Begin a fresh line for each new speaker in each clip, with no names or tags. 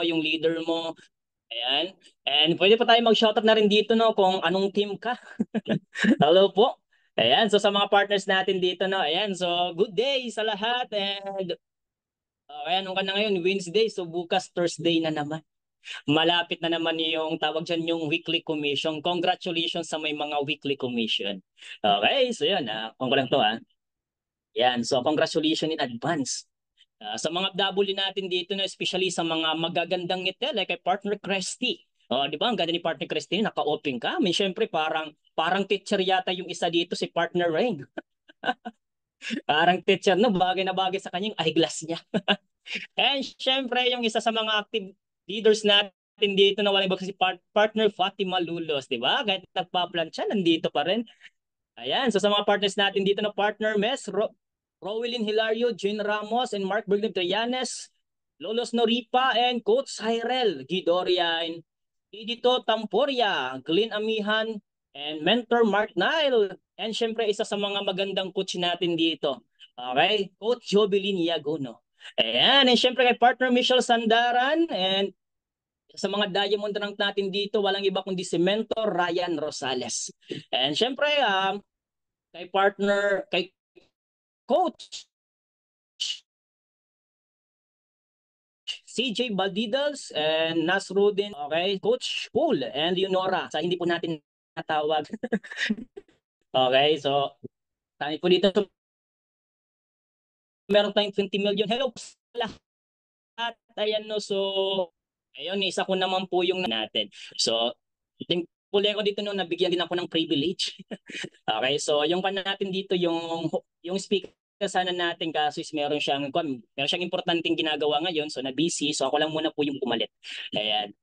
yung leader mo. Ayan. And pwede pa tayo mag-shoutout na rin dito, no, kung anong team ka. Hello po. Ayan, so sa mga partners natin dito, no, ayan, so good day sa lahat. And ayan, nung ka na ngayon, Wednesday, so bukas Thursday na naman. Malapit na naman yung tawag dyan yung weekly commission. Congratulations sa may mga weekly commission. Okay, so yan, kung ko lang to Yan, so congratulations in advance. Sa mga W natin dito na especially sa mga magagandang ngiti like kay partner Cresty. Oh, di ba? Ang ganda ni partner Cresty, naka-open ka. May syempre parang teacher yata yung isa dito si partner Rain. Parang teacher no, bagay na bagay sa kanyang eyeglass niya. And syempre yung isa sa mga active leaders natin dito na walang iba si partner Fatima Lulos, di ba? Kahit nagpa-plan siya, nandito pa rin. Ayan, so sa mga partners natin dito na partner Rowelyn Hilario, Jean Ramos, and Mark Berglib Trillanes, Lolos Noripa, and Coach Cyrel Gidorian, Edito Tamporia, Glenn Amihan, and mentor Mark Nile. And syempre, isa sa mga magandang coach natin dito. Okay? Coach Jovelyn Yaguno. Ayan, and syempre kay partner Michelle Sandaran, and sa mga diamond rank natin dito, walang iba kundi si mentor Ryan Rosales. And syempre, kay Coach CJ Baldidals and Nasruddin, okay, Coach Pool and Leonora sa hindi po natin natawag. Okay, so tayo po dito meron tayong 20 million. Hello sa lahat. Ayan no, so ayun, isa ko naman po yung natin. So, thankful ako dito no, nabigyan din ako ng privilege. Okay, so yung pan natin dito yung speaker sana natin kaso is meron siyang importanteng ginagawa ngayon so na busy so ako lang muna po yung pumalit. Ayan.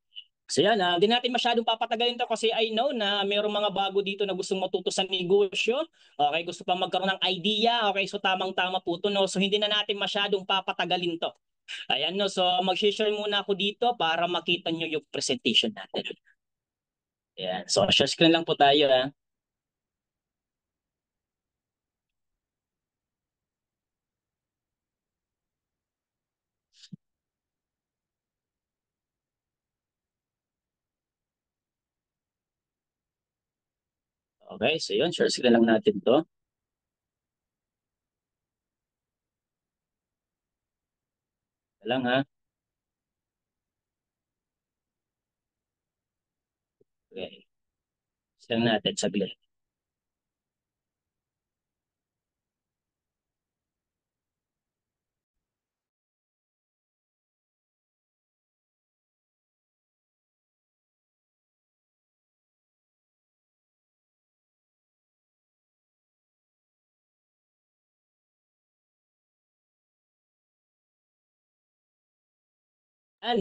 So yan, hindi natin masyadong papatagalin to kasi I know na mayroong mga bago dito na gustong matuto sa negosyo. Okay, gusto pa magkaroon ng idea. Okay, so tamang-tama po to no. So hindi na natin masyadong papatagalin to. Ayan no, so mag-share muna ako dito para makita nyo yung presentation natin. Ayan, so share screen lang po tayo Okay, so yun, share screen lang natin to. Lang Okay. Share natin saglit.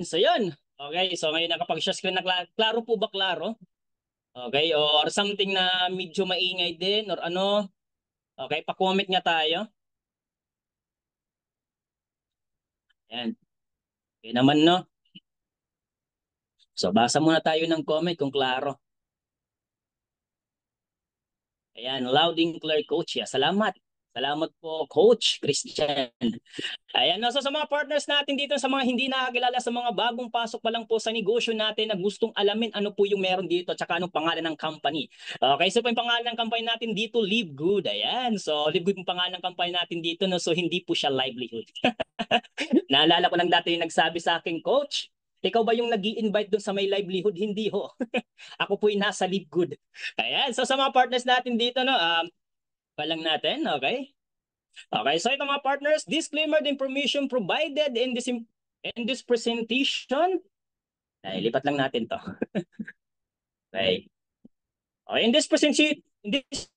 So yun. Okay, so ngayon nakapag-share screen na klaro po ba klaro? Okay, or something na medyo maingay din or ano? Okay, pa-comment nga tayo. Ayan. Okay naman no. So basa muna tayo ng comment kung klaro. Ayan, loud and clear coach. Salamat. Salamat po Coach Christian. Ayan, so sa mga partners natin dito, sa mga hindi nakakilala, sa mga bagong pasok pa lang po sa negosyo natin na gustong alamin ano po yung meron dito at saka anong pangalan ng company. Okay, so po yung pangalan ng company natin dito, Live Good. Ayan, so Live Good yung pangalan ng company natin dito, no? So hindi po siya livelihood. Naalala ko lang dati yung nagsabi sa akin, Coach, ikaw ba yung nag invite doon sa may livelihood? Hindi ho. Ako po yung nasa Live Good. Ayan, so sa mga partners natin dito, no, palang natin, okay? Okay, so ito mga partners, disclaimer, the information provided in this presentation. Ay, lipat lang natin to. Okay. Okay, in this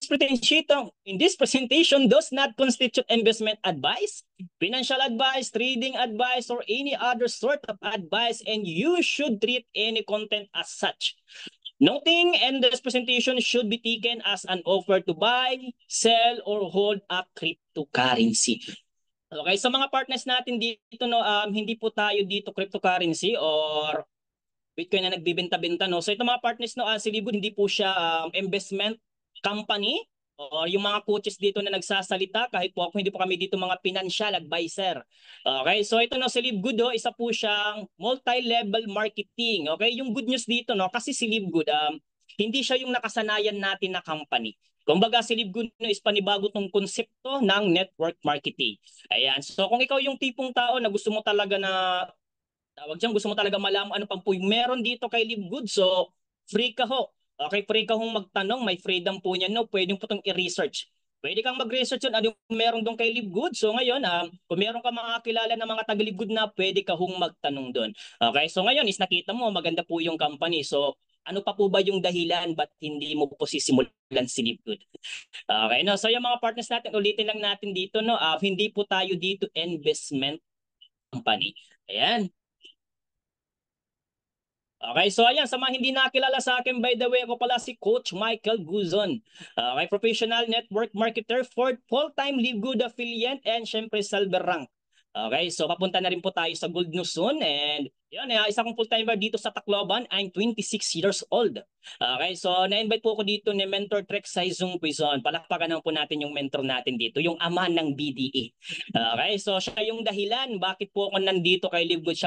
presentation does not constitute investment advice, financial advice, trading advice, or any other sort of advice, and you should treat any content as such. Nothing in this presentation should be taken as an offer to buy, sell, or hold a cryptocurrency. Okay, sa mga partners natin dito, no, hindi po tayo dito cryptocurrency or Bitcoin na nagbibenta-benta, no. So ito mga partners, no, si Libud hindi po siya investment company. o yung mga coaches dito na nagsasalita, kahit po ako, hindi po kami dito mga financial advisor. Okay, so ito no, si Live Good isa po siyang multi-level marketing. Okay, yung good news dito no, kasi si Live Good, hindi siya yung nakasanayan natin na company. Kumbaga si Live Good no, is panibago tong konsepto ng network marketing. Ayan, so kung ikaw yung tipong tao na gusto mo talaga na tawag dyan, gusto mo talaga malaman ano pang po yung meron dito kay Live Good, so free ka ho. Okay, free ka hong magtanong, may freedom po niyan, no? Pwede po itong i-research. Pwede kang mag-research yun, ano yung meron doon kay Live Good. So ngayon, kung meron ka mga kilala na mga taga Live Good na, pwede ka hong magtanong doon. Okay, so ngayon is nakita mo, maganda po yung company. So ano pa po ba yung dahilan ba't hindi mo po sisimulan si Live Good? Okay, no? So yung mga partners natin, ulitin lang natin dito, no? Hindi po tayo dito investment company. Ayan. Okay, so ayan, sa mga hindi nakilala sa akin, by the way, ako pala si Coach Michael Guzon. Okay, professional network marketer for full-time Live Good affiliate and syempre Silver Rank. Okay, so papunta na rin po tayo sa Gold News soon and yun, isa kong full-timer dito sa Tacloban. I'm 26 years old. Okay, so na-invite po ako dito ni Mentor Trek Saizong Quezon. Palakpakan naman po natin yung mentor natin dito, yung ama ng BDE. Okay, so siya yung dahilan bakit po ako nandito kay Live Good,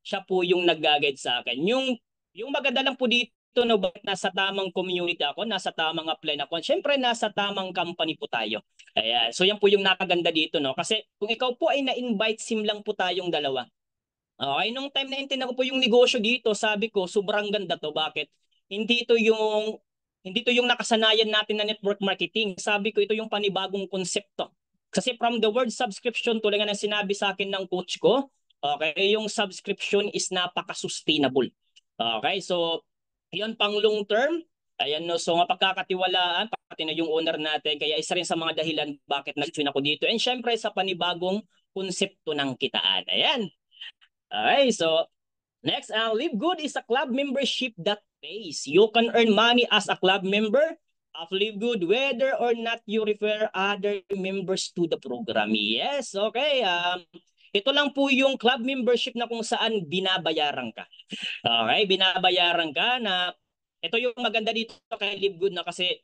siya po yung nag-guide sa akin. Yung maganda lang po dito, no, bakit nasa tamang community ako, nasa tamang upline ako. Siyempre, nasa tamang company po tayo. Ayan. So yan po yung nakaganda dito, no? Kasi kung ikaw po ay na-invite, sim lang po tayong dalawa. Okay, nung time na intindihan ko po yung negosyo dito, sabi ko, sobrang ganda to. Bakit? Hindi ito yung hindi to yung nakasanayan natin na network marketing. Sabi ko, ito yung panibagong konsepto. Kasi from the word subscription, tulad nga ng sinabi sa akin ng coach ko, okay, yung subscription is napaka-sustainable. Okay, so yun pang long term. Ayan no, so nga pagkakatiwalaan, pati na yung owner natin, kaya isa rin sa mga dahilan bakit nag-join ako dito. And syempre sa panibagong konsepto ng kitaan. Ayan. Okay, so next, Live Good is a club membership that pays. You can earn money as a club member of Live Good whether or not you refer other members to the program. Yes, okay. Ito lang po yung club membership na kung saan binabayaran ka. Okay, binabayaran ka na ito yung maganda dito kay Live Good na kasi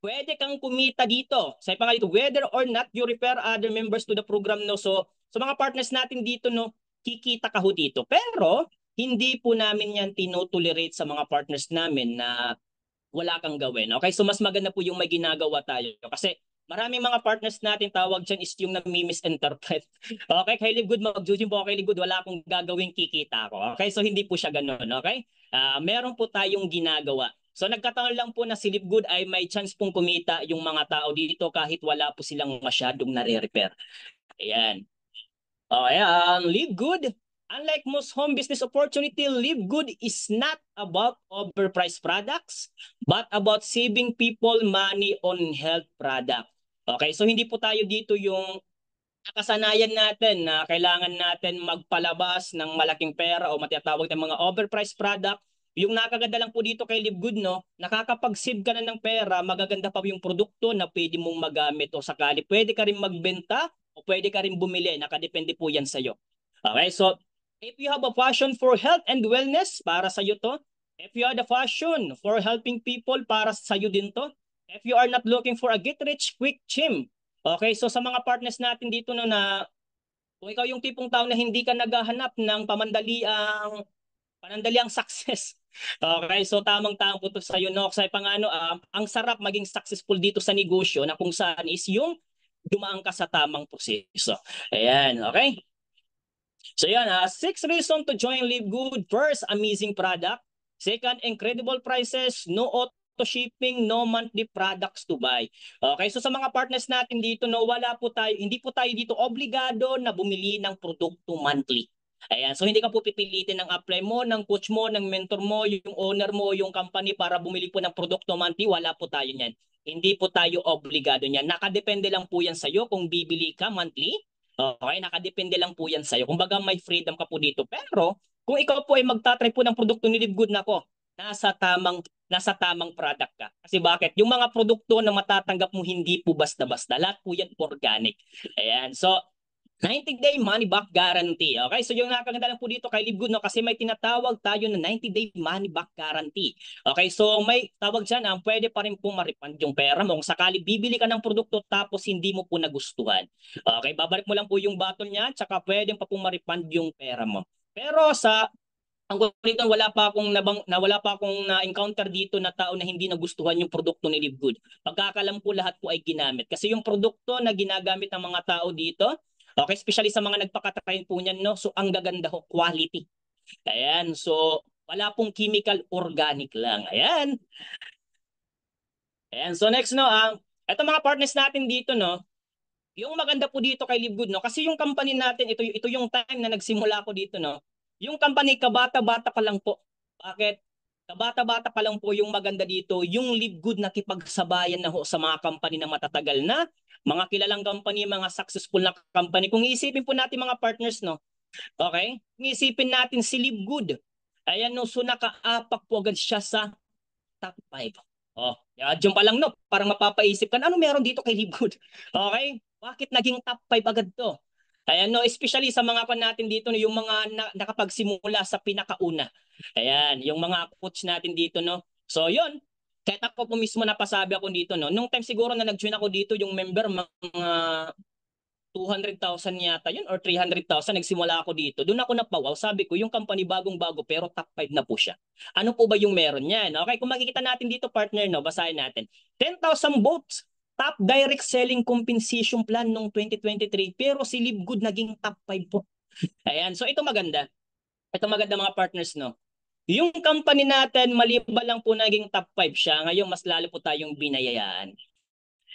pwede kang kumita dito. Sa pa nga dito, whether or not you refer other members to the program, no. So, sa mga partners natin dito, no, kikita ka ho dito. Pero, hindi po namin yan tinotolerate sa mga partners namin na wala kang gawin. Okay? So, mas maganda po yung may ginagawa tayo. Kasi, maraming mga partners natin, tawag dyan is yung nami-misinterpret. Okay? Kay Live Good, mag-judging po kay Live Good, wala akong gagawing kikita ko. Okay? So, hindi po siya ganun. Okay? Meron po tayong ginagawa. So nagkataon lang po na si Live Good ay may chance pong kumita yung mga tao dito kahit wala po silang masyadong nare-repair. Ayan. Okay, Live Good. Unlike most home business opportunity, Live Good is not about overpriced products, but about saving people money on health product. Okay, so hindi po tayo dito yung nakasanayan natin na kailangan natin magpalabas ng malaking pera o matatawag ng mga overpriced product. Yung nakaganda lang po dito kay Live Good, no, nakakapag-save ka na ng pera, magaganda pa yung produkto na pwede mong magamit o sakali pwede ka rin magbenta o pwede ka rin bumili, nakadepende po yan sa'yo. Okay, so if you have a passion for health and wellness, para sa'yo to. If you have the passion for helping people, para sa'yo din to. If you are not looking for a get-rich-quick scheme, okay, so sa mga partners natin dito no, na kung ikaw yung tipong tao na hindi ka naghahanap ng panandaliang success. Okay, so tamang-tama po to sa iyo, no? Kasi pangano, ang sarap maging successful dito sa negosyo na kung saan is yung dumaan ka sa tamang proseso. Ayan, okay? So yan, 6 reasons to join Live Good. First, amazing product. Second, incredible prices, no auto shipping, no monthly products to buy. Okay, so sa mga partners natin dito, no, hindi po tayo dito obligado na bumili ng produkto monthly. Ayan, so hindi ka po pipilitin ng apply mo, ng coach mo, ng mentor mo, yung owner mo, yung company para bumili po ng produkto monthly. Wala po tayo niyan. Hindi po tayo obligado niyan. Nakadepende lang po yan sa'yo kung bibili ka monthly. Okay, nakadepende lang po yan sa'yo. Kumbaga may freedom ka po dito. Pero kung ikaw po ay magtatry po ng produkto ni Live Good, nako, nasa tamang product ka. Kasi bakit? Yung mga produkto na matatanggap mo hindi po basta-basta. Lahat po yan organic. Ayan. So 90-day money back guarantee. Okay, so yung nakakaganda lang po dito kay Live Good, no, kasi may tinatawag tayo na 90-day money back guarantee. Okay, so may tawag dyan, pwede pa rin po ma-refund yung pera mo kung sakali bibili ka ng produkto tapos hindi mo po nagustuhan. Okay, babalik mo lang po yung button niya, tsaka pwede pa po ma-refund yung pera mo. Pero sa ang dito, wala pa akong na-encounter dito na tao na hindi nagustuhan yung produkto ni Live Good. Pagkakalam ko lahat po ay ginamit. Kasi yung produkto na ginagamit ng mga tao dito, okay, especially sa mga nagpakatrain po niyan, no? So ang gaganda ho, quality. Ayan, so wala pong chemical, organic lang. Ayan. Ayan, so next, no, eto mga partners natin dito, no, yung maganda po dito kay Live Good, no, kasi yung company natin, ito yung time na nagsimula ako dito, no. Yung company, kabata-bata pa lang po. Bakit? Kabata-bata pa lang po yung maganda dito, yung Live Good nakipagsabayan na ho sa mga company na matatagal na, mga kilalang company, mga successful na company. Kung iisipin po natin mga partners, no, okay? Kung iisipin natin si Live Good, ayan, no, so nakaapak po agad siya sa top 5. Oh, diyan pa lang, no, parang mapapaisip ka, ano meron dito kay Live Good? Okay? Bakit naging top 5 agad to? Ayan, no, especially sa mga pan natin dito, no, yung mga nakapagsimula sa pinakauna. Ayan, yung mga coach natin dito, no. So, yun. Kahit ako po mismo napasabi ako dito, no. Nung time siguro na nag-join ako dito, yung member, mga 200,000 yata yun or 300,000, nagsimula ako dito. Doon ako napawaw. Sabi ko, yung company bagong-bago pero top 5 na po siya. Ano po ba yung meron niyan? Okay, kung makikita natin dito, partner, no, basahin natin. 10,000 votes, top direct selling compensation plan noong 2023, pero si Live Good naging top 5 po. Ayan, so ito maganda. Ito maganda mga partners, no. Yung company natin, maliban lang po naging top 5 siya, ngayon mas lalo po tayong binayayaan.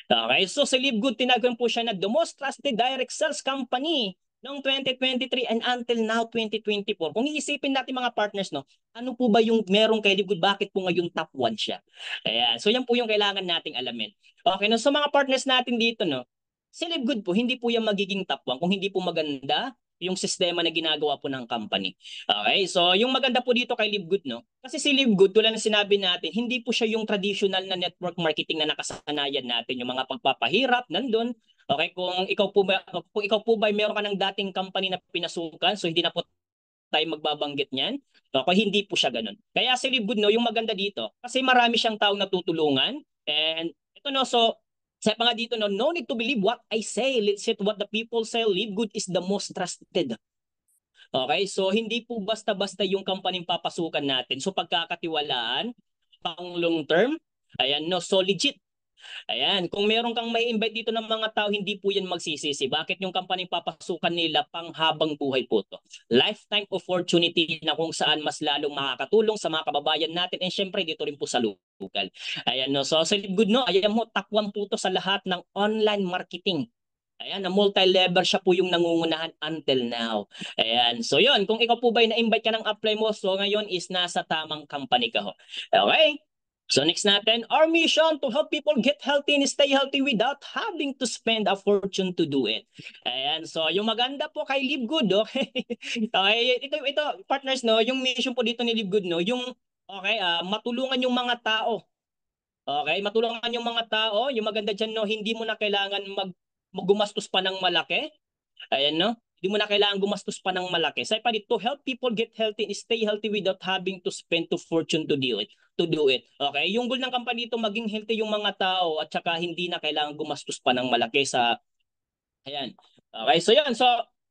Okay, so sa Live Good, tinagan po siya na the most trusted direct sales company noong 2023 and until now 2024. Kung iisipin natin mga partners, no, ano po ba yung meron kay Live Good? Bakit po ngayon top 1 siya? Ayan, so yan po yung kailangan nating alamin. Okay, no, so mga partners natin dito, no, si Live Good po, hindi po yan magiging top 1 kung hindi po maganda yung sistema na ginagawa po ng company. Okay, so yung maganda po dito kay Live Good, no, kasi si Live Good, tulad ng sinabi natin, hindi po siya yung traditional na network marketing na nakasanayan natin, yung mga pagpapahirap nandun. Okay, kung ikaw po ba meron ka ng dating company na pinasukan, so hindi na po tayo magbabanggit niyan. Okay, hindi po siya ganun. Kaya si Live Good, no, yung maganda dito, kasi marami siyang taong natutulungan. And ito, no, so sa pa nga dito, no, no need to believe what I say. Let's say what the people say. Live Good is the most trusted. Okay, so hindi po basta-basta yung company papasukan natin. So pagkakatiwalaan, pang long term, ayan, no, so legit. Ayan, kung meron kang may invite dito ng mga tao, hindi po yan magsisisi. Bakit yung company papasukan nila pang habang buhay po to? Lifetime opportunity na kung saan mas lalong makakatulong sa mga kababayan natin and syempre dito rin po sa local. Ayan, no, so Live Good, no, ayan mo, top 1 po to sa lahat ng online marketing. Ayan, na multi-level siya po yung nangungunahan until now. Ayan, so yun, kung ikaw po ba na-invite ka ng apply mo, so ngayon is nasa tamang company ka ho. Okay? So next natin, our mission to help people get healthy and stay healthy without having to spend a fortune to do it. Ayan, so yung maganda po kay Live Good, okay? Okay, ito partners, no, yung mission po dito ni Live Good, no, yung okay, matulungan yung mga tao. Okay, matulungan yung mga tao, yung maganda diyan, no, hindi mo na kailangan gumastos pa ng malaki. Ayan, no? Hindi mo na kailangan gumastos pa ng malaki. Sa pa dito, to help people get healthy, stay healthy without having to spend to fortune to do it. To do it. Okay? Yung goal ng company dito, maging healthy yung mga tao at saka hindi na kailangan gumastos pa ng malaki sa ayan. Okay, so yan. So,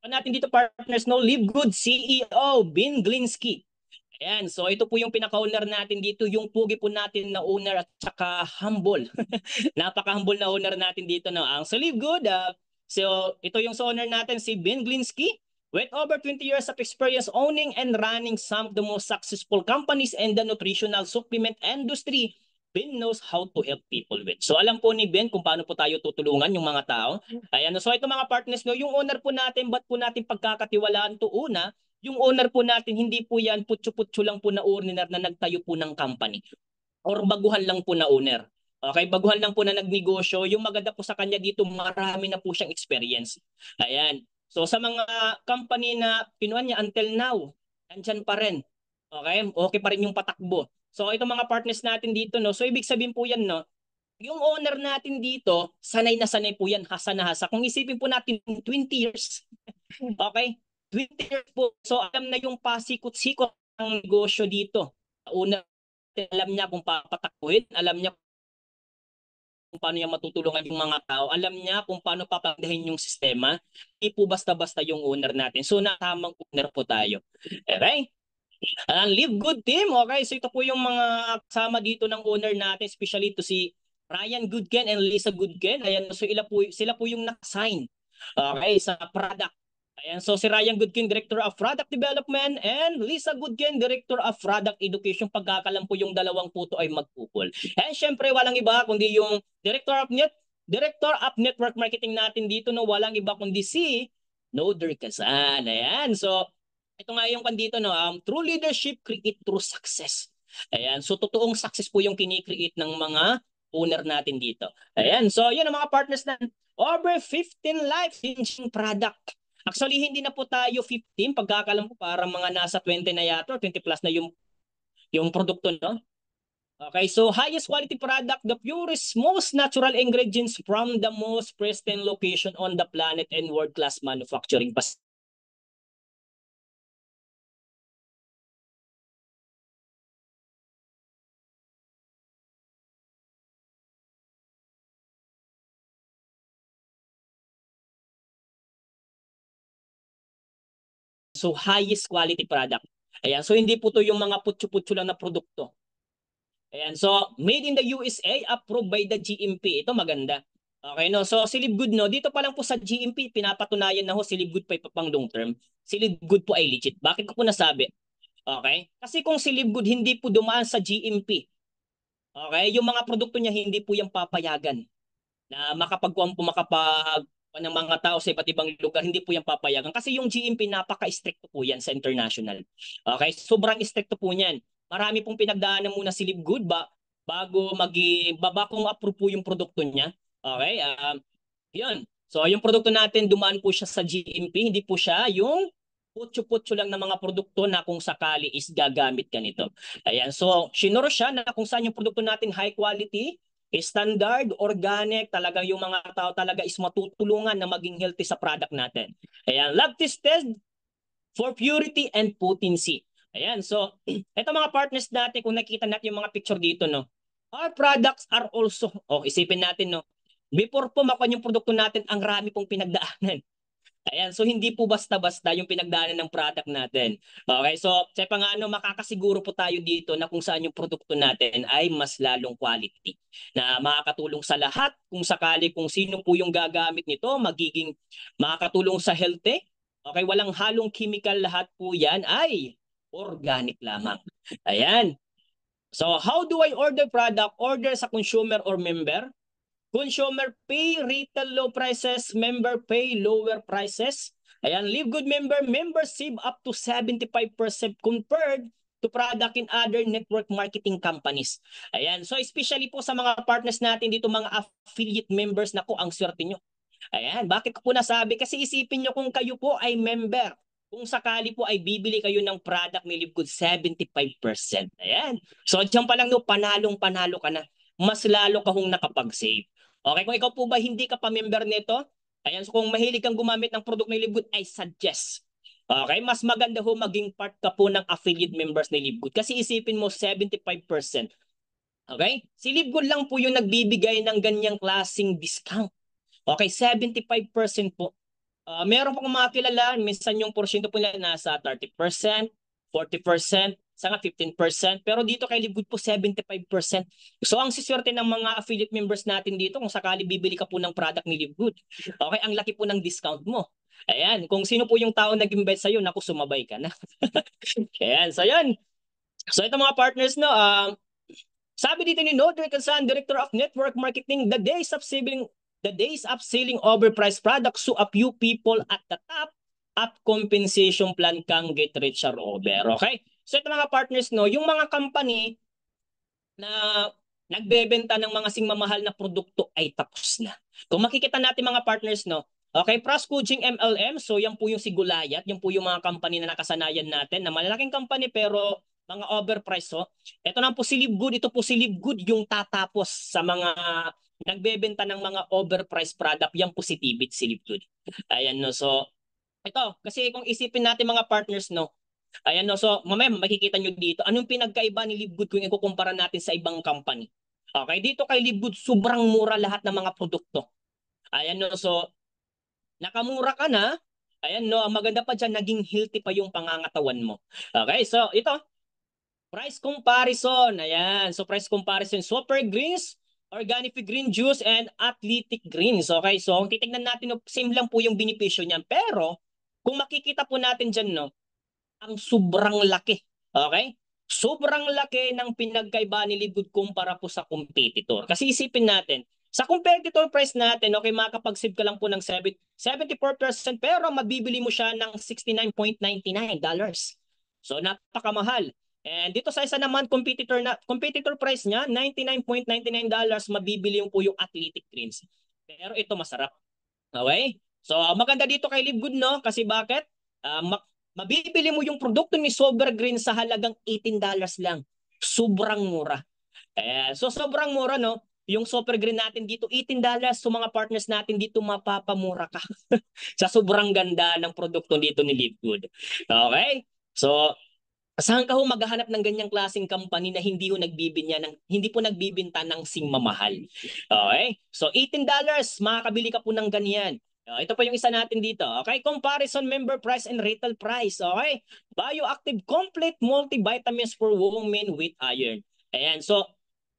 natin dito partners, no, Live Good CEO, Ben Glinsky. Ayan, so ito po yung pinaka-owner natin dito, yung pugi po natin na owner at saka humble. Napaka-humble na owner natin dito, no. Ang so Live Good, so ito yung sa owner natin, si Ben Glinsky, with over 20 years of experience owning and running some of the most successful companies in the nutritional supplement industry. Ben knows how to help people with. So alam po ni Ben kung paano po tayo tutulungan yung mga tao. Ayan, so ito mga partners, no, yung owner po natin, ba't po natin pagkakatiwalaan to? Una, yung owner po natin, hindi po yan putyo-putyo lang po na owner na nagtayo po ng company or baguhan lang po na owner. Okay, baguhan lang po na nagnegosyo. Yung maganda po sa kanya dito, marami na po siyang experience. Ayan. So sa mga company na pinuhan niya until now, nandyan pa rin. Okay, okay pa rin yung patakbo. So ito mga partners natin dito, no. So ibig sabihin po yan, no, yung owner natin dito, sanay na sanay po yan, hasa na hasa. Kung isipin po natin 20 years, okay? 20 years po. So alam na yung pasikot-sikot ng negosyo dito. Una, alam niya kung papatakbuhin, alam niya kung paano niya matutulungan yung mga tao, alam niya kung paano papandahin yung sistema. Hindi po basta-basta yung owner natin. So natamang owner po tayo. Okay? Live Good Team. Okay, so ito po yung mga kasama dito ng owner natin, especially to si Ryan Goodgen and Lisa Goodgen. Ayan, so sila po yung nakasign, okay, sa product. Ayan, so si Ryan Goodgen, Director of Product Development, and Lisa Goodgen, Director of Product Education. Pagkakalam po yung dalawang puto ay magpupul. And syempre, walang iba kundi yung Director of Network Marketing natin dito, no, walang iba kundi si Noder Kazan. Ayan, so ito nga yung kandito, no, true leadership create true success. Ayan, so totoong success po yung kini-create ng mga owner natin dito. Ayan, so yun ang mga partners na over 15 life-changing product. Actually, hindi na po tayo 15. Pagkakalam po parang mga nasa 20 na yata, 20 plus na yung produkto, no? Okay, so highest quality product, the purest, most natural ingredients from the most pristine location on the planet and world-class manufacturing. So highest quality product. Ayan, so hindi po to yung mga putyo-putyo lang na produkto. Ayan, so made in the USA, approved by the GMP. Ito maganda. Okay, no? So si Live no, dito pa lang po sa GMP, pinapatunayan na ho si Live pa pang long term. Si Live po ay legit. Bakit ko po nasabi? Okay? Kasi kung si Live hindi po dumaan sa GMP, okay, yung mga produkto niya hindi po yung papayagan na makapagkuhan po ng mga tao sa iba't ibang lugar, hindi po yan papayagan. Kasi yung GMP, napaka-stricto po yan sa international. Okay? Sobrang stricto po yan. Marami pong pinagdaanan muna si Live Good bago kung approve po yung produkto niya. Okay? Yun. So, yung produkto natin, dumaan po siya sa GMP. Hindi po siya yung putyo-putyo lang ng mga produkto na kung sakali is gagamit ka nito. Ayan. So, sinuro siya na kung saan yung produkto natin high quality, standard, organic, talagang yung mga tao talaga is matutulungan na maging healthy sa product natin. Ayan. Lab tested for purity and potency. Ayan. So, ito mga partners natin, kung nakita natin yung mga picture dito, no? Our products are also, isipin natin, no? Before po makuha yung produkto natin, ang rami pong pinagdaanan. Ayan, so hindi po basta-basta yung pinagdaanan ng product natin. Okay, so sa pangano, makakasiguro po tayo dito na kung saan yung produkto natin ay mas lalong quality. Na makakatulong sa lahat, kung sakali kung sino po yung gagamit nito, magiging makakatulong sa healthy. Okay, walang halong chemical, lahat po yan ay organic lamang. Ayan. So how do I order product? Order sa consumer or member. Consumer pay retail low prices, member pay lower prices. Ayan, Live Good member save up to 75% compared to product in other network marketing companies. Ayan, so especially po sa mga partners natin dito, mga affiliate members, na po ang swerte nyo. Ayan, bakit ko po nasabi? Kasi isipin nyo kung kayo po ay member, kung sakali po ay bibili kayo ng product ni Live Good, 75%. Ayan. So diyan pa lang, no, panalong-panalo ka na. Mas lalo ka hong nakapag-save. Okay, kung ikaw po ba hindi ka pa member nito, ayan, so kung mahilig kang gumamit ng product ni Live Good, I suggest. Okay, mas maganda ho maging part ka po ng affiliate members ni Live Good. Kasi isipin mo, 75%. Okay? Si Live Good lang po yung nagbibigay ng ganyang klaseng discount. Okay, 75% po. Meron pong mga kilala, minsan yung porsyento po nila nasa 30%, 40%, sa nga 15%, pero dito kay Live Good po 75%. So ang siswerte ng mga affiliate members natin dito, kung sakali bibili ka po ng product ni Live Good, okay, ang laki po ng discount mo. Ayan, kung sino po yung tao nag-invest sa'yo, naku, sumabay ka na. Ayan, so yan. So ito mga partners, no, sabi dito ni Noder Kazan, Director of Network Marketing, the days of selling overpriced products to a few people at the top at compensation plan kang get richer over. Okay? So ito mga partners, no, yung mga company na nagbebenta ng mga singmamahal na produkto ay tapos na. Kung makikita natin mga partners, no, okay, Prascujing MLM, so yan po yung si Gulayat, yan po yung mga company na nakasanayan natin, na malalaking company pero mga overpriced ho. Ito na po si Livegood. Ito po si Livegood yung tatapos sa mga nagbebenta ng mga overpriced product. Yan po si Tibit, si Livegood. Ayan no. So ito, kasi kung isipin natin mga partners no, ayan no, so mamaya makikita nyo dito, anong pinagkaiba ni Livegood kung ikukumpara natin sa ibang company. Okay, dito kay Livegood, sobrang mura lahat ng mga produkto. Ayan no, so nakamura ka na, ayan no, ang maganda pa dyan, naging healthy pa yung pangangatawan mo. Okay, so ito, price comparison. Ayan, so price comparison, Super Greens, Organic Green Juice, and Athletic Greens. Okay, so kung titignan natin, no, same lang po yung benepisyo niyan. Pero, kung makikita po natin dyan, no, ang sobrang laki. Okay? Sobrang laki ng pinagkaiba ni Livegood kumpara po sa competitor. Kasi isipin natin, sa competitor price natin, okay, makakapag-save ka lang po ng 74% pero mabibili mo siya ng $69.99. So napakamahal. And dito sa isa naman competitor price niya $99.99, mabibili mo po yung Athletic Greens. Pero ito masarap. Okay? So maganda dito kay Livegood no kasi bakit? Uh, mabibili mo yung produkto ni Sober Green sa halagang $18 lang. Sobrang mura. So sobrang mura no. Yung Super Green natin dito $18, so mga partners natin dito mapapamura ka. Sa sobrang ganda ng produkto dito ni Livegood. Okay? So saan ka ho maghahanap ng ganyang klaseng company na hindi po nagbibinta ng sing mamahal. Okay? So $18, makakabili ka po ng ganyan. Ito pa yung isa natin dito. Okay? Comparison member price and retail price. Okay? Bioactive complete multivitamins for women with iron. Ayan. So,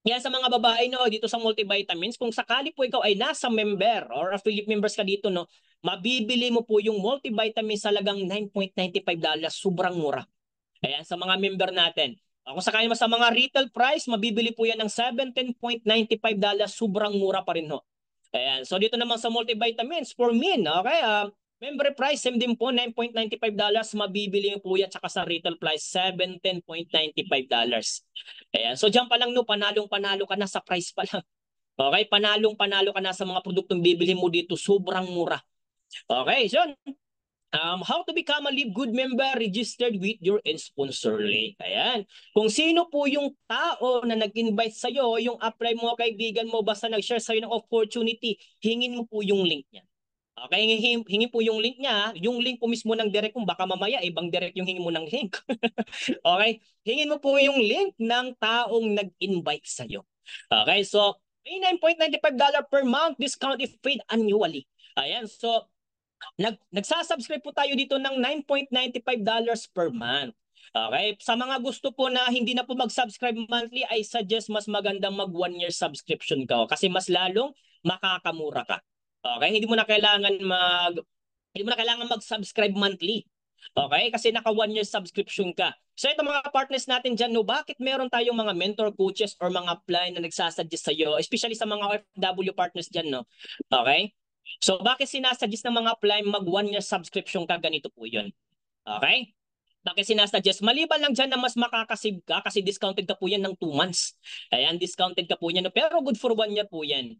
yan sa mga babae no, dito sa multivitamins, kung sakali po ikaw ay nasa member or affiliate members ka dito no, mabibili mo po yung multivitamins sa halagang $9.95. Sobrang mura. Ayan, sa mga member natin. Kung sakali mo sa mga retail price, mabibili po yan ng $17.95. Sobrang mura pa rin ho. Ayan, so dito naman sa multivitamins, for men, okay, member price, same din po, $9.95. Mabibili po yan, tsaka sa retail price, $17.95. Ayan, so dyan pa lang no, panalong-panalo ka na sa price pa lang. Okay, panalong-panalo ka na sa mga produktong bibili mo dito, sobrang mura. Okay, so how to become a Livegood member registered with your sponsor link. Ayan. Kung sino po yung tao na nag-invite sa'yo, yung apply mo, kaibigan mo, basta nag-share sa'yo ng opportunity, hingin mo po yung link niya. Okay, hingin po yung link niya, yung link po mismo ng direct, kung baka mamaya ibang direct yung hingin mo ng link. Okay, hingin mo po yung link ng taong nag-invite sa'yo. Okay, so may $9.95 per month discount if paid annually. Ayan, so nagsasubscribe po tayo dito ng $9.95 per month. Okay? Sa mga gusto po na hindi na po mag-subscribe monthly, I suggest mas magandang mag 1 year subscription ka kasi mas lalong makakamura ka. Okay? Hindi mo na kailangan mag-subscribe monthly. Okay? Kasi naka 1 year subscription ka. So ito mga partners natin dyan, no, bakit meron tayong mga mentor coaches or mga apply na nagsasuggest sa iyo, especially sa mga OFW partners dyan, no? Okay? So bakit sinasuggest ng mga apply mag 1 year subscription ka? Ganito po yun. Okay? Bakit sinasuggest? Maliban lang dyan na mas makakasave ka kasi discounted ka po yan ng 2 months. Ayan, discounted ka po yan. No? Pero good for 1 year po yan.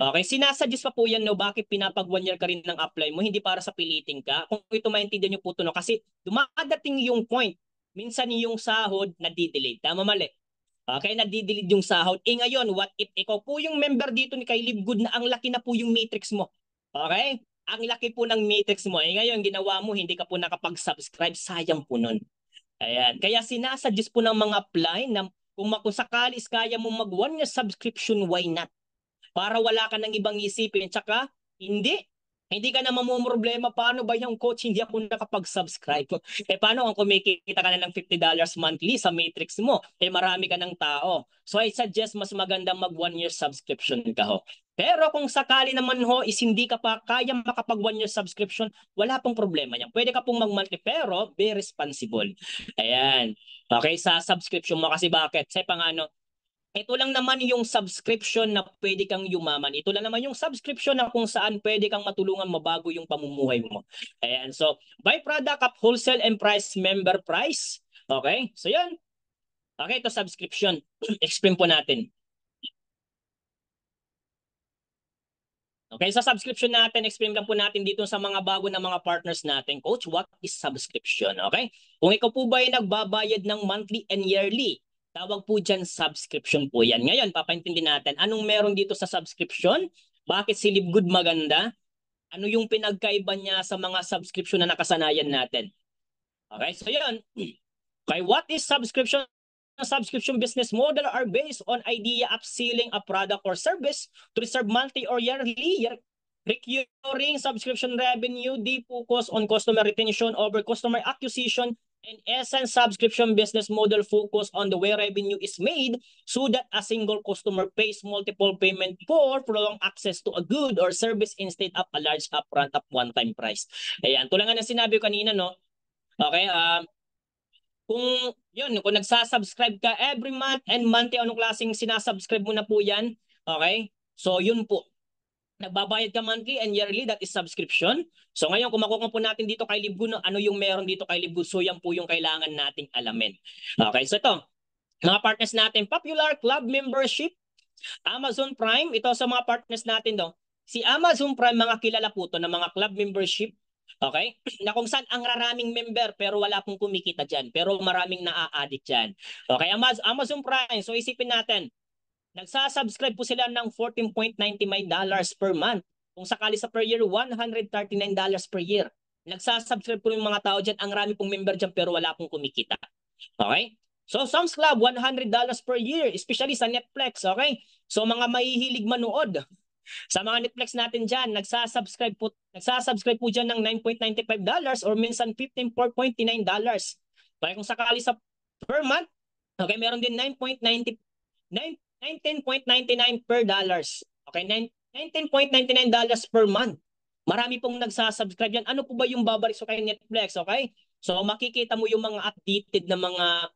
Okay, sinasuggest pa po yan no, bakit pinapag 1 year ka rin ng apply mo, hindi para sa piliting ka. Kung ito maintindihan nyo po ito no, kasi dumadating yung point, minsan yung sahod nadidelay. Tama mali? Okay, nadidelete yung sahod. Ngayon, what if ikaw po yung member dito ni kay Livegood na ang laki na po yung matrix mo? Okay? Ang laki po ng matrix mo. Ngayon, ginawa mo, hindi ka po nakapag-subscribe. Sayang po nun. Ayan. Kaya sinasuggest po ng mga apply na kung sakali kaya mo mag 1 year subscription, why not? Para wala ka ng ibang isipin. Tsaka, hindi ka na mamumroblema. Paano ba yung coach hindi ako nakapag-subscribe? Paano kung kumikita ka na ng $50 monthly sa matrix mo? Marami ka ng tao. So I suggest mas magandang mag 1 year subscription ka ho. Pero kung sakali naman ho is hindi ka pa kaya makapag 1 year subscription, wala pong problema yan. Pwede ka pong mag-monthly pero be responsible. Ayan. Okay, sa subscription mo kasi bakit? Sa pangano, ito lang naman yung subscription na pwede kang yumaman. Ito lang naman yung subscription na kung saan pwede kang matulungan mabago yung pamumuhay mo. Ayan. So, by product up wholesale and price member price. Okay? So, yan. Okay, ito subscription. Explain po natin. Okay, sa subscription natin, explain lang po natin dito sa mga bago na mga partners natin. Coach, what is subscription? Okay? Kung ikaw po ba ay nagbabayad ng monthly and yearly, tawag po dyan subscription po yan. Ngayon, papaintindi natin, anong meron dito sa subscription? Bakit si Livegood maganda? Ano yung pinagkaiba niya sa mga subscription na nakasanayan natin? Okay, so yun. Okay, what is subscription? Subscription business model are based on idea of selling a product or service to receive monthly or yearly recurring subscription revenue. They focus on customer retention over customer acquisition. In essence, subscription business model focus on the way revenue is made so that a single customer pays multiple payment for prolonged access to a good or service instead of a large upfront of one-time price. Ayan, tulad nga ng sinabi ko kanina, no? Okay, kung yun, kung nagsasubscribe ka every month and monthly, anong klaseng sinasubscribe mo na po yan? Okay? So yun po. Nagbabayad ka monthly and yearly, that is subscription. So ngayon, kung makukuha po natin dito kay Livegood, ano yung meron dito kay Livegood? So yan po yung kailangan nating alamin. Okay, so ito, mga partners natin, Popular Club Membership, Amazon Prime, ito sa mga partners natin do. Si Amazon Prime, mga kilala po to na mga club membership. Okay? Na kung saan ang raraming member pero wala pong kumikita dyan. Pero maraming naa-addict dyan. Okay? Amazon Prime. So isipin natin, nagsasubscribe po sila ng $14.99 per month. Kung sakali sa per year, $139 per year. Nagsasubscribe po yung mga tao dyan. Ang rami pong member dyan pero wala pong kumikita. Okay? So Sam's Club, $100 per year, especially sa Netflix, okay? So mga mahihilig manood, sa mga Netflix natin dyan, nagsasubscribe po dyan ng $9.95 or minsan $15.99. Okay, kung sakali sa per month, okay, meron din 19.99 per dollars. Okay, $19.99 per month. Marami pong nagsasubscribe yan. Ano po ba yung babalik so kay Netflix, okay? So makikita mo yung mga updated na mga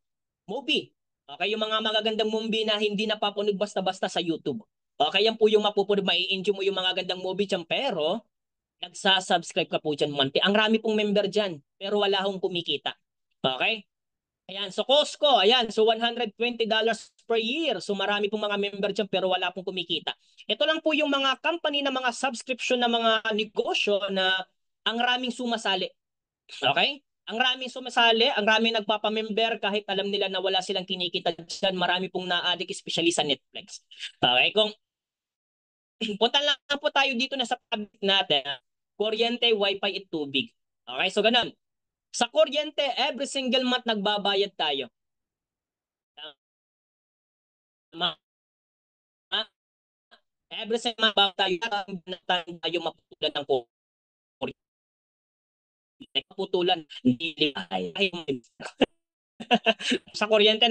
movie. Okay, yung mga magagandang movie na hindi napapanood basta-basta sa YouTube. Okay, yan po yung mapupanood, mai-enjoy mo yung mga gandang movie dyan, pero nagsasubscribe ka po dyan monthly. Ang rami pong member dyan, pero wala hong kumikita. Okay? Ayan, so Costco, ayan, so $120 per year. So marami pong mga member dyan, pero wala pong kumikita. Ito lang po yung mga company na mga subscription na mga negosyo na ang raming sumasali. Okay? Ang raming sumasali, ang raming nagpapamember kahit alam nila na wala silang kinikita dyan. Marami pong na-addict, especially sa Netflix. Okay? Kung punta lang po tayo dito na sa topic natin, kuryente, wifi at tubig. Okay? So ganun. Sa kuryente, every single month nagbabayad tayo. Every single month tayo maputulan ng kuryente. Maputulan, hindi ay sa kuryente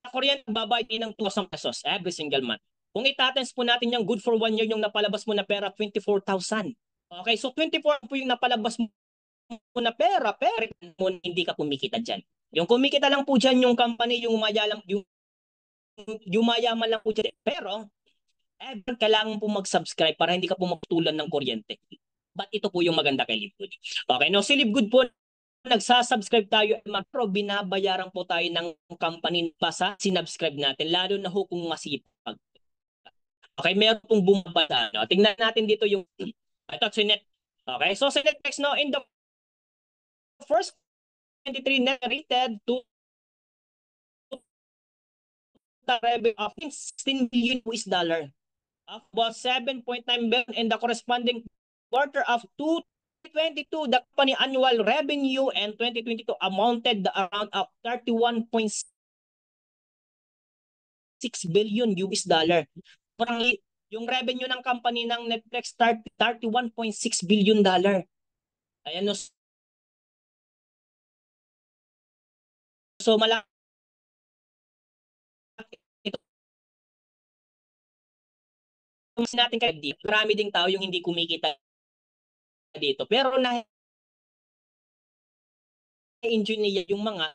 sa kuryente babayad din ng 2,000 pesos every single month. Kung itatens po natin yung good for 1 year yung napalabas mo na pera, 24,000. Okay, so 24 po yung napalabas mo na pera, pero hindi ka kumikita dyan. Yung kumikita lang po dyan yung company, yung mayaman lang po dyan. Pero, kailangan po mag-subscribe para hindi ka po magtulan ng kuryente. But ito po yung maganda kay Livegood. Okay, no, si Livegood po, nagsasubscribe tayo, pero binabayaran po tayo ng company pa sa sinubscribe natin, lalo na kung masipag. Okay, meron pong bumabasa. No? Tingnan natin dito yung ito, Sinet. Okay, so Sinetflex, no, in the first 23 net rated to the revenue of 16 billion US dollar. About 7.9 billion in the corresponding quarter of 2022, the company annual revenue and 2022 amounted the amount of 31.6 billion US dollar. Parang yung revenue ng company ng Netflix 31.6 billion dollar. Ayan, no. So malaki ito natin kay dito. Marami ding tao yung hindi kumikita dito. Pero na-enjoy niya yung mga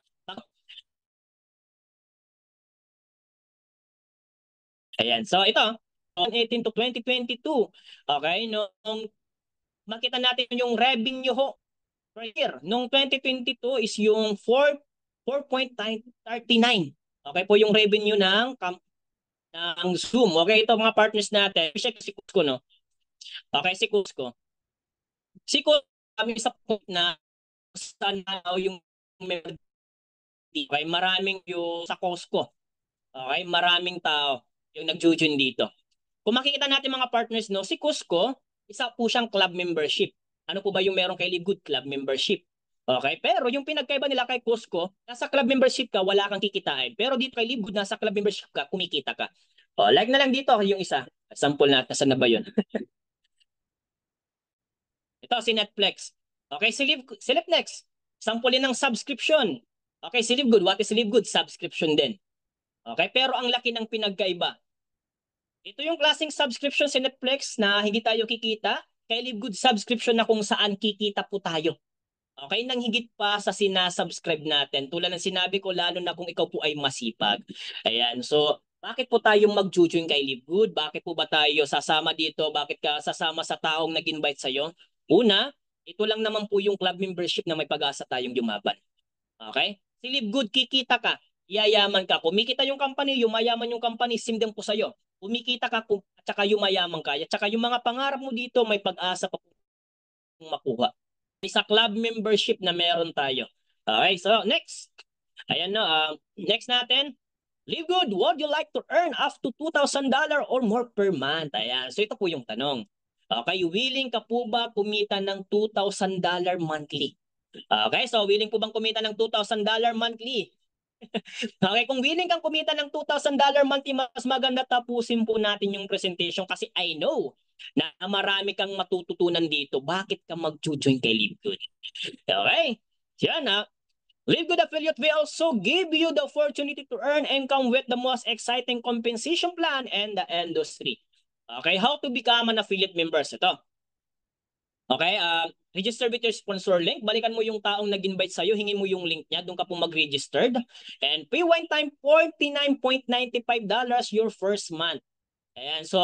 ayan. So ito, 2018 to 2022. Okay, nung makita natin yung revenue ho per year. Nung 2022 is yung 4.39. Okay po yung revenue ng Zoom. Okay, ito mga partners natin. Check si Cusco, no? Okay, si Cusco. Si Cusco, kami sa point na saan na yung okay, maraming yung sa Costco. Okay, maraming tao yung nag-join dito. Kung makikita natin mga partners, no, si Cusco, isa po siyang club membership. Ano po ba yung meron kay Livegood? Club membership. Okay, pero yung pinagkaiba nila kay Cusco, nasa club membership ka, wala kang kikitain. Pero dito kay Livegood, nasa club membership ka, kumikita ka. O, like na lang dito yung isa. Sample natin, saan na ba yun? Ito, si Netflix. Okay, si Netflix. Sampulin ng subscription. Okay, si Livegood. What is Livegood? Subscription din. Okay, pero ang laki ng pinagkaiba. Ito yung klaseng subscription sa Netflix na hindi tayo kikita. Kay Live Good subscription na kung saan kikita po tayo. Okay, nang higit pa sa sinasubscribe natin. Tulad ng sinabi ko, lalo na kung ikaw po ay masipag. Ayan, so bakit po tayong mag-join kay Live Good? Bakit po ba tayo sasama dito? Bakit ka sasama sa taong nag-invite sa'yo? Una, ito lang naman po yung club membership na may pag-asa tayong yumaban. Okay? Si Live Good, kikita ka, yayaman ka. Kumikita yung company, yumayaman yung company, sim din po sa'yo. Kumikita ka, at saka yumayaman ka. At saka yung mga pangarap mo dito, may pag-asa pa kung makuha. Sa club membership na meron tayo. Okay, so next. Ayan no, next natin. Live Good, would you like to earn up to $2,000 or more per month? Ayan, so ito po yung tanong. Okay, willing ka po ba kumita ng $2,000 monthly? Okay, so willing po bang kumita ng $2,000 monthly? Okay, kung willing kang kumita ng $2,000 monthly, mas maganda tapusin po natin yung presentation kasi I know na marami kang matututunan dito. Bakit ka mag-join kay LiveGood? Okay? Yan ha. LiveGood Affiliate will also give you the opportunity to earn income with the most exciting compensation plan in the industry. Okay, how to become an affiliate members? Ito. Okay, register with your sponsor link. Balikan mo yung taong nag-invite sa'yo, hingin mo yung link niya, doon ka po mag-registered. And pay one time $49.95 your first month. Ayan, so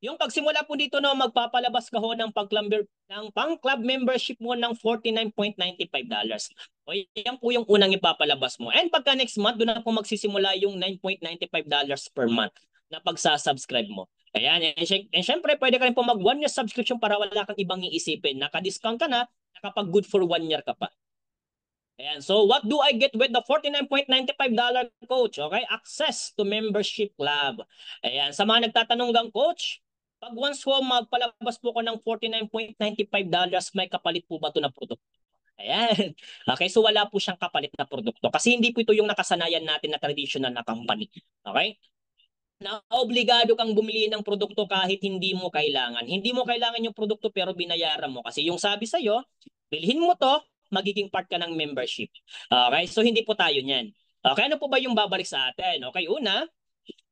yung pagsimula po dito no, magpapalabas ka ho ng pang-club membership mo ng $49.95. O yan po yung unang ipapalabas mo. And pagka next month, doon na po magsisimula yung $9.95 per month na pagsasubscribe mo. Ayan, and syempre pwede ka rin po mag 1 year subscription para wala kang ibang iisipin. Naka-discount ka na, nakapag good for 1 year ka pa. Ayan, so what do I get with the $49.95 coach? Okay, access to membership club. Ayan, sa mga nagtatanong gang coach, pag once po magpalabas po ko ng $49.95, may kapalit po ba ito na produkto? Ayan. Okay, so wala po siyang kapalit na produkto kasi hindi po ito yung nakasanayan natin na traditional na company. Okay? Na obligado kang bumili ng produkto kahit hindi mo kailangan. Hindi mo kailangan yung produkto pero binayaran mo kasi yung sabi sa'yo, bilhin mo to, magiging part ka ng membership. Okay, so hindi po tayo niyan. Okay, ano po ba yung babalik sa atin? Okay, una,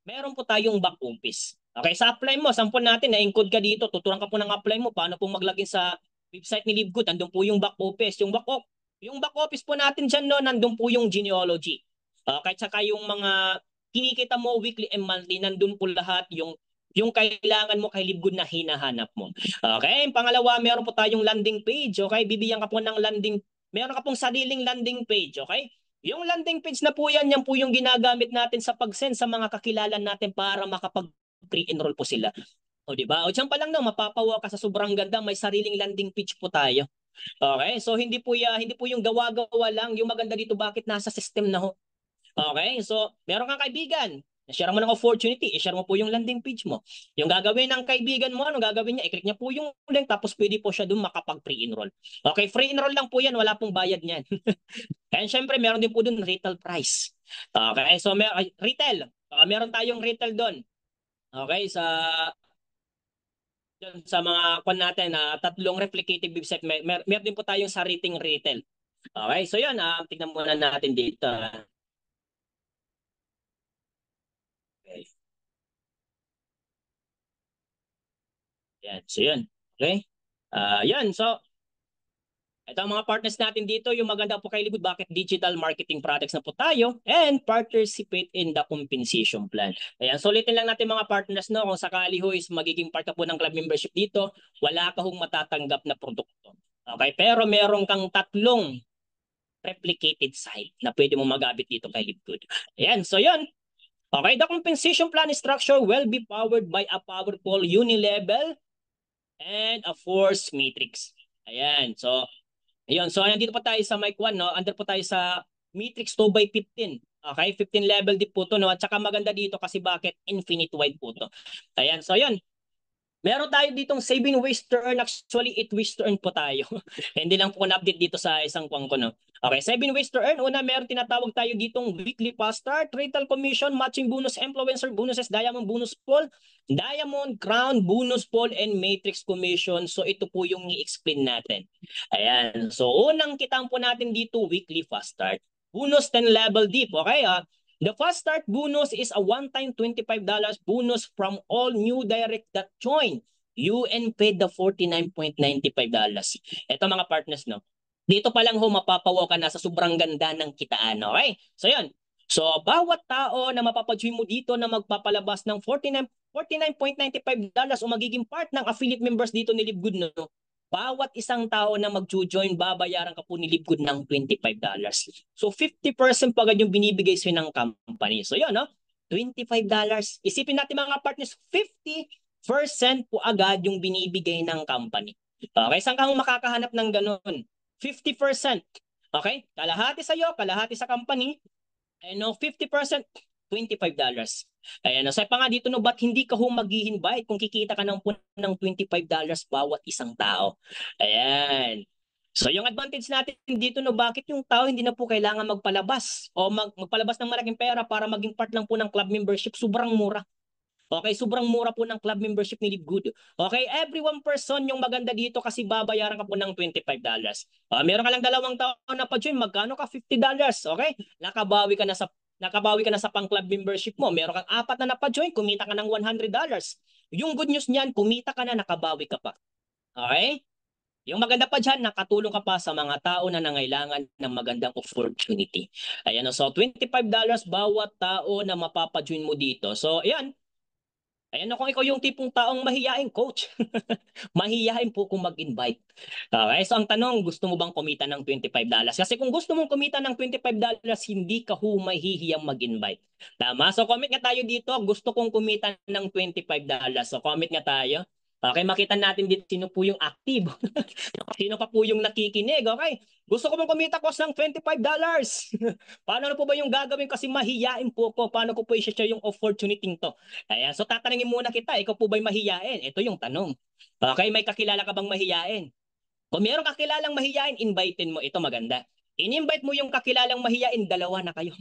meron po tayong back office. Okay, sa apply mo, sampun natin, na-encode ka dito, tuturuan ka po ng apply mo, paano po maglagin sa website ni Livegood, nandun po yung back office. Yung back office po natin dyan, no, nandun po yung genealogy. Okay, saka yung mga kinikita mo weekly and monthly, nandun po lahat yung kailangan mo kay Livegood na hinahanap mo. Okay, pangalawa, meron po tayong landing page. Okay, bibigyan ka po ng meron ka pong sariling landing page. Okay, yung landing page na po yan po yung ginagamit natin sa pag-send sa mga kakilala natin para makapag pre-enroll po sila. O di ba? O diyan pa lang no, mapapawa ka sa sobrang ganda, may sariling landing page po tayo. Okay? So hindi po yung gawa-gawa lang, yung maganda dito bakit nasa system na ho. Okay? So, meron kang kaibigan, share mo ng opportunity, i-share mo po yung landing page mo. Yung gagawin ng kaibigan mo, ano gagawin niya? I-click niya po yung link tapos pwede po siya doon makapag pre-enroll. Okay, free enroll lang po yan, wala pong bayad niyan. And syempre, meron din po doon retail price. Okay, so retail. Meron tayong retail doon. Okay, sa mga kwan natin na tatlong replicative website, meron din po tayong sa rating retail. Okay, so yun, tignan muna natin dito. Okay. Yan, so yun. Okay? Yan, so ito ang mga partners natin dito, yung maganda po kay Libud, bakit digital marketing products na po tayo and participate in the compensation plan. Ayan, so ulitin lang natin mga partners, no, kung sakali ho is magiging part ka po ng club membership dito, wala ka hong matatanggap na produkto. Okay, pero meron kang tatlong replicated site na pwede mo magamit dito kay Livegood. Ayan, so yun. Okay, the compensation plan structure will be powered by a powerful unilevel and a force matrix. Ayan, so ayun, so nandito pa tayo sa mic 1, no? Under po tayo sa matrix 2 by 15. Okay, 15 level din po to, no? At saka maganda dito kasi bakit infinite wide po to. Ayan, so yun. Meron tayo ditong saving ways to earn. Actually, 8 ways to earn po tayo. Hindi lang po na-update dito sa isang kwang ko, no? Okay, 7 ways to earn. Una, meron tinatawag tayo ditong weekly fast start, rental commission, matching bonus, influencer bonuses, diamond bonus pool, diamond, crown, bonus pool, and matrix commission. So, ito po yung i-explain natin. Ayan. So, unang kitang po natin dito, weekly fast start. Bonus 10 level deep. Okay, the fast start bonus is a one-time $25 bonus from all new direct that join. You and paid the $49.95. Ito mga partners, no? Dito pa lang ho, mapapawaw ka na sa sobrang ganda ng kitaan. Okay? So yun. So bawat tao na mapapajoin mo dito na magpapalabas ng $49.95 o magiging part ng affiliate members dito ni Livegood, no? Bawat isang tao na mag-join, babayaran ka po ni Livegood ng $25. So 50% pa agad yung binibigay sa'yo ng company. So yun, no? $25. Isipin natin mga partners, 50% po agad yung binibigay ng company. Okay, saan kang makakahanap ng ganun? 50%. Okay? Kalahati sa'yo, kalahati sa company. Ano, 50%, $25. Ayan, sa pa nga dito, no, ba't hindi ka mag-i-invite kung kikita ka ng $25 bawat isang tao? Ayan. So yung advantage natin dito, no, bakit yung tao hindi na po kailangan magpalabas o magpalabas ng malaking pera para maging part lang po ng club membership, sobrang mura. Okay, sobrang mura po ng club membership ni Livegood. Okay, every one person yung maganda dito kasi babayaran ka po ng $25. Meron ka lang 2 taon na pa-join, magkano ka? $50. Okay? Nakabawi ka na sa pang-club membership mo. Meron kang 4 na pa-join, kumita ka ng $100. Yung good news niyan, kumita ka na, nakabawi ka pa. Okay? Yung maganda pa dyan, nakatulong ka pa sa mga tao na nangailangan ng magandang opportunity. Ayan, so $25 bawat tao na mapapa-join mo dito. So, ayan. Ayan, kung ikaw yung tipong taong mahiyain, coach. Mahiyain po kung mag-invite. Okay, so ang tanong, gusto mo bang kumita ng $25? Kasi kung gusto mong kumita ng $25, hindi ka mahihiyang mag-invite. Tama? So comment nga tayo dito, gusto kong kumita ng $25. So comment nga tayo. Okay, makita natin dito sino po yung active. Sino pa po yung nakikinig, okay? Gusto ko bang kumita ko ng $25? Paano po ba yung gagawin kasi mahiyain po ko? Paano ko po i-share yung opportunity to? Ayan, so tatanungin muna kita, ikaw po ba'y mahiyain? Ito yung tanong. Okay, may kakilala ka bang mahiyain? Kung meron kakilalang mahiyain, invitein mo. Ito maganda. In-invite mo yung kakilalang mahiyain, 2 na kayo.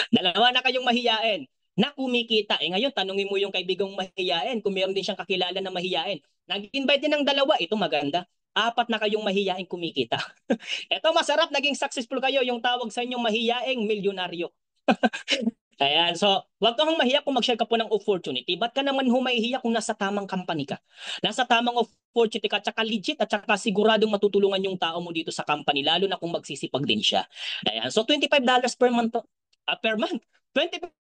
2 na kayong mahiyain na kumikita. Ngayon, tanungin mo yung kaibigang mahiyain kung meron din siyang kakilala na mahiyain. Nag-invite din ng 2, ito maganda. 4 na kayong mahiyain kumikita. Ito masarap, naging successful kayo. Yung tawag sa inyong mahiyaing milyonaryo. Ayan, so wag kang mahiya kung mag-share ka po ng opportunity. Ba't ka naman humahihiya kung nasa tamang company ka? Nasa tamang opportunity ka, tsaka legit at tsaka siguradong matutulungan yung tao mo dito sa company, lalo na kung magsisipag din siya. Ayan, so $25 per month to. Per month. $25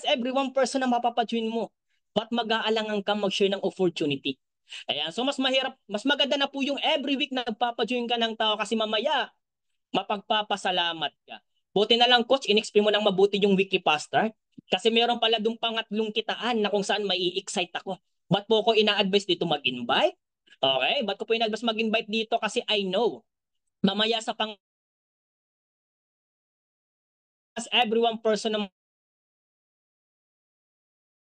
every one person na mapapajoin mo. Ba't mag-aalangan ka mag-share ng opportunity? Ayan, so mas mahirap, mas maganda na po yung every week na nagpapajoin ka ng tao kasi mamaya mapagpapasalamat ka. Buti na lang coach, in-explain mo nang mabuti yung weekly fast start. Kasi meron pala dong pangatlong kitaan na kung saan mai-excite ako. Ba't po ko ina-advise dito mag-invite? Okay, ba't ko po ina-advise mag-invite dito? Kasi I know, mamaya sa everyone person na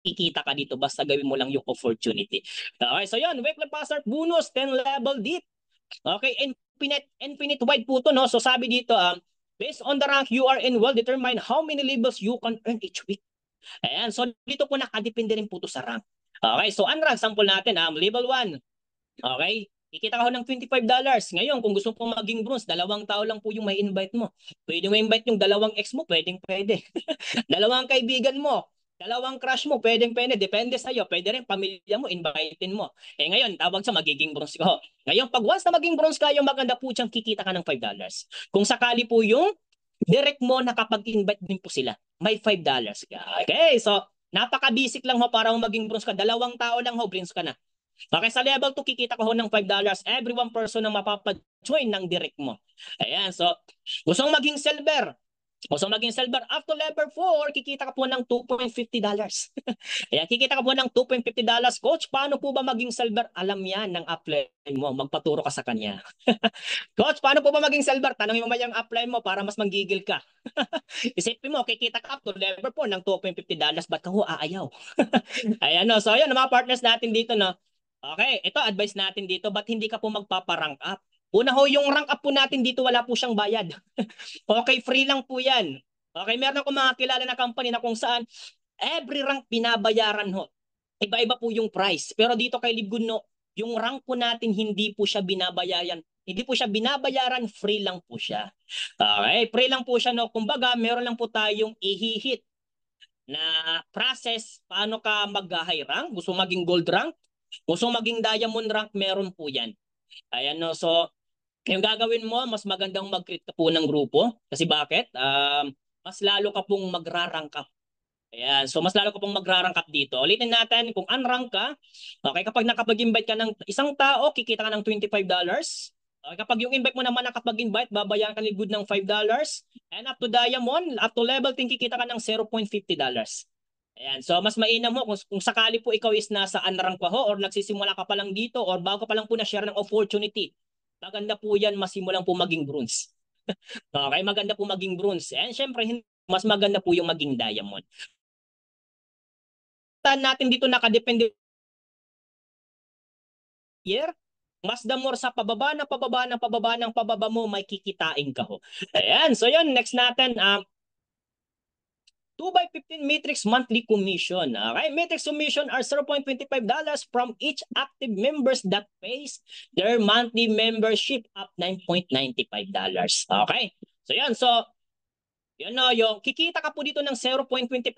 ikita ka dito, basta gawin mo lang yung opportunity. Okay, so yun, weekly fast start bonus, 10 level deep. Okay, infinite wide po to, no? So sabi dito, based on the rank you are in, will determine how many levels you can earn each week. Ayan, so dito po nakadepende rin po to sa rank. Okay, so ang rank, sample natin, level 1. Okay, kikita ka ho ng $25. Ngayon, kung gusto mo maging bronze, 2 tao lang po yung may invite mo. Pwede mo invite yung 2 ex mo, pwede. 2 kaibigan mo, 2 crush mo, pwede. Depende sa'yo. Pwede rin pamilya mo, invitein mo. Ngayon, tawag sa magiging bronze ko. Ngayon, pag once na maging bronze ka, yung maganda po diyang kikita ka ng $5. Kung sakali po yung direct mo nakapag-invite din po sila, may $5 ka. Okay, so napaka-basic lang ho para maging bronze ka. 2 tao lang ho, bronze ka na. Okay, sa level 2, kikita ka ho ng $5 every 1 person na mapapa-join ng direct mo. Ayan, so gusto mong maging silver. Gusto mong maging silver. After level 4, kikita ka po ng $2.50. Ayan, kikita ka po ng $2.50. Coach, paano po ba maging silver? Alam yan ng upline mo. Magpaturo ka sa kanya. Coach, paano po ba maging silver? Tanongin mo ba yung upline mo para mas manggigil ka? Isipin mo, kikita ka up to level 4 ng $2.50. Ba't ka ho aayaw? Ayan, no. So, yun, mga partners natin dito, no. Okay, ito advice natin dito, ba't hindi ka po magpaparank up? Una ho, yung rank up po natin dito, wala po siyang bayad. Okay, free lang po yan. Okay, meron akong mga kilala na company na kung saan every rank binabayaran ho. Iba-iba po yung price. Pero dito kay Libgunno, yung rank po natin hindi po siya binabayaran. Hindi po siya binabayaran, free lang po siya. Okay, free lang po siya, no. Kumbaga, meron lang po tayong ihihit na process paano ka mag-high rank. Gusto maging gold rank, gusto maging diamond rank, meron po yan. Ayan, no. So, yung gagawin mo, mas magandang mag-create ka po ng grupo. Kasi bakit? Mas lalo ka pong magra-rank up. Ayan. So, mas lalo ka pong magra-rank up dito. Ulitin natin, kung unrank ka, okay, kapag nakapag-invite ka ng isang tao, kikita ka ng $25. Okay, kapag yung invite mo naman nakapag-invite, babayaran ka ni good ng $5. And up to diamond, up to level 10, kikita ka ng $0.50. Ayan. So, mas mainam mo kung sakali po ikaw is nasa unrank pa ho or nagsisimula ka pa lang dito or bago pa lang po na-share ng opportunity. Maganda po yan, masimulang po maging bronze. Okay, maganda po maging bronze. And syempre, mas maganda po yung maging diamond. Natin dito nakadepende year, mas the more sa pababa ng pababa ng pababa ng pababa mo, may kikitain ka ho. Ayan, so yun, next natin, 2x15 Matrix monthly commission. Okay, Matrix commission are $0.25 from each active members that pays their monthly membership up $9.95. Okay, so yan, so yun no, yung kikita ka po dito ng $0.25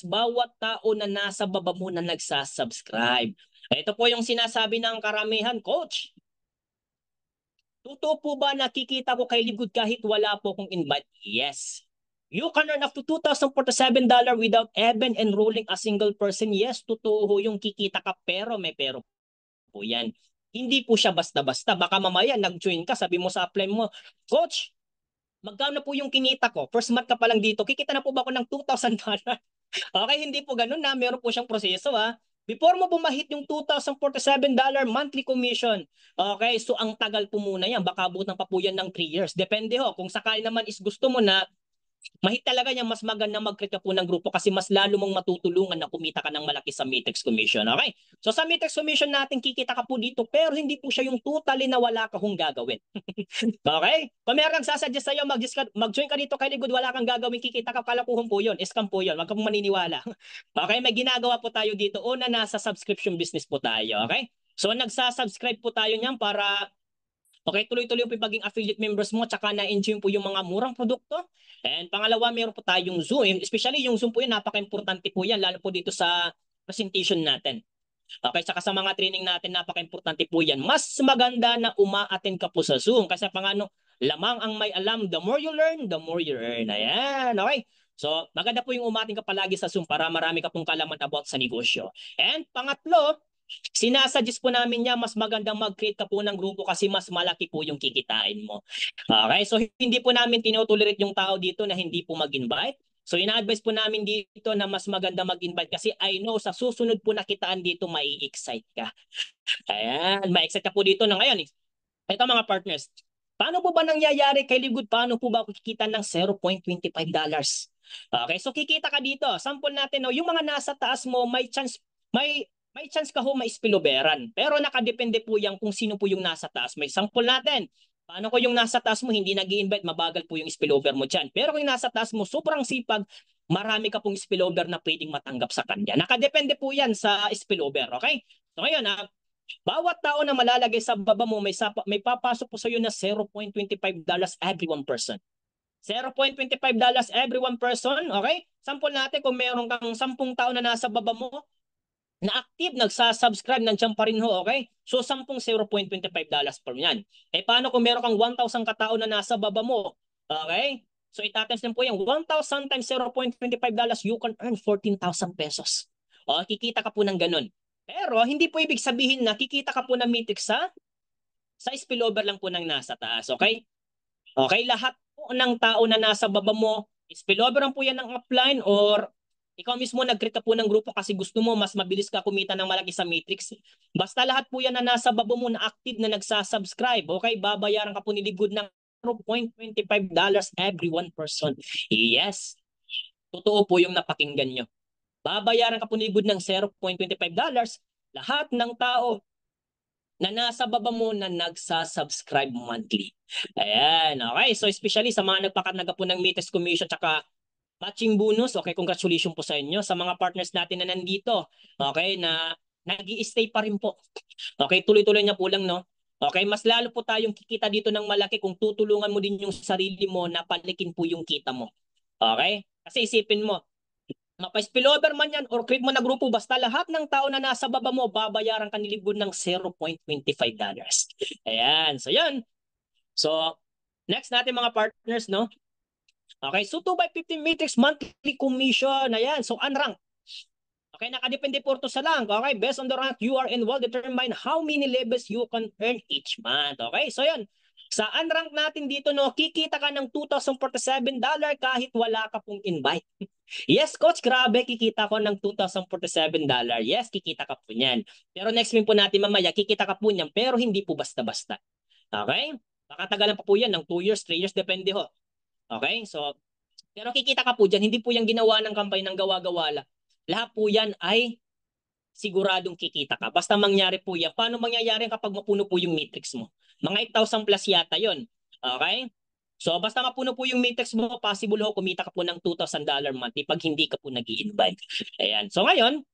bawat tao na nasa baba mo na nagsasubscribe. Ito po yung sinasabi ng karamihan, coach. Totoo po ba nakikita ko kay Libgood kahit wala po kong invite? Yes. You can earn up to $2,047 without even enrolling a single person. Yes, totoo yung kikita ka pero may pero po yan. Hindi po siya basta-basta. Baka mamaya nag-join ka, sabi mo sa upline mo, coach, magkano po yung kinita ko? First month ka pa lang dito, kikita na po ba ako ng $2,000? Okay, hindi po ganun na. Meron po siyang proseso ha. Before mo bumahit yung $2,047 monthly commission, okay, so ang tagal po muna yan. Baka abutan pa po yan ng 3 years. Depende ho. Kung sakali naman is gusto mo na mahit talaga niya, mas maganda mag-create ka po ng grupo kasi mas lalo mong matutulungan na kumita ka ng malaki sa Matrix Commission. Okay? So sa Matrix Commission natin, kikita ka po dito pero hindi po siya yung totally na wala ka hong gagawin. Okay? Kung meron nagsasuggest sa'yo, mag-join ka dito kay Ligod, wala kang gagawin, kikita ka, kalakuhan po yun, scam po yun, wag kang maniniwala. Okay? May ginagawa po tayo dito. Una, nasa subscription business po tayo. Okay? So nagsasubscribe po tayo niyan para okay, tuloy-tuloy po yung pagiging affiliate members mo, tsaka na-enjoy po yung mga murang produkto. And pangalawa, meron po tayong Zoom. Especially yung Zoom po yun, napaka-importante po yan, lalo po dito sa presentation natin. Okay, saka sa mga training natin, napaka-importante po yan. Mas maganda na uma-attend ka po sa Zoom. Kasi pangano, lamang ang may alam, the more you learn, the more you earn. Ayan, okay? So, maganda po yung umating ka palagi sa Zoom para marami ka pong kalaman about sa negosyo. And pangatlo, sinasuggest po namin niya, mas magandang mag-create ka po ng grupo kasi mas malaki po yung kikitain mo. Okay, so hindi po namin tinotolerate yung tao dito na hindi po mag-invite. So ina-advise po namin dito na mas maganda mag-invite kasi I know sa susunod po na kitaan dito mai-excite ka. Ayan, ma-excite ka po dito na ngayon. Ito mga partners, paano po ba nangyayari kay Live Good? Paano po ba kikita ng $0.25? Okay, so kikita ka dito. Sample natin, no, yung mga nasa taas mo, may chance ka ho ma-spilloveran. Pero nakadepende po yan kung sino po yung nasa taas. May sample natin. Paano ko yung nasa taas mo, hindi nag-i-invite, mabagal po yung spillover mo dyan. Pero kung yung nasa taas mo, sobrang sipag, marami ka pong spillover na pwedeng matanggap sa kanya. Nakadepende po yan sa spillover, okay? So ngayon, bawat tao na malalagay sa baba mo, may papasok po sa iyo na $0.25 every 1 person. $0.25 every 1 person, okay? Sample natin kung meron kang 10 tao na nasa baba mo, na active, nagsasubscribe, nandiyan pa rin ho, okay? So, 10 $0.25 per yan. Eh, paano kung meron kang 1,000 katao na nasa baba mo? Okay? So, itatimes din po yan. 1,000 times $0.25, you can earn 14,000 pesos. O, kikita ka po ng ganun. Pero hindi po ibig sabihin na kikita ka po ng matrix sa spillover lang po ng nasa taas. Okay? Okay, lahat po ng tao na nasa baba mo, spillover po yan ng upline or ikaw mismo nag-create ka po ng grupo kasi gusto mo mas mabilis ka kumita ng malaki sa matrix. Basta lahat po yan na nasa baba mo na active na nagsasubscribe, okay, babayaran ka po ni Good ng $0.25 every one person. Yes, totoo po yung napakinggan nyo. Babayaran ka po ni Good ng $0.25 lahat ng tao na nasa baba mo na nagsasubscribe monthly. Ayan, okay. So especially sa mga nagpakanaga po ng latest commission tsaka matching bonus, okay, congratulations po sa inyo. Sa mga partners natin na nandito, okay, na nag-i-stay pa rin po. Okay, tuloy-tuloy niya po lang, no? Okay, mas lalo po tayong kikita dito ng malaki kung tutulungan mo din yung sarili mo na palikin po yung kita mo. Okay? Kasi isipin mo, mapa-spillover man yan or create mo na grupo, basta lahat ng tao na nasa baba mo, babayaran ka ni Libon ng $0.25. Ayan. So, yan. So, next natin mga partners, no? Okay, so 2 by 15 matrix monthly commission. Ayan. So, unrank. Okay, nakadepende po ito sa rank. Okay, based on the rank you are in will determine how many levels you can earn each month. Okay, so yan. Sa unrank natin dito, no, kikita ka ng $2,047 kahit wala ka pong invite. Yes, coach, grabe, kikita ko ng $2,047. Yes, kikita ka po niyan. Pero next week po natin mamaya, kikita ka po niyan, pero hindi po basta-basta. Okay? Makatagalan pa po yan ng 2 years, 3 years, depende ho. Okay? So, pero kikita ka po dyan, hindi po yung ginawa ng kampanya ng gawa-gawa lang. Lahat po yan ay siguradong kikita ka. Basta mangyari po yan. Paano mangyayari kapag mapuno po yung matrix mo? Mga 8,000 plus yata yon. Okay? So basta mapuno po yung matrix mo, possible ho kumita ka po ng $2,000 monthly pag hindi ka po nag-i-invite. Ayan. So ngayon,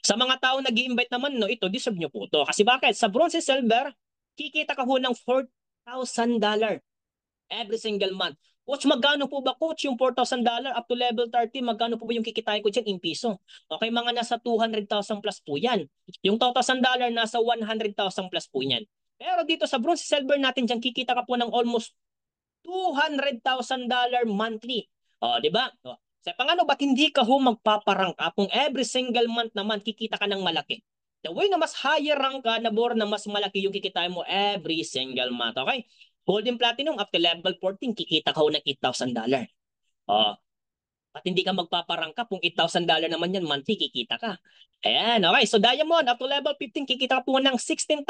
sa mga tao nag-i-invite naman, no, ito, deserve nyo po to. Kasi bakit? Sa bronze silver, kikita ka ho ng $4,000 every single month. Coach, magkano po ba, coach, yung $4,000 up to level 30, magkano po ba yung kikitain ko dyan in piso? Okay, mga nasa 200,000 plus po yan. Yung $2,000 nasa 100,000 plus po yan. Pero dito sa bronze silver natin dyan, kikita ka po ng almost $200,000 monthly. O, di ba? O, sa pangano, ba't hindi ka ho magpaparangka kung every single month naman kikita ka ng malaki? The way na mas higher rank ka, na more na mas malaki yung kikitain mo every single month. Okay? Golden Platinum up to level 14, kikita ka ho ng $8,000. Oh, at hindi ka magpaparangka kung $8,000 naman yan, monthly kikita ka. Ayan, okay. So Diamond up to level 15, kikita ka po ng $16,000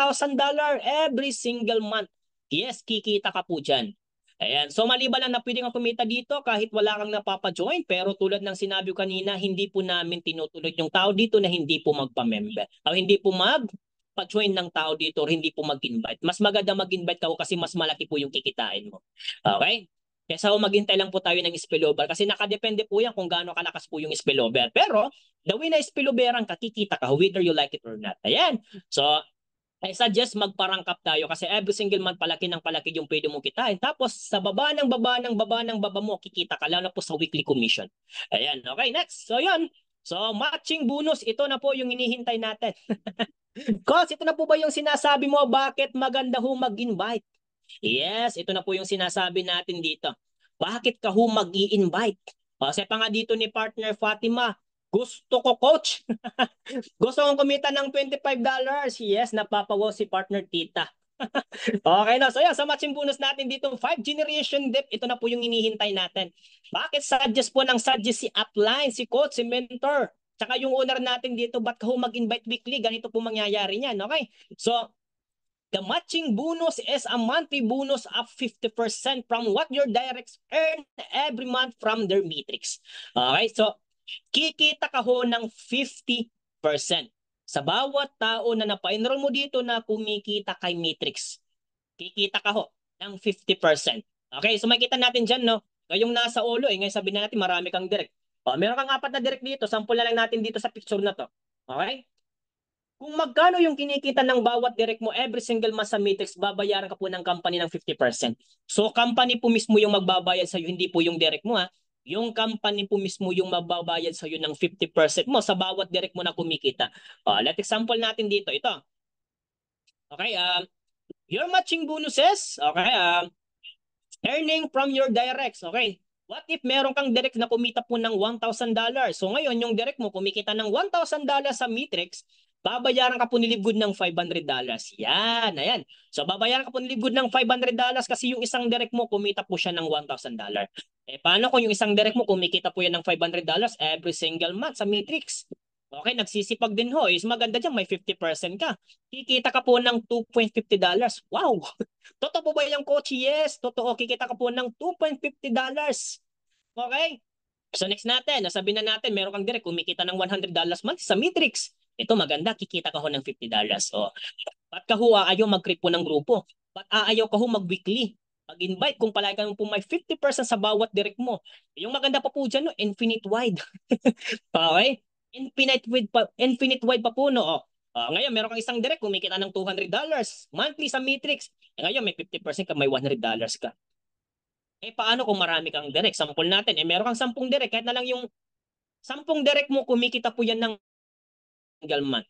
every single month. Yes, kikita ka po dyan. Ayan. So maliban lang na pwede kang kumita dito kahit wala kang napapa-join. Pero tulad ng sinabi ko kanina, hindi po namin tinutulot yung tao dito na hindi po magpa-member. O hindi po mag-join ng tao dito or hindi po mag-invite. Mas maganda mag-invite ka kasi mas malaki po yung kikitain mo. Okay? Kesa maghintay lang po tayo ng spillover kasi nakadepende po yan kung gaano kalakas po yung spillover. Pero the way na spilloveran ka, kikita ka whether you like it or not. Ayan. So, I suggest magparangkap tayo kasi every single month palaki ng palaki yung pwede mo kitain. Tapos sa baba ng baba ng baba ng baba mo, kikita ka lang na po sa weekly commission. Ayan. Okay, next. So, yun. So, matching bonus, ito na po yung inihintay natin. Cause, ito na po ba yung sinasabi mo bakit maganda ho mag-invite? Yes, ito na po yung sinasabi natin dito. Bakit ka ho mag-i-invite? Kasi pa nga dito ni partner Fatima, gusto ko coach. Gusto kong kumita ng $25. Yes, napapawaw si partner Tita. Okay na. So yan, sa matching bonus natin dito, 5 generation depth, ito na po yung hinihintay natin. Bakit suggest po ng suggest si upline, si coach, si mentor? Tsaka yung owner natin dito, ba't ka ho mag-invite weekly? Ganito po mangyayari niyan, okay? So, the matching bonus is a monthly bonus of 50% from what your directs earn every month from their matrix. Okay, so kikita ka ho ng 50% sa bawat tao na napa-enroll mo dito na kumikita kay matrix. Kikita ka ho ng 50%. Okay, so makita natin dyan, no? Ngayong nasa ulo, ngayon sabihin na natin marami kang direct. Meron kang 4 na direct dito, sample na lang natin dito sa picture na to. Okay? Kung magkano yung kinikita ng bawat direct mo every single month sa Matrix, babayaran ka po ng company ng 50%. So company po mismo yung magbabayad sa iyo, hindi po yung direct mo ha. Yung company po mismo yung magbabayad sa iyo ng 50% mo sa bawat direct mo na kumikita. Let example natin dito, ito. Okay, your matching bonuses, okay, earning from your directs, okay. What if meron kang direct na kumita po ng $1,000? So ngayon, yung direct mo kumikita ng $1,000 sa Matrix, babayaran ka po ni Live Good ng $500. Yan, ayan. So babayaran ka po ni Live Good ng $500 kasi yung isang direct mo kumita po siya ng $1,000. Paano kung yung isang direct mo kumikita po yan ng $500 every single month sa Matrix? Okay, nagsisipag din ho. Is maganda dyan, may 50% ka. Kikita ka po ng $2.50. Wow! Totoo po ba yung coach? Yes, totoo. Kikita ka po ng $2.50. Okay? So next natin, nasabi na natin, meron kang direct, kumikita ng $100 month sa Matrix. Ito maganda, kikita ka ho ng $50. O, ba't ka ho aayaw mag-create po ng grupo? Ba't aayaw ka ho mag-weekly? Mag-invite kung palagi ka po may 50% sa bawat direct mo. Yung maganda pa po dyan, no, infinite wide. Okay? Infinite wide pa po, no? Ngayon, meron kang isang direct, kumikita ng $200 monthly sa Matrix. Ngayon, may 50% ka, may $100 ka. Paano kung marami kang direct? Sample natin. Meron kang 10 direct. Kahit na lang yung 10 direct mo, kumikita po yan ng single month.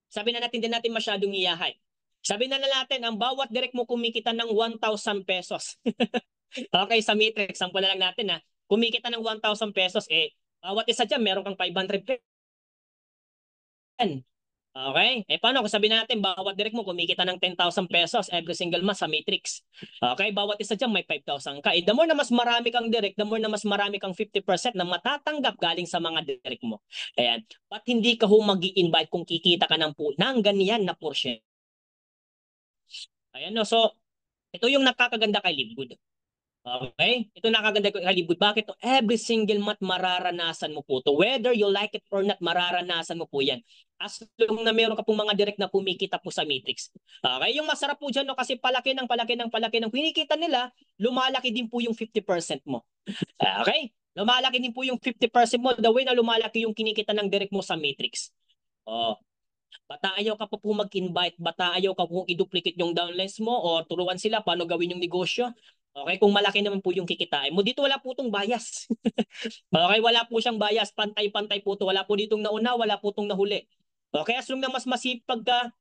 Sabi na natin, din natin masyadong iyahay. Sabi na natin, ang bawat direct mo kumikita ng 1,000 pesos. Okay, sa Matrix, sample na lang natin ha. Kumikita ng 1,000 pesos. Bawat isa dyan, meron kang 500 pesos. Okay? Paano kung sabi natin, bawat direct mo kumikita ng 10,000 pesos every single month sa Matrix. Okay? Bawat isa dyan may 5,000 ka. The more na mas marami kang direct, the more na mas marami kang 50% na matatanggap galing sa mga direct mo. Ayan. Ba't hindi ka mag-i-invite kung kikita ka ng ganyan na portion? Ayan no. So, ito yung nakakaganda kay Live Good. Okay? Ito nakaganda ko kalibot. Bakit to? Every single month mararanasan mo po to. Whether you like it or not, mararanasan mo po yan. As long na meron ka pong mga direct na kumikita po sa Matrix. Okay? Yung masarap po dyan, no? Kasi palaki ng kinikita nila, lumalaki din po yung 50% mo. Okay? Lumalaki din po yung 50% mo the way na lumalaki yung kinikita ng direct mo sa Matrix. Oh. Bata ayaw ka pa po mag-invite, bata ayaw ka po i-duplicate yung downlines mo o turuan sila paano gawin yung negosyo. Okay, kung malaki naman po yung kikitain mo, dito wala po itong bias. Okay, wala po siyang bias, pantay-pantay po ito. Wala po ditong nauna, wala po itong nahuli. Okay, as long na mas masipag ka,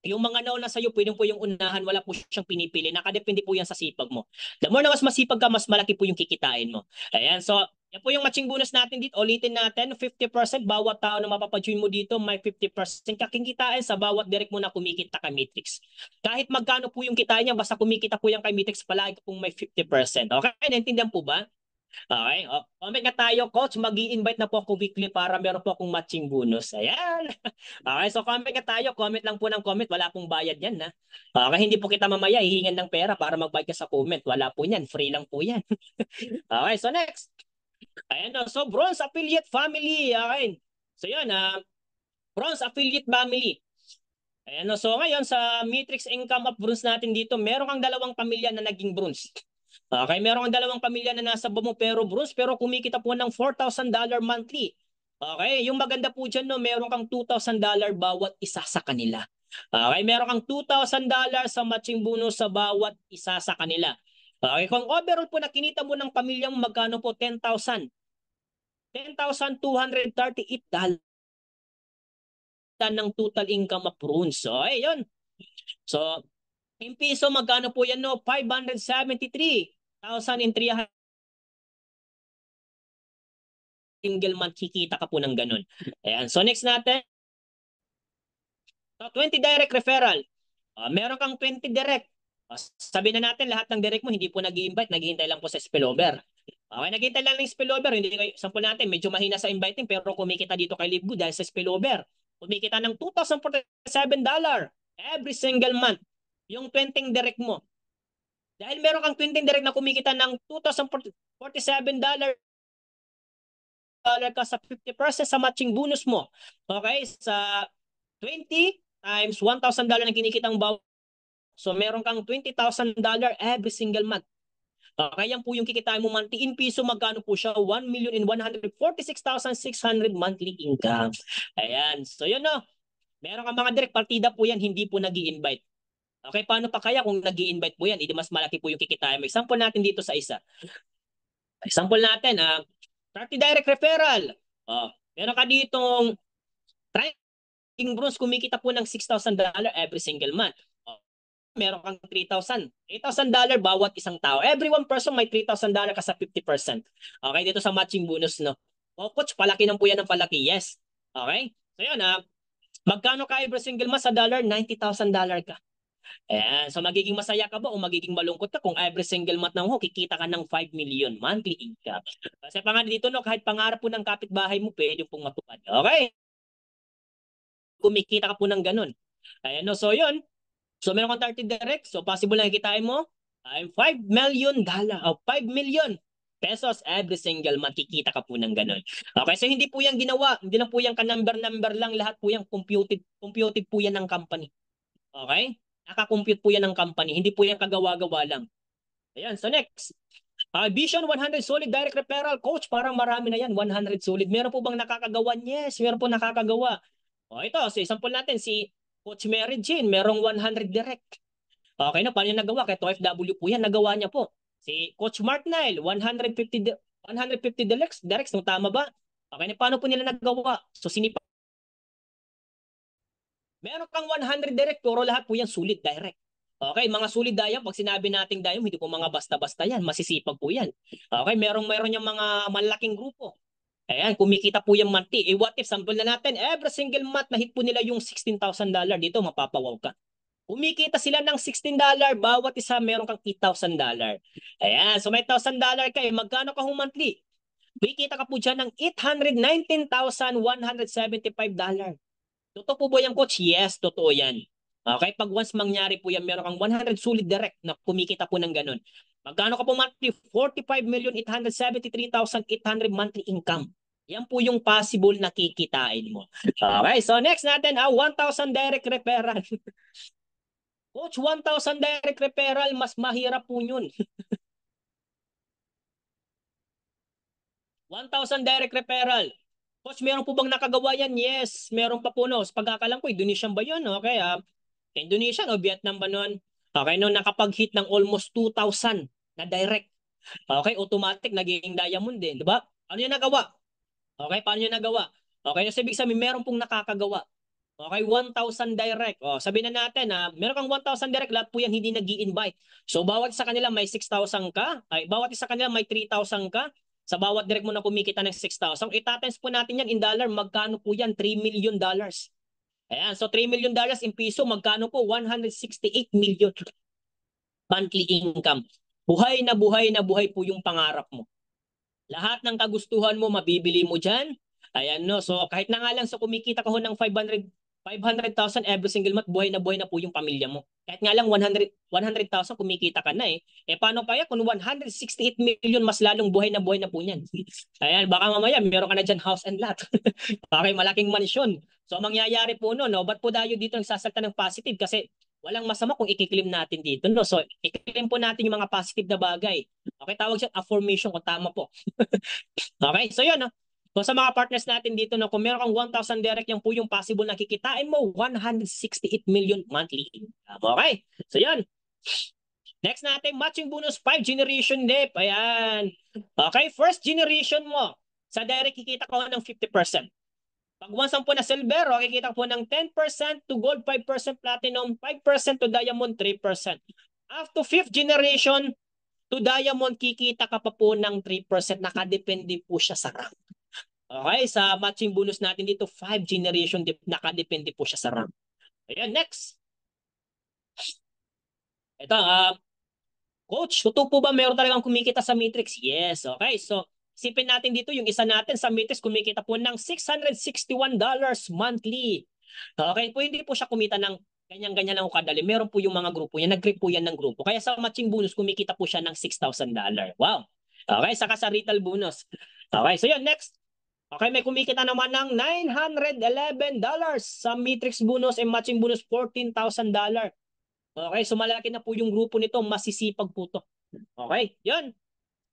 yung mga nauna sa'yo, pwedeng po yung unahan, wala po siyang pinipili. Nakadepende po yan sa sipag mo. The more na mas masipag ka, mas malaki po yung kikitain mo. Ayan, so yan po yung matching bonus natin dito. Ulitin natin, 50% bawat tao na mapapajoin mo dito, may 50% kakikitain sa bawat direct mo na kumikita ka Matrix. Kahit magkano po yung kitain niya, basta kumikita po yan kay Matrix, palagi pong may 50%. Okay, naintindihan po ba? Okay, comment na tayo, coach. Mag-i-invite na po ako weekly para meron po akong matching bonus. Ayan. Okay, so comment na tayo. Comment lang po ng comment. Wala pong bayad yan, ha? Okay, hindi po kita mamaya hihingan ng pera para magbayad ka sa comment. Wala po yan. Free lang po yan. Okay, so next. Ayan o. So, Bronze Affiliate Family. Okay. So, yun. Bronze Affiliate Family. Ayan o. So, ngayon sa Matrix Income of Bronze natin dito, meron kang dalawang pamilya na naging bronze. Okay, meron kang dalawang pamilya na nasa bumong pero bronze pero kumikita po ng $4,000 monthly. Okay, yung maganda po dyan, no, meron kang $2,000 bawat isa sa kanila. Okay, meron kang $2,000 sa matching bonus sa bawat isa sa kanila. Okay, kung overall po na kinita mo ng pamilya mo, magkano po? $10,238 ng total income of bronze. So, ayun. So, in piso, magkano po yan, no? 573,300 single month kikita ka po ng ganun. Ayan. So next natin, so 20 direct referral. Meron kang 20 direct. Sabi na natin lahat ng direct mo hindi po nag-i-invite, naghihintay lang po sa spillover. Okay, naghihintay lang ng spillover, hindi kayo sample natin, medyo mahina sa inviting pero kumikita dito kay Live Good dahil sa spillover. Kumikita ng $2,047 every single month. Yung 20 direct mo. Dahil meron kang 20 direct na kumikita ng $2,047 ka sa 50% sa matching bonus mo. Okay? Sa 20 times $1,000 na kinikitang bawat. So meron kang $20,000 every single month. Okay, yan po yung kikitain mo monthly. In piso, magkano po siya? 1,146,600 monthly income. Ayan. So yun no. Meron kang mga direct partida po yan, hindi po nag-i-invite. Okay, paano pa kaya kung nag-i-invite po yan? Hindi mas malaki po yung kikitain mo. Example natin dito sa isa. Example natin, 30 direct referral. Meron ka ditong trying bronze, kumikita po ng $6,000 every single month. Meron kang $3,000. $3,000 bawat isang tao. Every one person may $3,000 ka sa 50%. Okay, dito sa matching bonus, no? Coach, palaki ng po yan ng palaki. Yes. Okay? So yun, Magkano ka every single month sa dollar? $90,000 ka. Ayan. So magiging masaya ka ba o magiging malungkot ka kung every single month na mo kikita ka ng 5 million monthly income? Kasi pa nga dito no, kahit pangarap po ng kapitbahay mo, pwede pong matupad. Okay? Kumikita ka po ng ganun. Ayan no, so yun. So meron kang 30 direct, so possible na kikitain mo ay $5 million o 5 million pesos every single month. Kikita ka po ng ganun. Okay, so hindi po yan ginawa. Hindi lang po yan ka-number-number lang. Lahat po yan computed po yan ng company. Okay? Nakakompute po yan ng company. Hindi po yan kagawa-gawa lang. Ayan, so next. Vision 100 solid direct referral. Coach, parang marami na yan. 100 solid. Meron po bang nakakagawa? Yes, meron po nakakagawa. O ito, so example natin, si Coach Mary Jane, merong 100 direct. Okay na, paano niya nagawa? Kahit OFW po yan, nagawa niya po. Si Coach Mark Nile, 150 directs, no, tama ba? Okay na, paano po nila nagawa? So sinipa. Meron kang 100 direct, pero lahat po yan sulit direct. Okay, mga sulit dayam, pag sinabi nating dayam, hindi po mga basta-basta yan, masisipag po yan. Okay, meron yung mga malaking grupo. Ayan, kumikita po yung monthly. What if, sample na natin, every single month na hit po nila yung $16,000 dito, mapapawaw ka. Kumikita sila ng $16, bawat isa meron kang $8,000. Ayan, so may $1,000 ka, magkano ka monthly? Kumikita ka po dyan ng $819,175. Totoo po ba yan, coach? Yes, totoo yan. Okay, pag once mangyari po yan, meron kang 100 solid direct na kumikita po ng ganun. Magkano ka po monthly? 45,873,800 monthly income. Yan po yung possible na kikitain mo. Okay, so next natin, 1,000 direct referral. Coach, 1,000 direct referral, mas mahirap po yun. 1,000 direct referral. Coach, meron po bang nakagawa yan? Yes, meron pa po no. Sa pagkakalam ko, Indonesian ba yun? Okay, Indonesian o Vietnam ba nun? Okay, no, nakapag-hit ng almost 2,000 na direct. Okay, automatic, naging diamond din. Diba? Ano yung nagawa? Okay, paano yung nagawa? Okay, so ibig sabihin, meron pong nakakagawa. Okay, 1,000 direct. Sabihin na natin, meron kang 1,000 direct, lahat po yan hindi nag-i-invite. So, bawat sa kanila may 6,000 ka, bawat isa kanila may 3,000 ka, sa bawat direct mo na kumikita ng 6,000, itatens po natin yan in dollar, magkano po yan? $3 million. Ayan, so $3 million in piso, magkano po? 168 million monthly income. Buhay na buhay na buhay po yung pangarap mo. Lahat ng kagustuhan mo, mabibili mo dyan. Ayan, no? So, kahit na nga lang sa kumikita ka ho ng 500,000 every single month, buhay na po yung pamilya mo. Kahit nga lang 100,000 kumikita ka na eh. Paano pa yan? Kung 168 million, mas lalong buhay na po yan. Ayan, baka mamaya, meron ka na dyan house and lot. Okay, malaking mansyon. So, mangyayari po no, ba't po tayo dito nagsasalta ng positive? Kasi walang masama kung i-claim natin dito. No? So, i-claim po natin yung mga positive na bagay. Okay, tawag siya affirmation kung tama po. Okay, so yun. No? So sa mga partners natin dito, no, kung meron kang 1,000 direct, yan po yung possible na kikitain mo, 168 million monthly income. Okay, so yun. Next natin, matching bonus 5 generation dip. Ayan. Okay, first generation mo. Sa direct, kikita ko ng 50%. Pag 1 po na silver, kikita po ng 10% to gold, 5% platinum, 5% to diamond, 3%. After 5th generation to diamond, kikita ka pa po ng 3%. Nakadepende po siya sa rank. Okay, sa matching bonus natin dito, 5 generation dip, nakadepende po siya sa rank. Ayan, next. Ito, coach, totoo po ba meron talagang kumikita sa Matrix? Yes, okay. So, isipin natin dito, yung isa natin sa Matrix, kumikita po ng $661 monthly. Okay, po hindi po siya kumita ng ganyan-ganyan lang kadali. Meron po yung mga grupo niya, nag-create po yan ng grupo. Kaya sa matching bonus, kumikita po siya ng $6,000. Wow. Okay, saka sa retail bonus. Okay, so yun, next. Okay, may kumikita naman ng $911 sa Matrix bonus and matching bonus $14,000. Okay, so malaki na po yung grupo nito, masisipag po to. Okay, yun.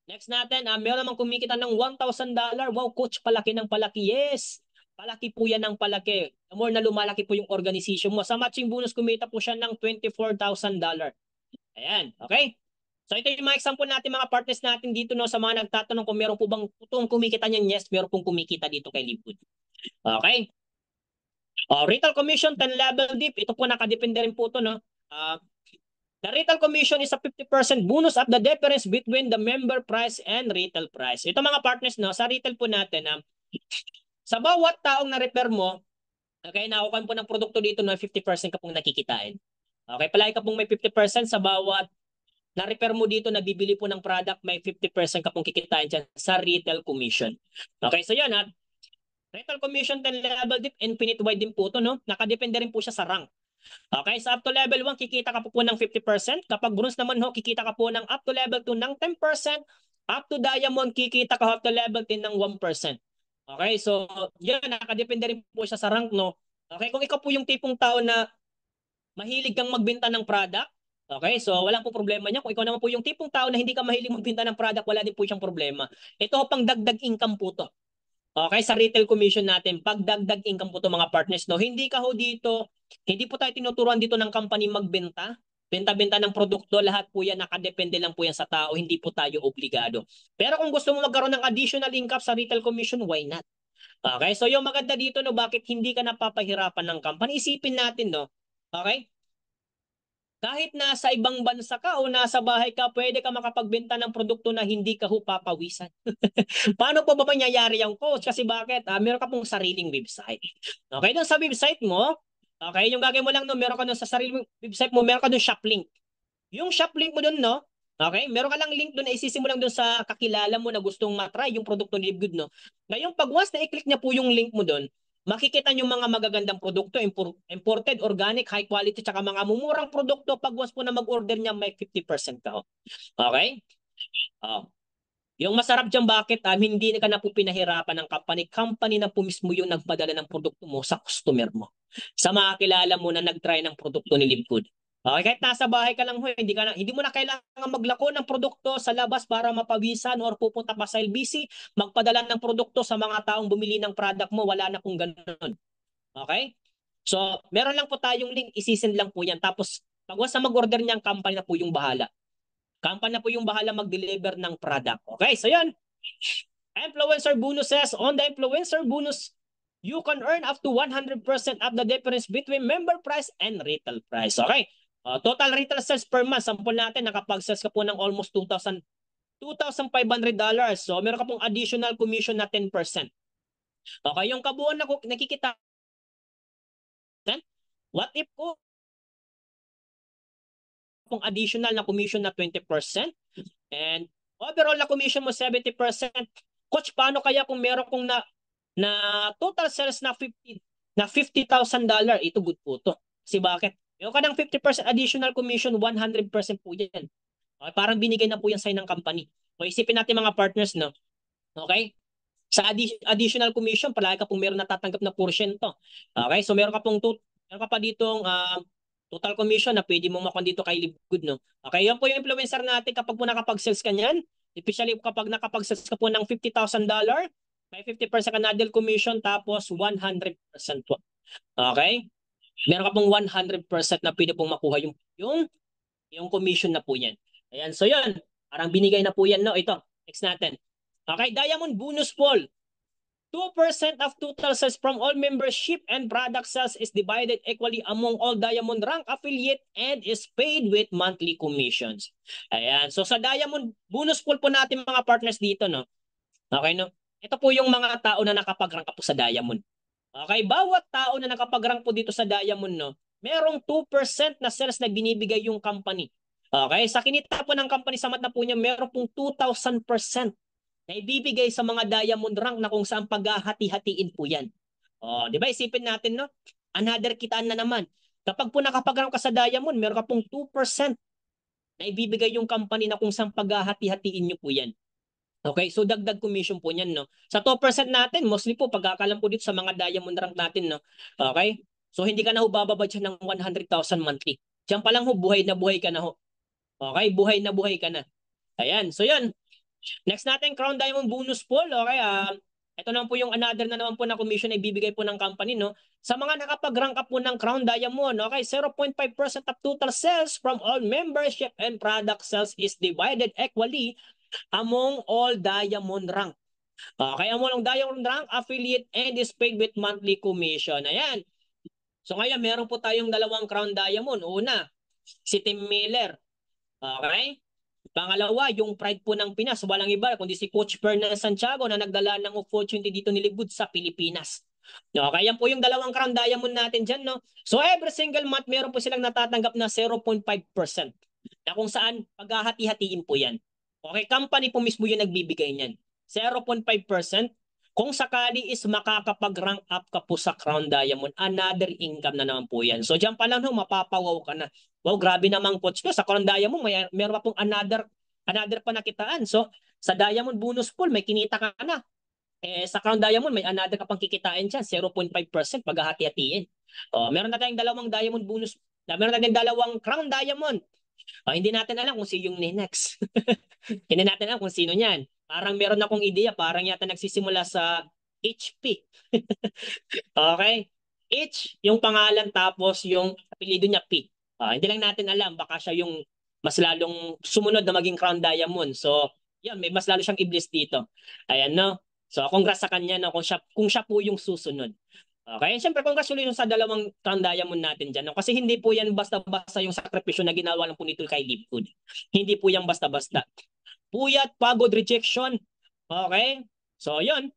Next natin, meron naman kumikita ng $1,000. Wow, coach, palaki ng palaki. Yes, palaki po yan ng palaki. The more na lumalaki po yung organization mo. Sa matching bonus, kumita po siya ng $24,000. Ayan, okay? So ito yung mga example natin, mga partners natin dito, no, sa mga nagtatanong kung meron po bang totoong kumikita niyan. Yes, meron pong kumikita dito kay Liquid. Okay? Retail commission 10 level dip. Ito po nakadepende rin po to, no. The retail commission is a 50% bonus at the difference between the member price and retail price. Ito mga partners, no, sa retail po natin, sa bawat taong na-refer mo, Okay, nakukuha po ng produkto dito na 50% ka pong nakikitain. Okay, palagi ka pong may 50% sa bawat na-repair mo dito, nabibili po ng product, may 50% ka pong kikitain dyan sa retail commission. Okay, so yan ha. Retail commission 10 level dip, infinite wide din po ito, no? Nakadepende rin po siya sa rank. Okay, sa up to level 1, kikita ka po ng 50%. Kapag bronze naman ho, kikita ka po ng up to level 2 ng 10%. Up to diamond, kikita ka up to level 10 ng 1%. Okay, so yan, nakadepende rin po siya sa rank, no? Okay, kung ikaw po yung tipong tao na mahilig kang magbenta ng product, okay, so walang po problema niya. Kung ikaw naman po yung tipong tao na hindi ka mahilig magbenta ng product, wala din po siyang problema. Ito ho, pang dagdag income po to. Okay, sa retail commission natin, pagdagdag income po to mga partners, no? Hindi ka ho dito, hindi po tayo tinuturuan dito ng company magbenta. Benta-benta ng produkto, lahat po yan, nakadepende lang po yan sa tao, hindi po tayo obligado. Pero kung gusto mo magkaroon ng additional income sa retail commission, why not? Okay, so yung maganda dito, no, bakit hindi ka napapahirapan ng company? Isipin natin, no? Okay? Kahit nasa ibang bansa ka o nasa bahay ka, pwede ka makapagbenta ng produkto na hindi ka papawisan. Paano po ba mangyayari yung coach? Kasi bakit? Meron ka pong sariling website. Okay, doon sa website mo, okay, yung gagawin mo lang doon, meron ka doon sa sariling website mo, meron ka doon shop link. Yung shop link mo doon, no? Okay, meron ka lang link doon na isisimulang doon sa kakilala mo na gustong matry yung produkto ni Live Good, no? Ngayon, pag once na i-click niya po yung link mo doon, makikita niyo mga magagandang produkto, imported, organic, high quality, tsaka mga mumurang produkto. Pag once po na mag-order niya, may 50% ka. Okay? Oh. Yung masarap dyan, bakit? Hindi ka na po pinahirapan ng company. Company na po mismo yung nagpadala ng produkto mo sa customer mo. Sa mga kilala mo na nag-try ng produkto ni Live Good. Okay, kahit nasa bahay ka lang ho, hindi mo na kailangan maglako ng produkto sa labas para mapawisan or pupunta pa sa LBC, magpadala ng produkto sa mga taong bumili ng product mo, wala na kung ganun. Okay? So, meron lang po tayong link, isisend lang po yan. Tapos, pag once na mag-order niyan, company na po yung bahala. Company na po yung bahala mag-deliver ng product. Okay, so yan. Influencer bonuses. On the influencer bonus, you can earn up to 100% of the difference between member price and retail price. Okay. Total retail sales per month. Sample natin, nakapag-sales ka po ng almost $2,500. So, meron ka pong additional commission na 10%. Okay, yung kabuuan na nakikita. What if ko kung additional na commission na 20%? And overall na commission mo 70%. Coach, paano kaya kung meron kong na total sales na $50,000? Ito good po to. Kasi bakit? Meron ka ng 50% additional commission, 100% po yan. Okay, parang binigay na po yan sa'yo ng company. So isipin natin mga partners, no? Okay? Sa additional commission, palagi ka pong meron natatanggap na porsyento. Okay? So meron ka pa ditong total commission na pwede mong makuha dito kay Live Good, no? Okay, yan po yung influencer natin kapag po nakapag-sales ka niyan. Especially kapag nakapag-sales ka po ng $50,000, may 50% ka na additional commission tapos 100% po. Okay? Meron ka pong 100% na pwede pong makuha yung commission na po yan. Ayan, so yun. Parang binigay na po yan, no? Ito, next natin. Okay, Diamond Bonus Poll. 2% of total sales from all membership and product sales is divided equally among all Diamond rank affiliate and is paid with monthly commissions. Ayan. So sa Diamond bonus pool po natin mga partners dito, no? Okay, no? Ito po yung mga tao na nakapag-rank po sa Diamond. Okay, bawat tao na nakapag-rank po dito sa Diamond, no? Merong 2% na sales na binibigay yung company. Okay, sa kinita po ng company sa mat na po niya, meron pong 2,000% na ibibigay sa mga diamond rank na kung saan paghahati-hatiin po yan. Di ba? Isipin natin, no? Another kitaan na naman. Kapag po nakapag-rank ka sa diamond, meron ka pong 2% na ibibigay yung company na kung saan paghahati-hatiin nyo po yan. Okay, so dagdag commission po niyan, no? Sa 2% natin, mostly po, pagkakalam po dito sa mga diamond rank natin, no? Okay? So hindi ka na ho bababa dyan ng 100,000 monthly. Diyan pa lang ho, buhay na buhay ka na ho. Okay, buhay na buhay ka na. Ayan, so yan. Next natin, Crown Diamond Bonus Pool. Okay, ito naman po yung another na naman po na commission na ibibigay po ng company, no? Sa mga nakapag-rank up po ng Crown Diamond, okay, 0.5% of total sales from all membership and product sales is divided equally among all Diamond rank. Okay, among Diamond rank, affiliate, and is paid with monthly commission. Ayan. So ngayon, meron po tayong dalawang Crown Diamond. Una, si Tim Miller. Okay? Pangalawa, yung pride po ng Pinas, walang iba kundi si Coach Fernand Santiago na nagdala ng opportunity dito ni Live Good sa Pilipinas.
Okay, yan po yung dalawang crown diamond natin dyan, no? So every single month, meron po silang natatanggap na 0.5% na kung saan paghahati-hatiin po yan. Okay, company po mismo yung nagbibigay niyan. 0.5%. Kung sakali is makakapag-rank up ka po sa Crown Diamond, another income na naman po yan. So diyan pa lang no, mapapawaw ka na. Wow, grabe naman coach ko. Sa Crown Diamond, meron pa pong another pa nakitaan. So sa Diamond Bonus Pool, may kinita ka na. Sa Crown Diamond, may another ka pang kikitain dyan, 0.5% paghahati-hatiin. Meron na tayong dalawang Diamond Bonus. Meron na tayong dalawang Crown Diamond. Hindi natin alam kung sino yung next. Hindi natin alam kung sino niyan. Parang meron akong ideya, parang yata nagsisimula sa HP. Okay? H, yung pangalan, tapos yung apelyido niya P. Hindi lang natin alam, baka siya yung mas lalong sumunod na maging Crown Diamond. So, yan, may mas lalo siyang iblis dito. Ayan, no? So, congrats sa kanya, no? Kung siya po yung susunod. Okay, siyempre congratulations sa dalawang Crown Diamond natin dyan. No? Kasi hindi po yan basta-basta yung sakripisyo na ginawa lang po nito kay Liquid. Hindi po yan basta-basta. Puyat, pagod, rejection. Okay? So, yun.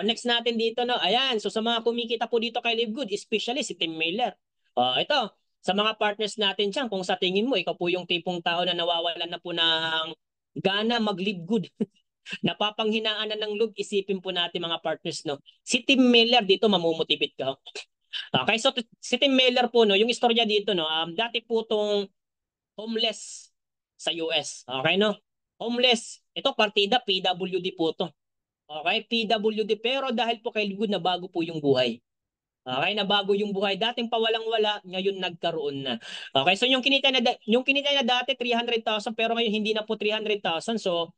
Next natin dito, no? Ayan. So, sa mga kumikita po dito kay Live Good, especially si Tim Mailer. Ito, sa mga partners natin dyan, kung sa tingin mo, ikaw po yung tipong tao na nawawalan na po ng gana mag-live good. Napapanghinaan na ng loob, isipin po natin mga partners, no? Si Tim Mailer dito, mamumutivate ka. Okay, so si Tim Mailer po, no, yung istorya dito, no, dati po tong homeless sa US. Okay, no? Homeless. Ito, partida, PWD po to. Okay, PWD. Pero dahil po kay Good na bago po yung buhay. Okay, na bago yung buhay. Dating pawalang-wala, ngayon nagkaroon na. Okay, so yung kinita na dati 300,000 pero ngayon hindi na po 300,000. So,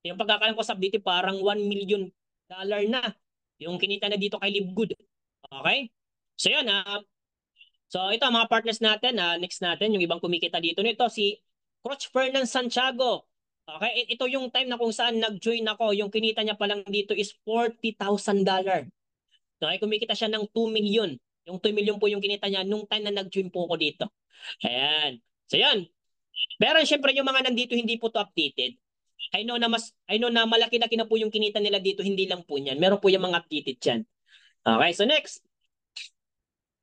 yung pagkakalam ko sa dito parang $1 million na yung kinita na dito kay Live Good. Okay? So, yun. So, ito mga partners natin. Next natin, yung ibang kumikita dito nito, si Coach Fernan Santiago. Okay, ito yung time na kung saan nag-join ako. Yung kinita niya pa lang dito is $40,000. Okay, kumikita siya ng 2 million. Yung 2 million po yung kinita niya nung time na nag-join po ako dito. Ayan. So, yan. Pero syempre yung mga nandito hindi po to updated. I know na malaki-laki na po yung kinita nila dito, hindi lang po niyan. Meron po yung mga updated diyan. Okay, so next.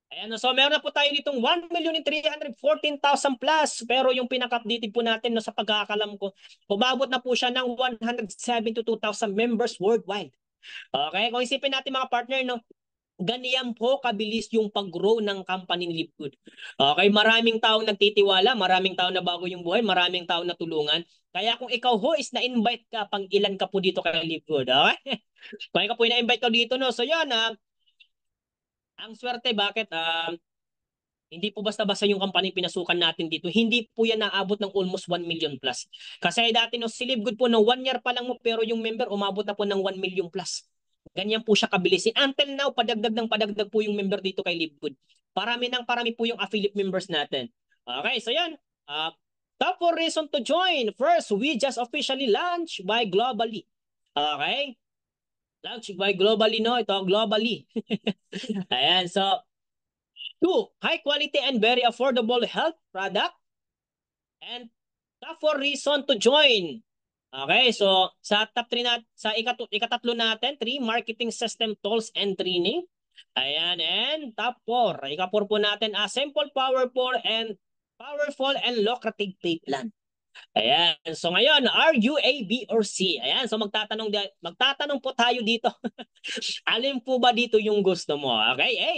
Ayan, so meron na po tayo ditong 1,314,000 plus. Pero yung pinaka-updated po natin no, sa pagkakalam ko, umabot na po siya ng 172,000 members worldwide. Okay, kung isipin natin mga partner, no, ganyan po kabilis yung pag-grow ng company ni Livegood. Okay, maraming taong nagtitiwala, maraming taong na bago yung buhay, maraming taong natulungan. Kaya kung ikaw ho is na-invite ka, pang ilan ka po dito kay Livegood, okay? Kung ikaw po na-invite ka dito, no, so yan, ang swerte, bakit? Hindi po basta-basta yung company pinasukan natin dito. Hindi po yan naabot ng almost 1 million plus. Kasi dati no, si Livegood po, no, 1 year pa lang mo, pero yung member umabot na po ng 1 million plus. Ganyan po siya kabilisin. Until now, padagdag ng padagdag po yung member dito kay Livegood. Parami po yung affiliate members natin. Okay, so yan. Top 4 reason to join. First, we just officially launched by Globally. Okay? Launched by Globally, no? Ito, Globally. Ayan, so 2, high quality and very affordable health product. And top 4 reason to join. Okay, so sa top 3 sa ikatatlo natin, 3 marketing system tools and training. Ayan, and top 4. Ika-4 po natin, simple, powerful and lucrative pay plan. Ayan, so ngayon, are you A, B, or C? Ayan, so magtatanong po tayo dito. Alin po ba dito yung gusto mo? Okay, A,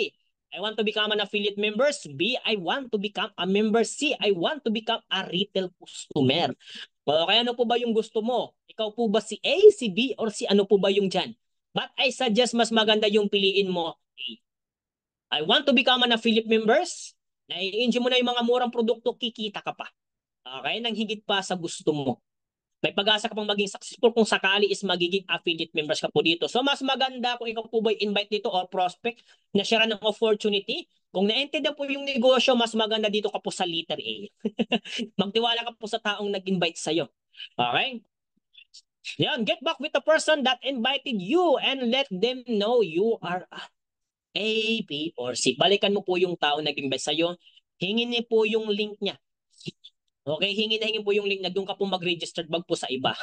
I want to become an affiliate member. B, I want to become a member. C, I want to become a retail customer. Okay, ano po ba yung gusto mo? Ikaw po ba si A, si B, or si ano po ba yung dyan? But I suggest mas maganda yung piliin mo. A, I want to become an affiliate members. Nai-enjoy mo na yung mga murang produkto, kikita ka pa. Okay, nang higit pa sa gusto mo. May pag-asa ka pang maging successful kung sakali is magiging affiliate members ka po dito. So mas maganda kung ikaw po ba invite dito or prospect na share ng opportunity. Kung naintindihan po yung negosyo, mas maganda dito ka po sa letter A. Magtiwala ka po sa taong nag-invite sa'yo. Okay? Yan, get back with the person that invited you and let them know you are A, B, or C. Balikan mo po yung taong nag-invite sa'yo. Hingin niyo po yung link niya. Okay, hingi na hingi po yung link na doon ka po mag-register, wag po sa iba.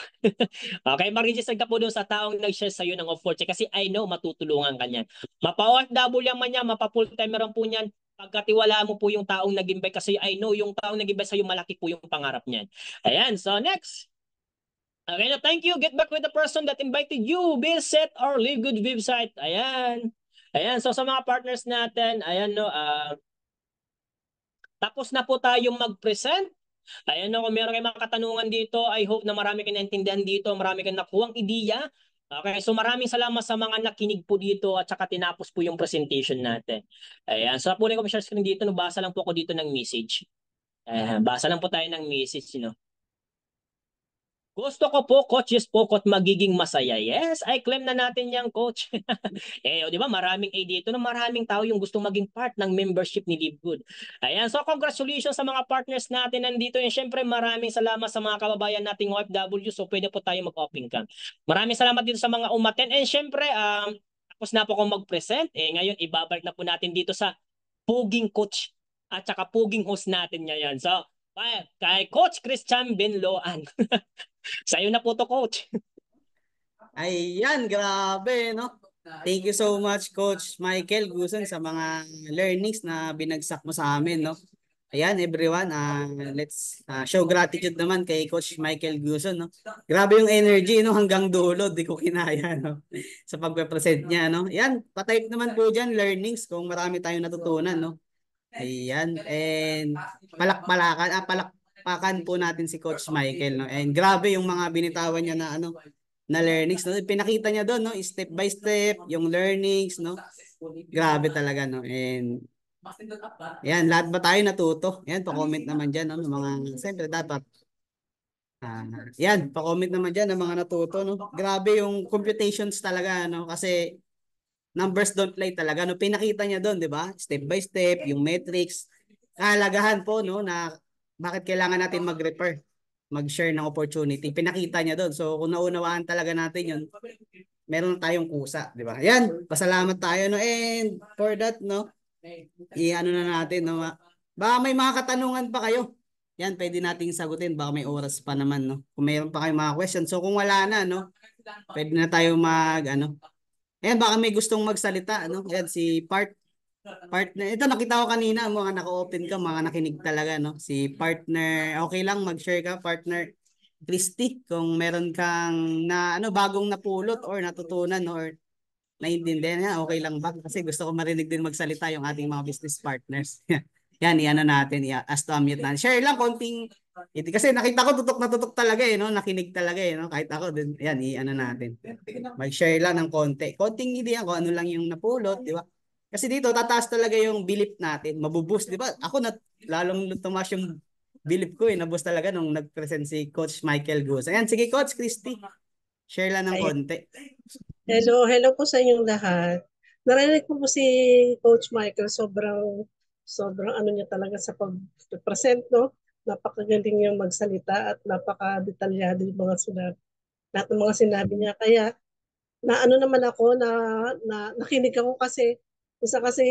Okay, mag-register ka po doon sa taong nag-share sa'yo ng offer check kasi I know matutulungan ka niyan. Mapa-OFW man yan, mapa-full-timer po niyan. Pagkatiwalaan mo po yung taong nag-invite kasi I know yung taong nag-invite sa'yo malaki po yung pangarap niyan. Ayan, so next. Okay na, thank you. Get back with the person that invited you. Visit our Live Good website. Ayan. Ayan, so sa mga partners natin, ayan no, tapos na po tayong mag-present. Ayan no, kung meron kayong mga katanungan dito, I hope na marami kayong naintindihan dito, marami kayong nakuhang ideya. Okay, so maraming salamat sa mga nakinig po dito at saka tinapos po yung presentation natin. Ayan, so po ko share screen dito, nabasa lang po ako dito ng message. Ayan, basa lang po tayo ng message, Gusto ko po, coach, yes po, coach, magiging masaya. Yes, I claim na natin yan, coach. Di ba, maraming A dito na maraming tao yung gustong maging part ng membership ni Live Good. Ayan, so congratulations sa mga partners natin nandito. And syempre, maraming salamat sa mga kababayan nating OFW. So, pwede po tayo mag-open cam. Maraming salamat dito sa mga umaten. And syempre, tapos na po akong mag-present. Ngayon, ibabalik na po natin dito sa puging coach at saka puging host natin ngayon. So, kay Coach Christian Benloan. Sa'yo na po to, coach.
Ayan, grabe, no? Thank you so much, Coach Michael Guson, sa mga learnings na binagsak mo sa amin, no? Ayan, everyone, let's show gratitude naman kay Coach Michael Guson, no? Grabe yung energy, no? Hanggang dulo, di ko kinaya, no? Sa pagpe-present niya, no? Ayan, patype naman po dyan, learnings, kung marami tayong natutunan, no? Ayan, and palakpakan po natin si Coach Michael, no? And grabe yung mga binitawan niya na na learnings, no? Pinakita niya doon, no? Step by step yung learnings, no? Grabe talaga, no? And yan, lahat ba tayo natuto? Yan, pa-comment naman diyan, no? Ng mga siyempre dapat yan, pa-comment naman diyan ng mga natuto, no? Grabe yung computations talaga, no? Kasi numbers don't lie talaga, no? Pinakita niya doon, 'di ba? Step by step, yung metrics, kahalagahan po, no, na bakit kailangan natin mag-refer, mag-share ng opportunity. Pinakita niya doon. So kung naunawaan talaga natin 'yun, meron tayong kusa, 'di ba? Yan, pasalamat tayo, no. And for that, no, i-ano na natin, no. Baka may mga katanungan pa kayo. Yan, pwede nating sagutin. Baka may oras pa naman, no. Kung mayroon pa kayong mga questions. So kung wala na, no, pwede na tayo Ayan, baka may gustong magsalita, ano? Ayan, si partner. Ito, nakita ko kanina, mga naka-open ka, mga nakinig talaga, no? Si partner, okay lang, mag-share ka, partner Christy, kung meron kang bagong napulot or natutunan or naiintindihan niya, okay lang ba? Kasi gusto ko marinig din magsalita yung ating mga business partners. Yan, natin, as to unmute natin. Share lang, konting, kasi nakita ko tutok na tutok talaga no? Nakinig talaga no? Kahit ako din, yan, natin. Mag-share lang ng konti. Konting idea ko, ano lang yung napulot, di ba? Kasi dito, tataas talaga yung belief natin. Mabuboost, di ba? Ako, lalong tumaas yung belief ko, naboost talaga nung nag-present si Coach Michael Gus. Ayan, sige Coach Christy, share lang ng konti.
Hello po sa inyong lahat. Narinig ko po si Coach Michael, sobrang ano niya talaga sa pag-present, no? Napakagaling niyang magsalita at napaka-detalyado yung mga sinabi. Lahat ng mga sinabi niya. Kaya naano naman ako na nakinig ako kasi kasi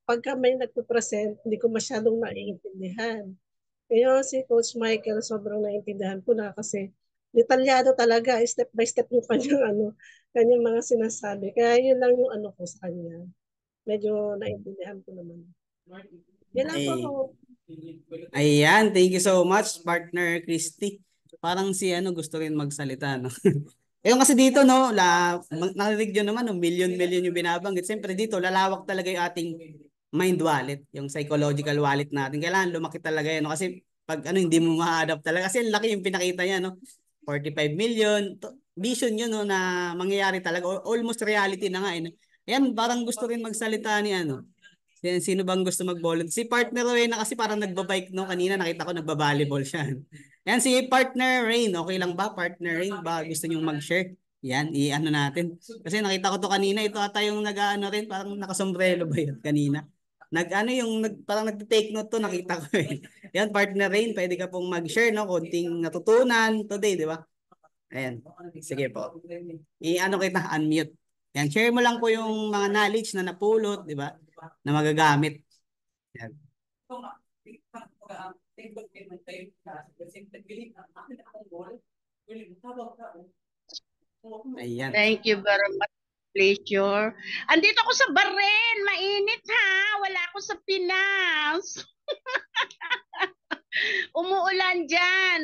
pagka may nagpo-present, hindi ko masyadong naiintindihan. Kaya si Coach Michael, sobrang naiintindihan ko na kasi detalyado talaga, step by step yung kanyang mga sinasabi. Kaya yun lang yung ano ko sa kanya. Medyo naiintindihan ko naman. Yan lang po ako.
Ayan, thank you so much, partner Christy. Parang si gusto rin magsalita, no? Yung kasi dito, no, narinig nyo naman, no, million yung binabanggit. Siyempre dito, lalawak talaga yung ating mind wallet, yung psychological wallet natin. Kailangan lumaki talaga yan, no? Kasi pag hindi mo ma-adapt talaga. Kasi laki yung pinakita niya, no? 45 million. Vision yun, no, na mangyayari talaga. Almost reality na nga, eh. Ayan, parang gusto rin magsalita ni Sino bang gusto mag-volunteer? Si partner Rain na kasi parang nagbabike no kanina nakita ko nagba-volleyball siya. Yan si partner Rain, okay lang ba partner Rain? Ba gusto niyo mag-share? Yan, natin. Kasi nakita ko to kanina, ito ata yung rin, parang nakasombrero ba yun kanina? Parang nagte-take note to, nakita ko eh. Yan, partner Rain, pwede ka pong mag-share, no? Konting natutunan today, di ba? Ayan, sige po. Kita, unmute. Yan, share mo lang po yung mga knowledge na napulot, di ba? Na magagamit. Yan. Ayan.
Thank you very much. Pleasure. Andito ako sa Bahrain. Mainit ha. Wala ako sa Pinas. Umuulan dyan.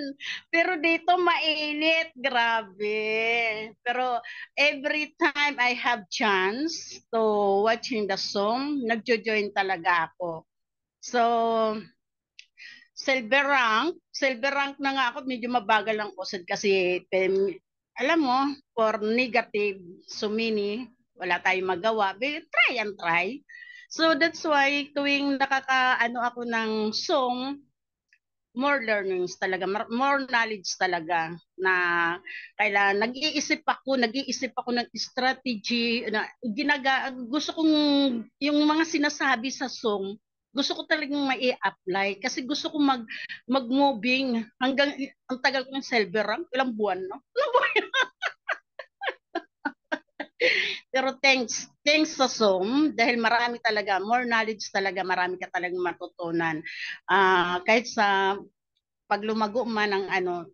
Pero dito mainit. Grabe. Pero every time I have chance to watching the song, nagjo-join talaga ako. So, silver rank na nga ako, medyo mabagal ang usad kasi alam mo, for negative sumini, wala tayong magawa. But try and try. So that's why tuwing nakakaano ako ng song, more learnings talaga, more knowledge talaga na kailangan nag-iisip ako ng strategy na gusto kong yung mga sinasabi sa song gusto ko talagang mai-apply kasi gusto ko mag-moving hanggang ang tagal ko ng silver rank, ilang buwan, no? Ilang buwan. Pero thanks sa Zoom dahil marami talaga, more knowledge talaga, marami ka talagang matutunan. Kahit sa pag lumago man ng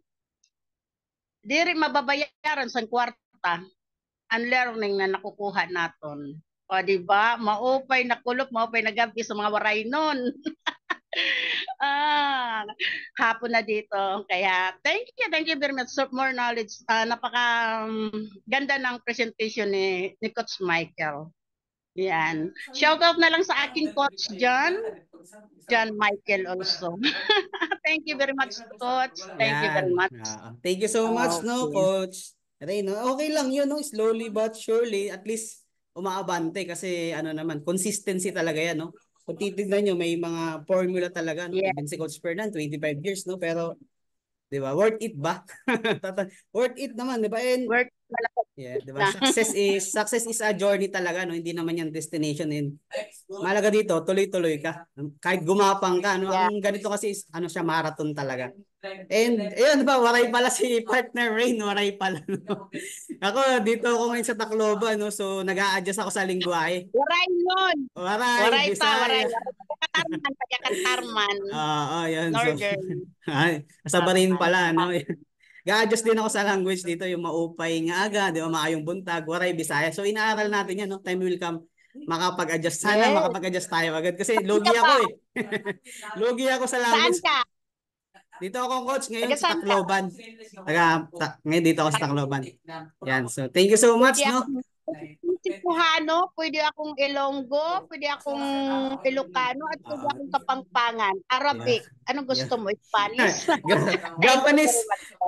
di rin mababayaran sa kwarta ang learning na nakukuha naton. O di ba? Maupay na kulop, maupay na gabi sa mga waray nun. Hapon na dito. Kaya thank you very much. So, more knowledge. Napaka ganda ng presentation ni Coach Michael. Yan. Shout out na lang sa aking coach John Michael also. Thank you very much, Coach. Thank you very much.
Thank you so much, no, Coach Ray, no? Okay lang yun, no? Slowly but surely, at least umaabante kasi naman, consistency talaga yan, no? Kung titignan nyo, may mga formula talaga, no?
Yeah.
Even si Coach Fernan, 25 years, no? Pero, di ba, worth it ba? Worth it naman, di ba? And,
Work
yeah, di ba? Success is a journey talaga, no? Hindi naman yan destination. And malaga dito, tuloy-tuloy ka. Kahit gumapang ka, no?
Yeah.
Ang ganito kasi is, siya, marathon talaga. And, ayun ba, waray pala si partner Rain, waray pala. No? Ako, dito ako ngayon sa Tacloban, no? So, nag-a-adjust ako sa lingwahe.
Waray yun.
Waray, Bisaya.
Katarman.
Yun.
Northern.
So, kasabarin pala, no? Ga-adjust din ako sa language dito, yung maupay nga aga, di ba, maayong buntag, waray, Bisaya. So, inaaral natin yan, no? Time will come, makapag-adjust. Sana makapag-adjust tayo agad. Kasi logi ako eh. Logi ako sa language.
Saan ka?
Dito ako, Coach, ngayon sa Tacloban. Ngayon dito ako sa Tacloban. Yan, so thank you so much, no?
Cebuano, pwede akong Ilonggo, pwede akong Ilocano, at pwede akong Kapampangan. Arabic. Anong gusto mo? Spanish?
Japanese.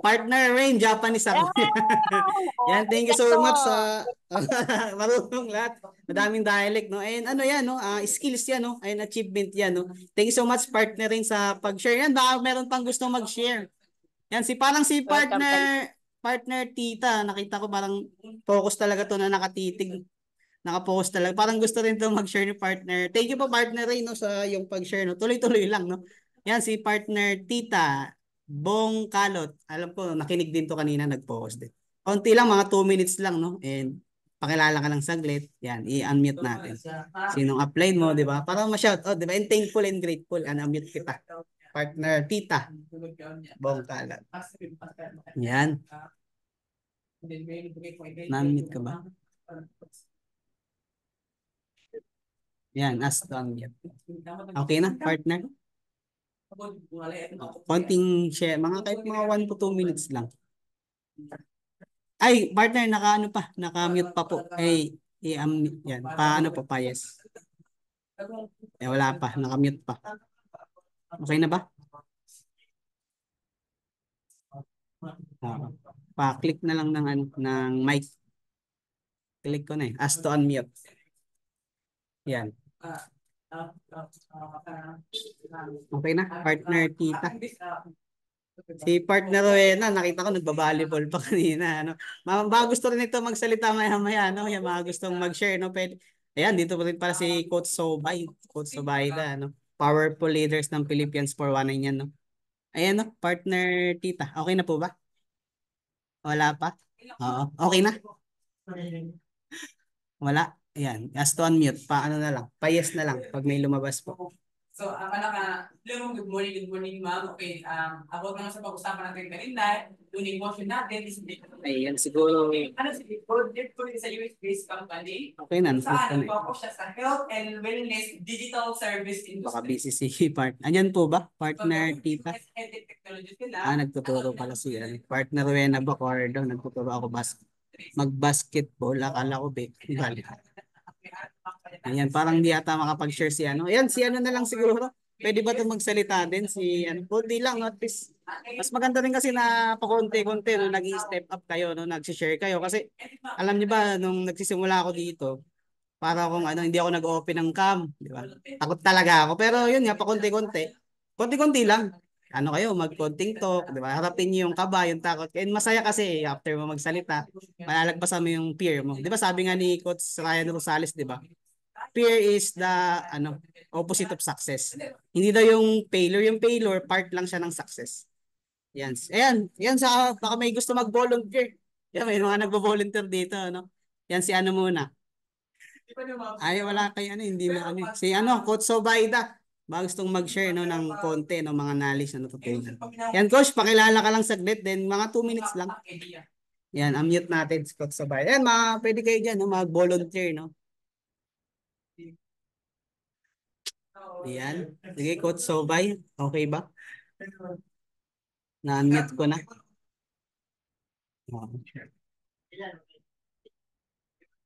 Partner Rain, Japanese ako. Yan, thank you so much sa marunong lahat. Madaming dialect, no? And yan, no? Skills yan, no? And achievement yan, no? Thank you so much, partner Rain, sa pag-share yan. Baka meron pang gusto mag-share. Yan, si partner Tita, nakita ko parang focus talaga to na nakatitig. Naka-focus talaga. Parang gusto rin to mag-share ni partner. Thank you po, partner Ray, no, sa yung pag-share, no. Tuloy-tuloy lang, no. Yan, si partner Tita Bong Kalot. Alam ko, nakinig din to kanina, nag-focus din. Konti lang, mga 2 minutes lang, no. And pakilala ka lang saglit. Yan, i-unmute natin. Sinong upline mo, di ba? Para ma-shout out, di ba? And thankful and grateful. Unmute kita. Partner Tita Bong Kalot. Yan. Na-unmute ka ba? Yan, as to unmute. Okay na, partner? Konting share, kahit mga 1 to 2 minutes lang. Ay, partner, naka-mute pa po. I-unmute yan. Paano po, yes. Wala pa, naka-mute pa. Okay na ba? Pa-click na lang ng mic. Click ko na as to unmute. Yan. Okay na, partner Tita. Si partner Rowena, nakita ko nagba-volleyball pa kanina. Baka gusto rin ito magsalita maya-maya, no? Yung mga gustong mag-share, no? Pwede. Ayan, dito pa rin para si Coach Sobay. Coach Sobayda, no? Powerful leaders ng Philippines for one yan, no? Ayan, no? Partner Tita. Okay na po ba? Wala pa? Oo. Okay na? Wala? Ayan. As to unmute. Paano na lang? Pa-yes na lang pag may lumabas po.
So, good morning, ma'am. Okay, about naman sa pag-usapan natin kanina, yung emotion natin is
Ayan, siguro.
project ko rin sa US-based company.
Okay na,
Saan nag-focus siya sa health and wellness digital service
baka
industry.
busy si partner. Anyan po ba? Partner Tita?
Technologies nila.
Nagtuturo pala si partner Wena Bacordo. Nagtuturo ako mag-basketball. Akala ko bali. Ayan, parang di ata makapag-share si ano. Ayan, si ano na lang siguro. Pwede ba itong magsalita din? Si ano, konti lang, at least. Mas maganda rin kasi na pakonti-konti no, nag-step up kayo, no, nag-share kayo. Kasi alam niyo ba, nung nagsisimula ako dito, para kung ano, hindi ako nag-open ng cam, di ba? Takot talaga ako. Pero yun nga, pakonti-konti. Konti-konti lang. Ano kayo, mag-konting talk, di ba? Harapin niyo yung kaba, yung takot. And masaya kasi after mo magsalita, malalagpasan mo yung fear mo. Di ba sabi nga ni Coach Ryan Rosales, di ba? Fear is the opposite of success. Hindi daw yung failure. Yung failure, part lang siya ng success. Yan. Ayan. Yan sa baka may gusto mag-volunteer. Yan, may mga nagvo-volunteer dito. Ano? Yan si ano muna. Ay, wala kay ano. Hindi mo ano. Si ano, Coach Sobaida. Baka gustong mag-share no, ng konti ng mga knowledge na natutunan. Yan, Coach. Pakilala ka lang saglit. Then mga 2 minutes lang. Yan, unmute natin si Coach Sobaida. Yan, pwede kayo dyan no, mag-volunteer. No? Ayan. Sige, Coach Sobay. Okay ba? Na-unmute ko na.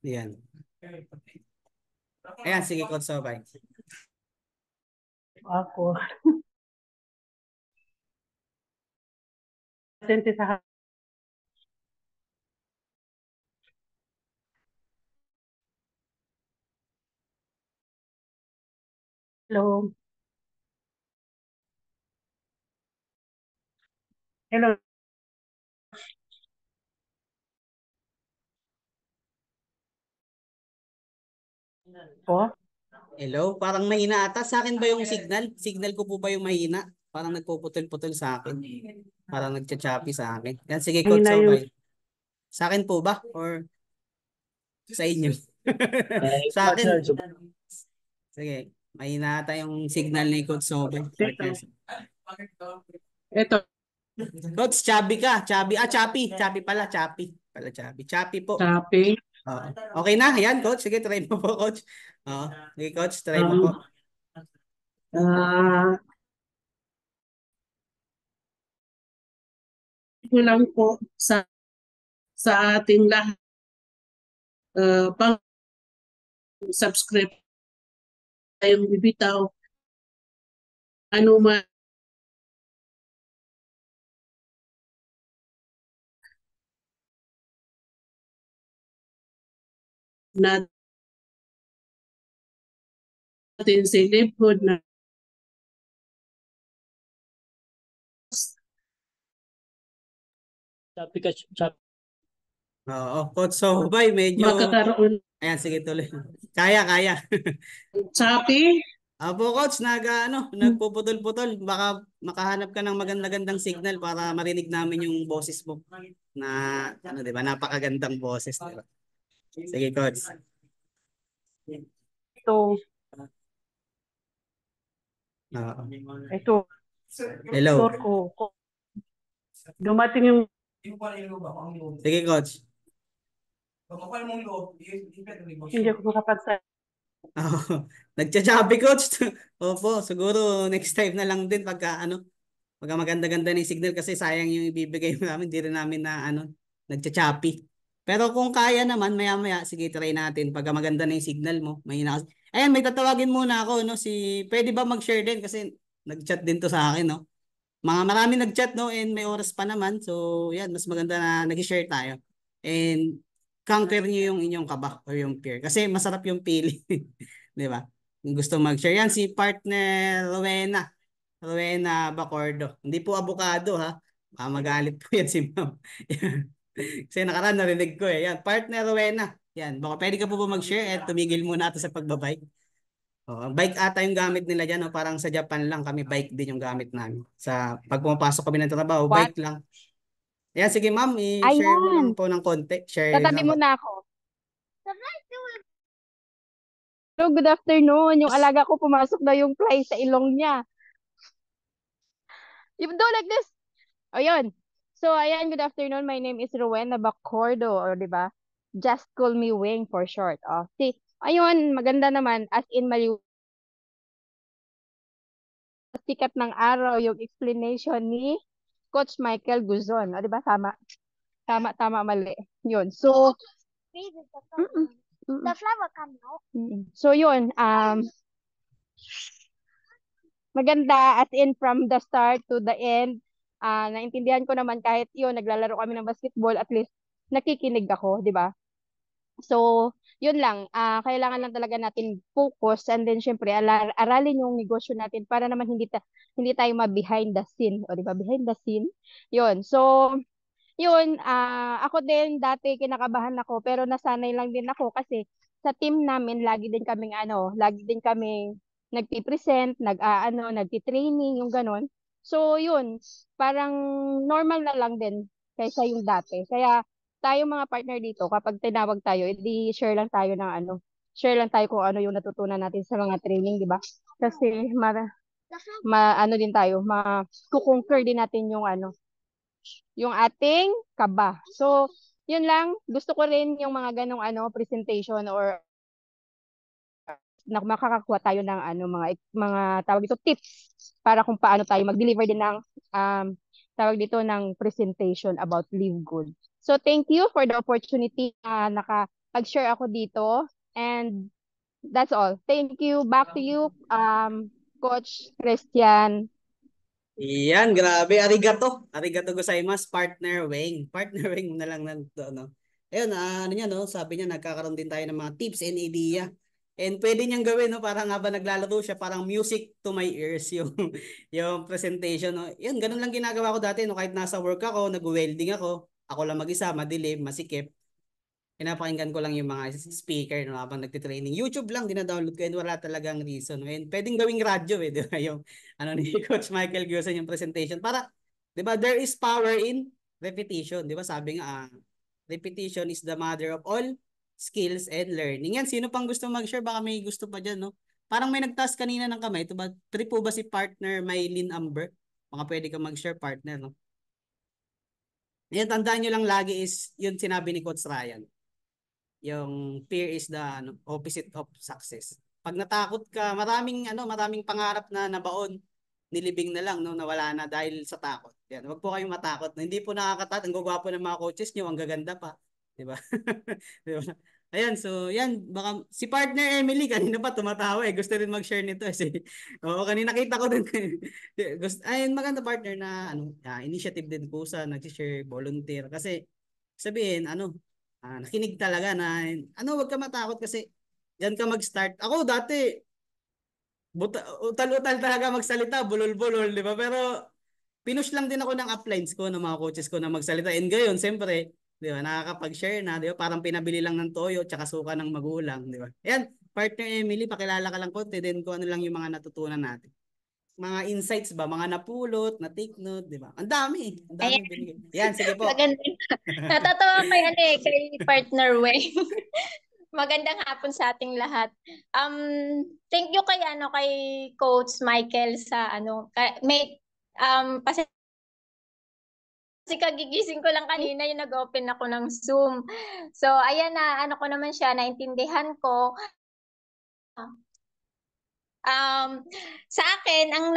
Ayan. Ayan, sige, Coach Sobay.
Ako. Presente sa Hello. Hello. Po?
Hello, parang mahina ata. Sa akin ba yung signal? Signal ko po ba yung mahina? Parang nagpuputol-putol sa akin. Parang nagcha-choppy sa akin. Yan, sige, Coach
Mahina yung-
Sobay. Sa akin po ba? Or sa inyo? Sa akin. Sige, mahina ata yung signal ni Coach Sobay.
Ito.
Coach, chubby ka. Chubby. Choppy. Choppy pala. Choppy. Choppy po.
Choppy.
Okay na. Yan, Coach. Sige, try mo po, Coach. Sige, Coach. Try mo po.
Ito lang po sa ating lahat. Pang subscribe tayong bibitaw. Ano man natin sa livelihood na
Oo, Coach Sobay, medyo...
makakaroon.
Ayan, sige, tuloy. Kaya.
Choppy?
Apo, Coach, nagpuputol-putol. Baka makahanap ka ng magandang signal para marinig namin yung boses mo. Na, di ba, napakagandang boses. Diba? Sige, Coach.
Ito. Ito.
Hello.
Ko. Dumating yung
Sige, Coach.
hindi ako makapagsalita.
Nagcha-choppy, Coach. Opo, siguro next time na lang din pagka maganda-ganda ng signal kasi sayang yung ibibigay mo namin, hindi rin namin na nagcha-choppy. Pero kung kaya naman maya-maya, sige try natin pagka maganda na yung signal mo. Ayan, may tatawagin muna ako no pwede ba mag-share din kasi nag-chat din to sa akin no. Marami nag-chat no and may oras pa naman. So, yan, mas maganda na nag-share tayo. And conquer niyo yung inyong kaba or yung fear. Kasi masarap yung feeling. Di ba? Kung gusto mag-share. Yan, si partner Rowena Bacordo. Hindi po abogado ha. Magalit po yan si ma'am. Kasi nakaraan narinig ko eh. Yan, partner Rowena. Yan, baka pwede ka po ba mag-share at tumigil muna ito sa pagbabike. Bike ata yung gamit nila dyan. Parang sa Japan lang kami bike din yung gamit namin. Pag pumapasok kami ng trabaho, bike lang. Ayan, sige ma'am, i-share mo lang po ng konti. Share
Tatabi
lang
mo na ako. good afternoon. Yung alaga ko pumasok na yung fly sa ilong niya. You do like this. O yun. So, ayan, good afternoon. My name is Rowena Bacordo, o di ba? Just call me Wing for short. O, see, ayun, maganda naman, as in maliw sikat ng araw yung explanation ni Coach Michael Guzon. O, di ba? Tama. Tama, mali. Yun. So, mm-mm, mm-mm. Mm-mm. So, yun, maganda as in from the start to the end. Naintindihan ko naman kahit yun, naglalaro kami ng basketball, at least nakikinig ako, di ba? So, yun lang. Kailangan lang talaga natin focus, and then syempre aralin yung negosyo natin para naman hindi tayo ma-behind the scene. O di ba? Behind the scene. Yun. So, yun, ako din dati kinakabahan ako, pero nasanay lang din ako kasi sa team namin lagi din kaming nagpi-present, nagti-training, yung ganon. So yun, parang normal na lang din kaysa yung dati. Kaya tayo mga partner dito, kapag tinawag tayo, edi share lang tayo kung ano yung natutunan natin sa mga training, di ba? Kasi ano din tayo, kukonquer din natin yung ating kaba. So, yun lang. Gusto ko rin yung mga ganong presentation, or na makakakuha tayo ng mga tawag dito tips para kung paano tayo mag-deliver din ng tawag dito ng presentation about Live Good. So, thank you for the opportunity na nakapag-share ako dito, and that's all. Thank you. Back to you, Coach Christian.
Yan, grabe. Arigato. Arigato gozaimasu, partner Weng. Partner Weng na lang nandito, no? Ayun, ano niya, no? Sabi niya, nagkakaroon din tayo ng mga tips and idea. And pwede niyang gawin, no? Parang habang naglalaro siya, parang music to my ears yung presentation, no? Yun, ganun lang ginagawa ko dati, no? Kahit nasa work ako, nag-welding ako lang mag-isa, madilim, masikip. Pinapakinggan ko lang yung mga speaker, no, habang nagtitraining. YouTube lang, dinadownload ko, and wala talagang reason. And pwedeng gawing radyo, di ba? Yung ni Coach Michael Guzon yung presentation. Para, di ba, there is power in repetition. Di ba, sabi nga, repetition is the mother of all skills and learning. Yan, sino pang gusto mag-share? Baka may gusto pa dyan, no? Parang may nagtaas kanina ng kamay. Ito ba, trip po ba si partner Maylin Amber? Baka pwede ka mag-share, partner, no? Yan, tandaan nyo lang lagi is, yun sinabi ni Coach Ryan. Yung fear is the opposite of success. Pag natakot ka, maraming pangarap na nabaon, nilibing na lang, no, nawala na dahil sa takot. Yan, wag po kayong matakot. Hindi po nakakatakot, ang gagwapo ng mga coaches niyo, ang gaganda pa, 'di ba? 'Di ba? Ayan, so yan, baka si partner Emily kanina pa tumatawa gusto rin mag-share nito Oo, kanina nakita ko din. Ayun, maganda partner na initiative din po sa nag-share volunteer kasi sabihin nakinig talaga na wag ka matakot kasi diyan ka mag-start. Ako dati utal-utal talaga magsalita, bulol-bulol, di ba? Pero pinush lang din ako ng uplines ko, ng mga coaches ko na magsalita. And gayon, siyempre, di ba, nakakapag-share na, di ba? Parang pinabili lang ng toyo tsaka suka ng magulang, di ba? Yan, partner Emily, pakilala ka lang konti din kung ano lang yung mga natutunan natin. Mga insights ba, mga napulot, na-take note, di ba? Ang dami binigay. Yan, sige po.
Maganda. Natatawa kay partner Weng. Magandang hapon sa ating lahat. Thank you kay Coach Michael sa kasi kagigising ko lang kanina yung nag-open ako ng Zoom. So ayan na ko naman siya, naintindihan ko. Sa akin ang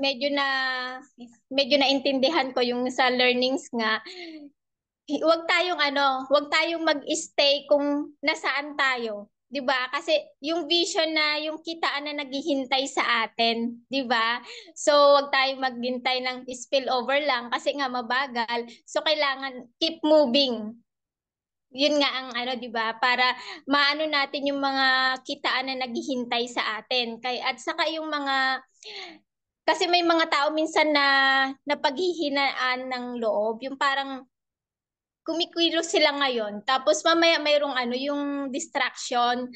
medyo naintindihan ko yung sa learnings nga. Huwag tayong mag-stay kung nasaan tayo, 'di ba? Kasi yung vision na yung kitaan na naghihintay sa atin, 'di ba? So huwag tayong maghintay ng spillover lang kasi nga mabagal. So kailangan keep moving. Yun nga ang 'di ba, para maano natin yung mga kitaan na naghihintay sa atin. At saka yung kasi may mga tao minsan na napaghihinaan ng loob, yung parang kumikilos sila ngayon tapos mamaya mayroong yung distraction,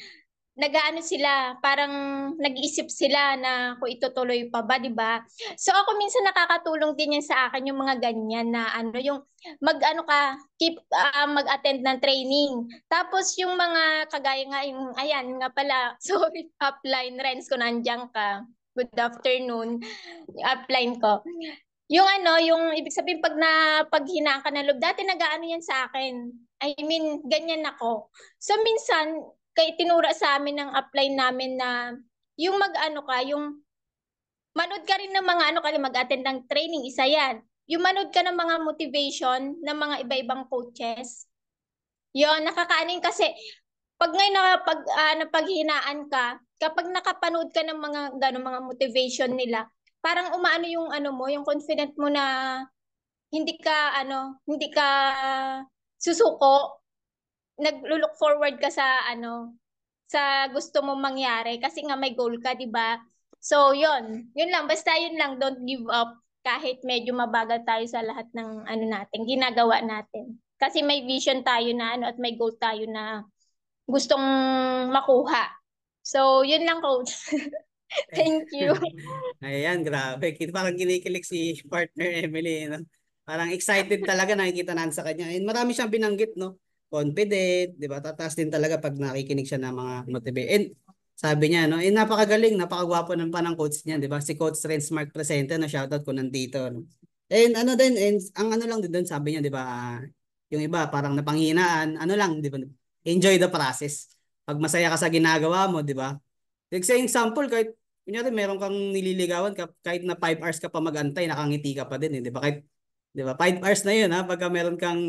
nag-aano sila, parang nag-iisip sila na kung itutuloy pa ba, 'di ba? So ako minsan nakakatulong din yan sa akin yung mga ganyan na ano, yung mag-ano ka, mag-attend ng training. Tapos yung mga kagaya nga yung ayan nga pala, sorry, upline Renz ko nandiyan ka. Good afternoon. Yung upline ko. Yung ano, yung ibig sabihin pag hinaan ka ng loob, dati nag-aano yan sa akin. I mean, ganyan ako. So minsan, kay tinura sa amin ng upline namin na yung mag-ano ka, yung manood ka rin ng mga ano ka, mag-attend ng training, isa yan. Yung manood ka ng mga motivation ng mga iba-ibang coaches. Yun, nakakaanin kasi pag ngayon napaghinaan ka, kapag nakapanood ka ng mga gano'ng mga motivation nila, parang umaano yung ano mo, yung confident mo na hindi ka susuko, naglo-look forward ka sa ano, sa gusto mong mangyari kasi nga may goal ka, 'di ba? So, yun lang, basta yun lang, don't give up kahit medyo mabagal tayo sa lahat ng ano natin, ginagawa natin. Kasi may vision tayo na ano at may goal tayo na gustong makuha. So, yun lang, coach. Thank you.
Ayan, grabe. Parang kinikilig si partner Emily, no? Parang excited talaga nakikita natin sa kanya. And marami siyang binanggit, no? Confident, di ba? Tataas din talaga pag nakikinig siya ng mga motivate. And sabi niya, no? Napakagaling, napakagwapo ng panang coach niya, di ba? Si Coach Renz Mark Presente, no? Shoutout ko nandito, no? And ano din, and ang ano lang din doon, sabi niya, di ba? Yung iba, parang napanghinaan, ano lang, di ba? Enjoy the process. Pag masaya ka sa ginagawa mo, di ba? Like sa example, kahit kunyari meron kang nililigawan kahit na 5 hours ka pa magantay, nakangiti ka pa din, eh, 'di ba? Kahit 'di ba? 5 hours na 'yun ha, pagka meron kang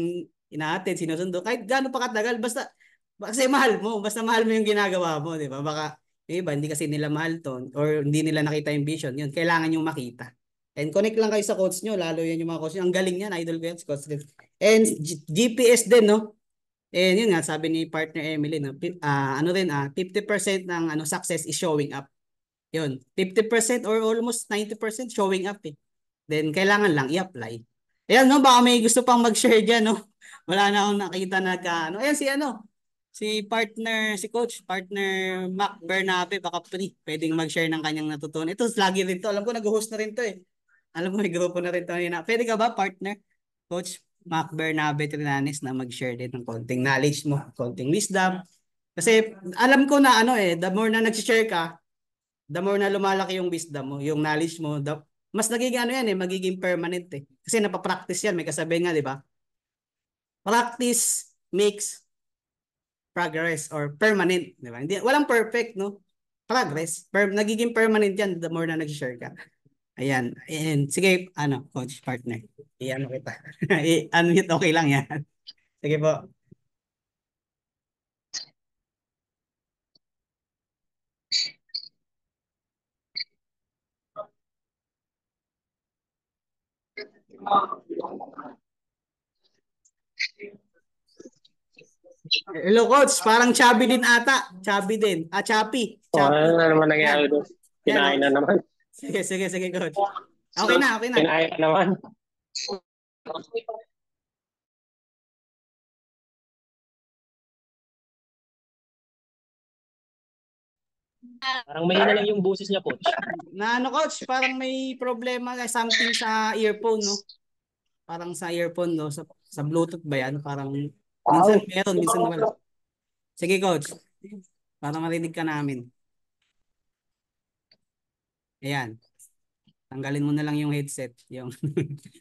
inaatid, sinusundo, kahit gaano pa katagal, basta kasi mahal mo, basta mahal mo yung ginagawa mo, 'di ba? Baka yung iba hindi kasi nila mahal 'to or hindi nila nakita yung vision, 'yun. Kailangan yung makita. And connect lang kayo sa coach nyo, lalo yan yung mga coach nyo. Ang galing yan, idol ko yan, si Coach Riv. And GPS din, no? And yun nga, sabi ni partner Emily, no? Ano rin, 50% ng ano, success is showing up. Yun, 50% or almost 90% showing up eh. Then kailangan lang i-apply. Ayan no, baka may gusto pang mag-share diyan no. Wala na akong nakita na ano. Ayan si ano, si partner, si coach, partner Mac Bernabe, baka pwedeng mag-share ng kanyang natutunan. Ito lagi rin to. Alam ko nag-host na rin to eh. Alam ko may grupo na rin to. Pwede ka ba partner, coach Mac Bernabe Trinanes na mag-share din ng konting knowledge mo, konting wisdom. Kasi alam ko na ano eh, the more na nag-share ka, the more na lumalaki yung wisdom mo, yung knowledge mo, mas nagiging ano yan eh, magiging permanent eh. Kasi napapractice yan, may kasabihan nga, di ba? Practice makes progress or permanent, di ba? Hindi, walang perfect, no? Progress, nagiging permanent yan the more na nag-share ka. Ayan, and sige, ano, coach, partner. I-ano kita. I-unmute, okay lang yan. Sige po. Hello coach, parang chubby din ata. Chubby din. Chappy.
Ano na naman nangyari doon? Kinain na naman.
Sige, coach. Okay na.
Kinain na naman.
Parang mahina lang yung boses niya, coach.
Na ano coach, parang may problema something sa earphone, no? Parang sa earphone, no? Sa Bluetooth ba yan? Parang minsan meron, minsan wala. Sige coach, para marinig ka namin. Ayan. Tanggalin mo na lang yung headset. Yung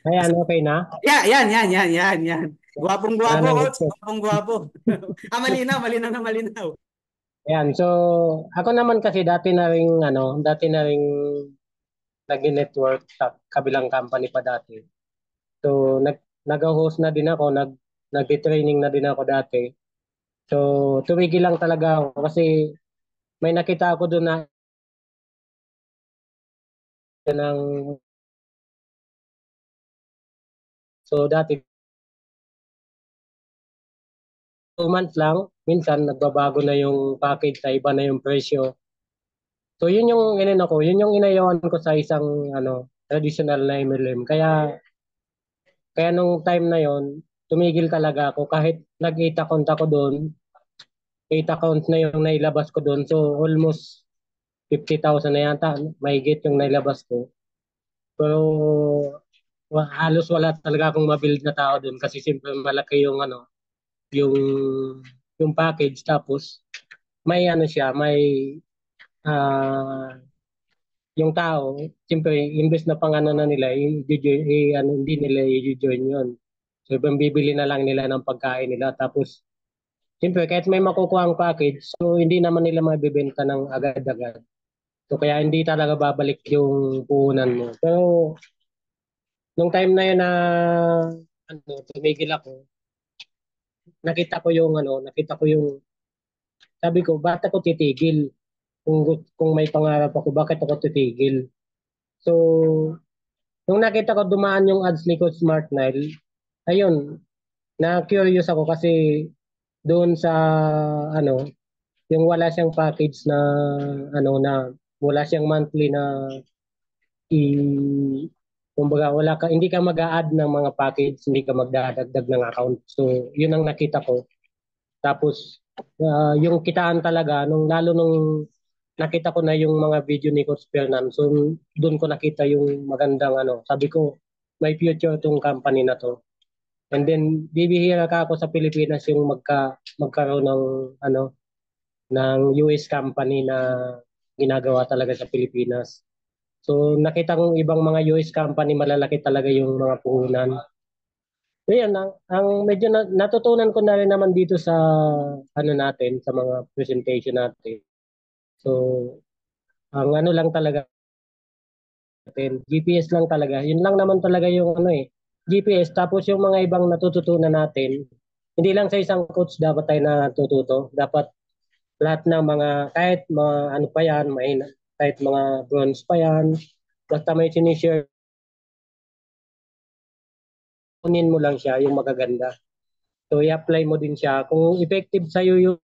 Ayan, okay na?
Yan. Guwapong-guwapo, coach. Guwapong-guwapo. Malinaw na.
Ayan, so ako naman kasi dati na ring nag-network sa kabilang company pa dati. So nag-host na din ako, nag-training na din ako dati. So tumigil lang talaga ako kasi may nakita ako doon na so dati 2 months lang, minsan nagbabago na yung package sa iba na yung presyo. So yun yung yun yung inayawan ko sa isang traditional na MLM. Kaya nung time na yon tumigil talaga ako kahit nag-ita konta ko doon. 8 accounts na yung nailabas ko doon. So almost 50,000 na yata, mahigit yung nailabas ko. Pero halos wala talaga akong mabuild na tao doon kasi simple malaki yung ano, yung yung package tapos may ano siya, may ah yung tao, siyempre imbes na pangano na nila, ano, hindi nila i-join yun. So ibang bibili na lang nila ng pagkain nila tapos siyempre kahit may makukuha ang package, so hindi naman nila mabibenta ng agad-agad. So kaya hindi talaga babalik yung puhunan mo. Pero nung time na yun na ano, tumigil ako, nakita ko yung sabi ko, bakit ako titigil? Kung may pangarap ako, bakit ako titigil? So, nung nakita ko dumaan yung ads ni Coach Smart Nile, ayun, na-curious ako kasi doon sa ano, yung wala siyang package na ano na wala siyang monthly na i kumbaga hindi ka mag-a-add ng mga package, hindi ka magdadagdag ng account. So, yun ang nakita ko. Tapos yung kitaan talaga lalo nung nakita ko na yung mga video ni Coach Fernan. So, doon ko nakita yung magandang ano. Sabi ko, may future tong company na to. And then bibihira ka ako sa Pilipinas yung magkaroon ng ano ng US company na ginagawa talaga sa Pilipinas. So nakita kong ibang mga US company malalaki talaga yung mga puhunan. So yan, ang medyo natutunan ko na rin naman dito sa ano natin, sa mga presentation natin. So ang ano lang talaga natin, GPS lang talaga. Yun lang naman talaga yung ano GPS tapos yung mga ibang natututunan natin. Hindi lang sa isang coach dapat tayo natututo. Dapat lahat ng mga kahit mga ano pa yan, kahit mga bronze pa yan, basta may sinishare kunin mo lang siya yung magaganda. So i-apply mo din siya. Kung effective sa'yo yung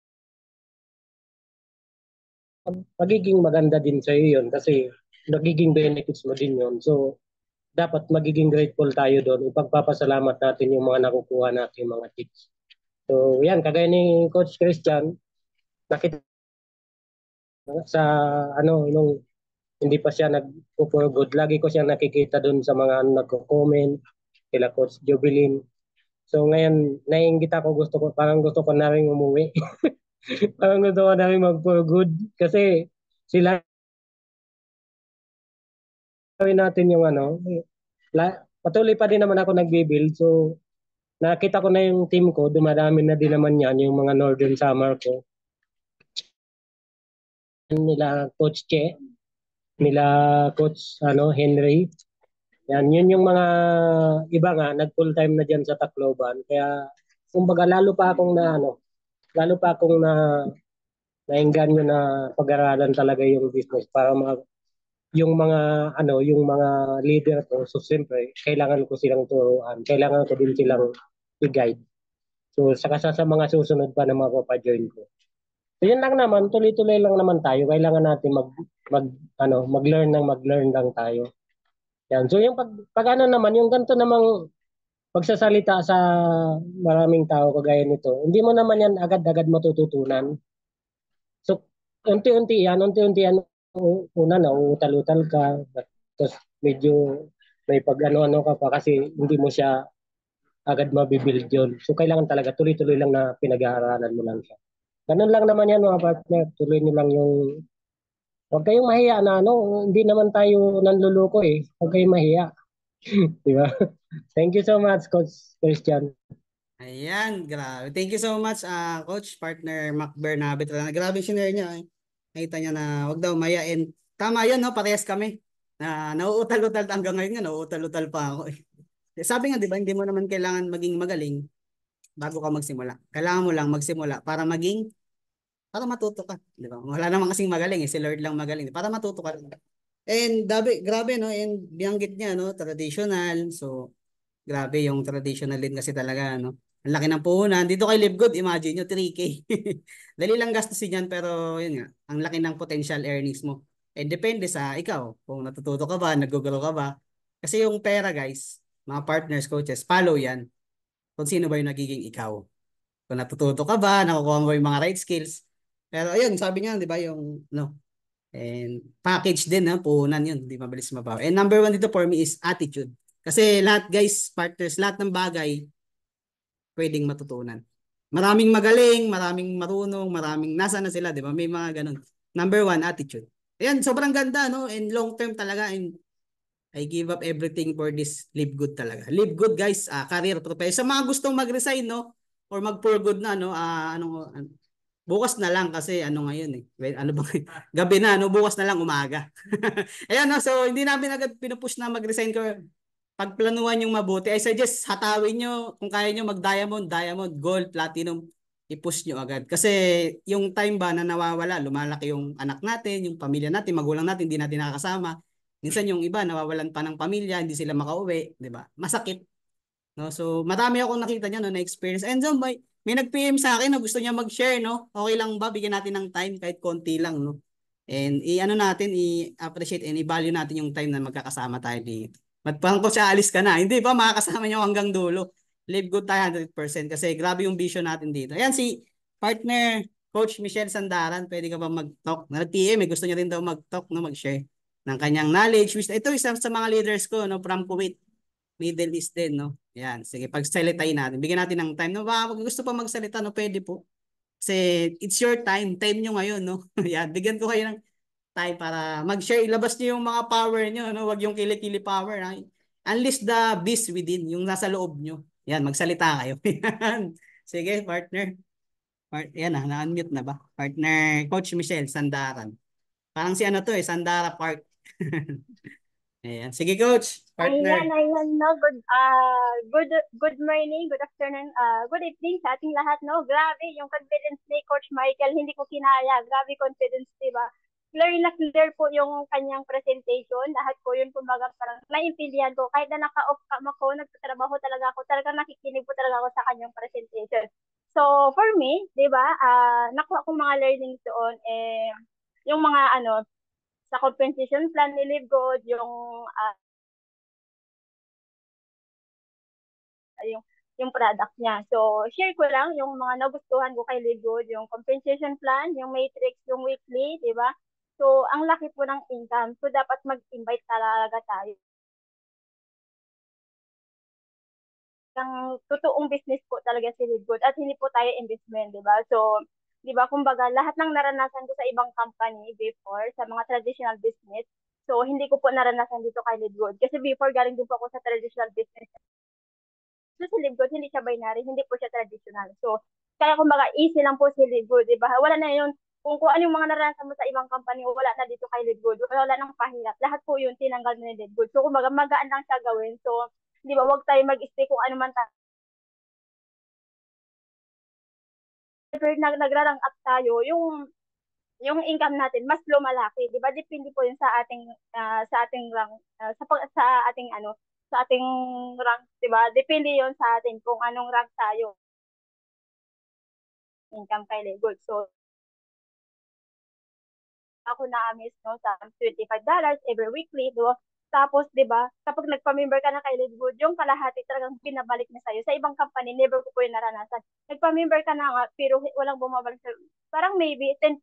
magiging maganda din sa'yo yun kasi nagiging benefits mo din yun. So dapat magiging grateful tayo doon. Ipagpapasalamat natin yung mga nakukuha natin mga tips. So yan, kagaya ni Coach Christian, nakita sa ano nung hindi pa siya nag-for good. Lagi ko siya nakikita doon sa mga nagko-comment, kila Coach Jubilin. So ngayon, naiinggit ako, parang gusto ko na rin umuwi. Parang gusto ko na rin mag-for good. Kasi sila rin natin yung ano, patuloy pa din naman ako nagbibuild. So nakita ko na yung team ko, dumadami na din naman yan, yung mga Northern Summer ko. Nila Coach Che, nila Coach Henry. Yan, yun yung mga iba nga, nag-full time na dyan sa Tacloban. Kaya, kumbaga, lalo pa akong naengganyo na pag-aralan talaga yung business para yung mga leader ko, so siyempre, kailangan ko silang turuan. Kailangan ko din silang i-guide. So, sa mga susunod pa na mapapajoin ko. So, yun lang naman, tuloy-tuloy lang naman tayo. Kailangan natin mag-learn lang tayo. Yan. So yung pag ano naman, yung ganito namang pagsasalita sa maraming tao kagaya nito, hindi mo naman yan agad-agad matututunan. So unti-unti yan, una nauutal-utal ka, tapos medyo may pag-ano-ano ka pa kasi hindi mo siya agad mabibuild yun. So kailangan talaga tuloy-tuloy lang na pinag-aaralan mo lang siya. Ganun lang naman yan mga partner, tuloy nyo lang yung huwag kayong mahiya na hindi naman tayo nanluloko eh. Huwag kayong mahiya. Di ba? Thank you so much, Coach Christian.
Ayan, grabe. Thank you so much, Coach, partner Mac Bernabe. Grabe sinare niya. Nakita niya na wag daw mayain. Tama yan, no? Parehas kami. Nauutal-utal hanggang ngayon nga, nauutal-utal pa ako. Sabi nga, di ba, hindi mo naman kailangan maging magaling bago ka magsimula. Kailangan mo lang magsimula para matuto ka, di ba? Wala naman kasing magaling si Lord lang magaling. Para matuto ka. And grabe no, and biyanggit niya no, traditional. So grabe yung traditional din kasi talaga no. Ang laki ng puhunan. Dito kay Live Good, imagine nyo 3K. Dali lang gastusin yan pero yun nga, ang laki ng potential earnings mo. And depende sa ikaw, kung natututo ka ba, nag-grow ka ba. Kasi yung pera guys, mga partners, coaches, follow yan. Kung sino ba yung nagiging ikaw. Kung natututo ka ba, nakukuha mo yung mga right skills. Pero ayun, sabi niya, di ba, yung, no, and package din, ha, puhunan yun, di mabilis mabawi. And number one dito for me is attitude. Kasi lahat, guys, partners, lahat ng bagay, pwedeng matutunan. Maraming magaling, maraming marunong, maraming nasa na sila, di ba? May mga ganun. Number one, attitude. Ayan, sobrang ganda, no? And long term talaga. And I give up everything for this. Live good talaga. Live good, guys. Career, profession. Sa mga gustong mag-resign, no? Or mag-for good na, no? Bukas na lang kasi ano ngayon eh. Well, ano ba? Gabi na, no? Bukas na lang umaga. Ayan, no? So, hindi namin agad pinupush na mag-resign ko. Pagplanuhan yung mabuti, I suggest hatawin nyo, kung kaya nyo mag-diamond, diamond, gold, platinum, i-push nyo agad. Kasi yung time ba na nawawala, lumalaki yung anak natin, yung pamilya natin, magulang natin, hindi natin nakakasama. Minsan yung iba, nawawalan pa ng pamilya, hindi sila makauwi, di ba? Masakit. No? So, marami akong nakita niya, no, na experience. And so, may nag-PM sa akin na gusto niya mag-share, no? Okay lang ba? Bigyan natin ng time, kahit konti lang, no? And i-ano natin, i-appreciate and i-value natin yung time na magkakasama tayo dito. Parang ko siya, alis ka na. Hindi pa, makakasama niyo hanggang dulo. Live good tayo 100% kasi grabe yung vision natin dito. Ayan si partner, Coach Michelle Sandaran. Pwede ka ba mag-talk? Nag-PM, gusto niya rin daw mag-talk, no, mag-share ng kanyang knowledge. Ito isa sa mga leaders ko, no, from Kuwait, Middle East din, no. Ayan, sige, pagsalitain natin. Bigyan natin ng time. No, baka gusto pa magsalita, no, pwede po. Kasi it's your time. Time nyo ngayon, no. Ayan, bigyan ko kayo ng time para mag-share. Ilabas niyo yung mga power niyo, no? Wag yung kilikili power. Ha? Unleash the beast within, yung nasa loob niyo. Yan, magsalita kayo. Sige, partner. Yan na-unmute na ba? Partner, Coach Michelle Sandaran. Parang si ano to eh, Sandara Park. Ayan. Sige, Coach. Partner.
Ayan, no? Good morning, good afternoon, good evening sa ating lahat, no? Grabe, yung confidence ni Coach Michael, hindi ko kinaya. Grabe confidence, diba? Clear na clear po yung kanyang presentation. Lahat po yun, kumbaga, parang naiintindihan ko. Kahit na naka-off cam ako, nagtatrabaho talaga ako, talagang nakikinig po talaga ako sa kanyang presentation. So, for me, di ba, nakuha kong mga learnings doon, yung mga, sa compensation plan ni Live Good, yung product niya. So, share ko lang yung mga nagustuhan ko kay Live Good, yung compensation plan, yung matrix, yung weekly, di ba? So, ang laki po ng income. So, dapat mag-invite talaga tayo. Ang totoong business po talaga si Live Good at hindi po tayo investment, di ba? So, di ba, kumbaga, lahat ng naranasan ko sa ibang company before, sa mga traditional business, so, hindi ko po naranasan dito kay Live Good. Kasi before, galing din po ako sa traditional business. So, si Live Good, hindi siya binary, hindi po siya traditional. So, kaya kumbaga, easy lang po si Live Good, di ba? Wala na yun. Kung ano yung mga naranasan mo sa ibang company, wala na dito kay Live Good. Wala nang pahirap. Lahat po yun, tinanggal na ni Live Good. So, kumbaga, magaan lang siya gawin. So, di ba, wag tayo mag-stay kung ano man tayo. Nagrarang up tayo, yung income natin mas lumalaki, 'di ba? Depende po 'yun sa ating rank, sa ating sa ating rank, 'di ba? Depende 'yun sa atin kung anong rank tayo. Income kay Legold. So, ako na-amaze, no, sa $25 every weekly, do. Tapos, di ba, kapag nagpa-member ka na kay Legold, yung kalahati talagang binabalik na sa'yo. Sa ibang company, never ko po yung naranasan. Nagpa-member ka na nga, pero walang bumabalik sa'yo. Parang maybe 10%.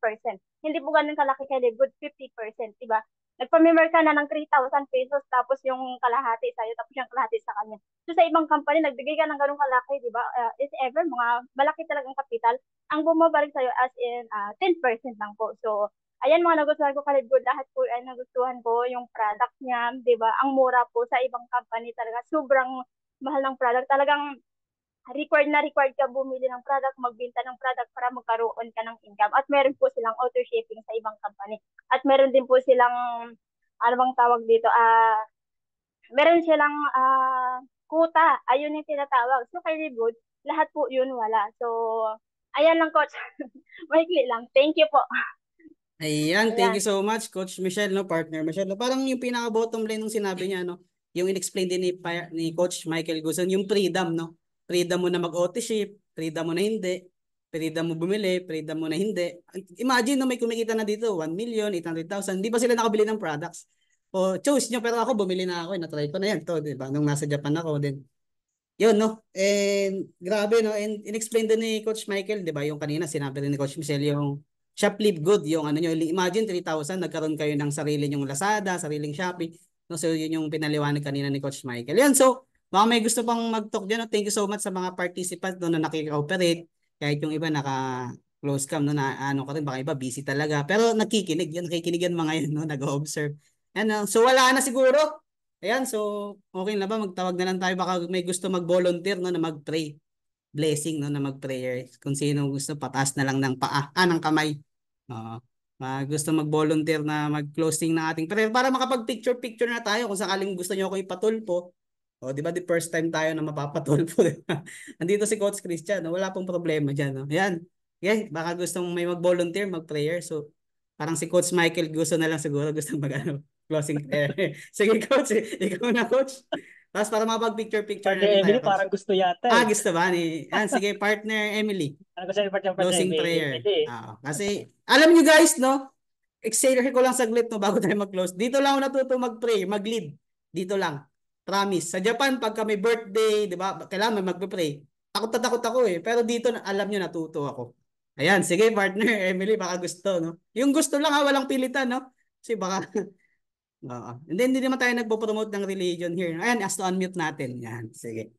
Hindi po ganun kalaki kay Legold, 50%, di ba? Nagpa-member ka na ng 3,000 pesos, tapos yung kalahati sa'yo, tapos yung kalahati sa kanya. So, sa ibang company, nagbigay ka ng ganun kalaki, di ba? If ever, mga malaki talagang kapital, ang bumabalik sa'yo as in 10% lang po. So, ayan, mga nagustuhan ko kay Live Good, lahat po ay nagustuhan ko yung product niya, 'di ba? Ang mura po sa ibang company talaga, sobrang mahal ng product. Talagang required ka bumili ng product, magbenta ng product para magkaroon ka ng income. At meron po silang auto shipping sa ibang company. At meron din po silang ano bang tawag dito? Meron silang quota. Ayun yung tinatawag. So kay Live Good, lahat po 'yun wala. So ayan lang, coach. Maikli lang. Thank you po.
Ayan, thank you so much, Coach Michelle, no, partner Michelle. No? Parang yung pinaka-bottom line ng sinabi niya, no, yung in-explain din ni Coach Michael Guzon, yung freedom, no? Freedom mo na mag-OT ship, freedom mo na hindi, freedom mo bumili, freedom mo na hindi. Imagine, no, may kumikita na dito, 1,800,000, di ba sila nakabili ng products? O, choose nyo, pero ako bumili na ako, na-try ko na yan, to, di ba? Nung nasa Japan ako, din Yun, no? And grabe, no? And in-explain din ni Coach Michael, di ba? Yung kanina, sinabi rin ni Coach Michelle, yung shop live good, yung ano nyo, imagine 3,000, nagkaroon kayo ng sarili nyong Lazada, sariling Shopee. No? So, yun yung pinaliwanag kanina ni Coach Michael. Yan, so, baka may gusto pang mag-talk dyan. No? Thank you so much sa mga participants no, na nakika-operate. Kahit yung iba naka-close cam, no, na ano ka rin, baka iba busy talaga. Pero nakikinig yan, nakikinig yan mga yan, no, nag-observe. Yan, no? So, wala na siguro. Ayan, so okay na ba? Magtawag na lang tayo. Baka may gusto mag-volunteer no, na mag-pray. Blessing no, na mag-prayer. Kung sino gusto, pataas na lang ng paa, ng kamay. Oo. Gusto mag-volunteer na mag-closing ng ating prayer para makapag-picture-picture na tayo kung sakaling gusto nyo ako ipatulpo. O, di ba, the first time tayo na mapapatulpo. Diba? Andito si Coach Christian. No? Wala pong problema dyan. No? Ayan. Okay, baka gustong may mag-volunteer, mag-prayer. So, parang si Coach Michael gusto na lang siguro. Gusto mag-ano. Closing prayer. Sige, Coach. Ikaw na, Coach. Tapos para mapag-picture-picture na
Partner
rin tayo,
Emily,
Coach.
parang gusto yata eh.
Gusto ba? Yan, sige, partner Emily.
Ano kasi partner
Closing
Emily?
prayer.
Pwede.
Kasi, alam nyo guys, no? Excited ko lang saglit no, bago tayo mag-close. Dito lang ako natuto mag-pray, mag-lead. Dito lang. Promise. Sa Japan, pagka may birthday, di ba? Kailangan may mag-pray. Takot na takot ako eh. Pero dito, alam nyo, natuto ako. Ayan, sige, partner Emily, baka gusto, no? Yung gusto lang ha, walang pilitan, no? Kasi baka... And then, hindi naman tayo nagpo-promote ng religion here. Ayan, as to unmute natin. Yan, sige.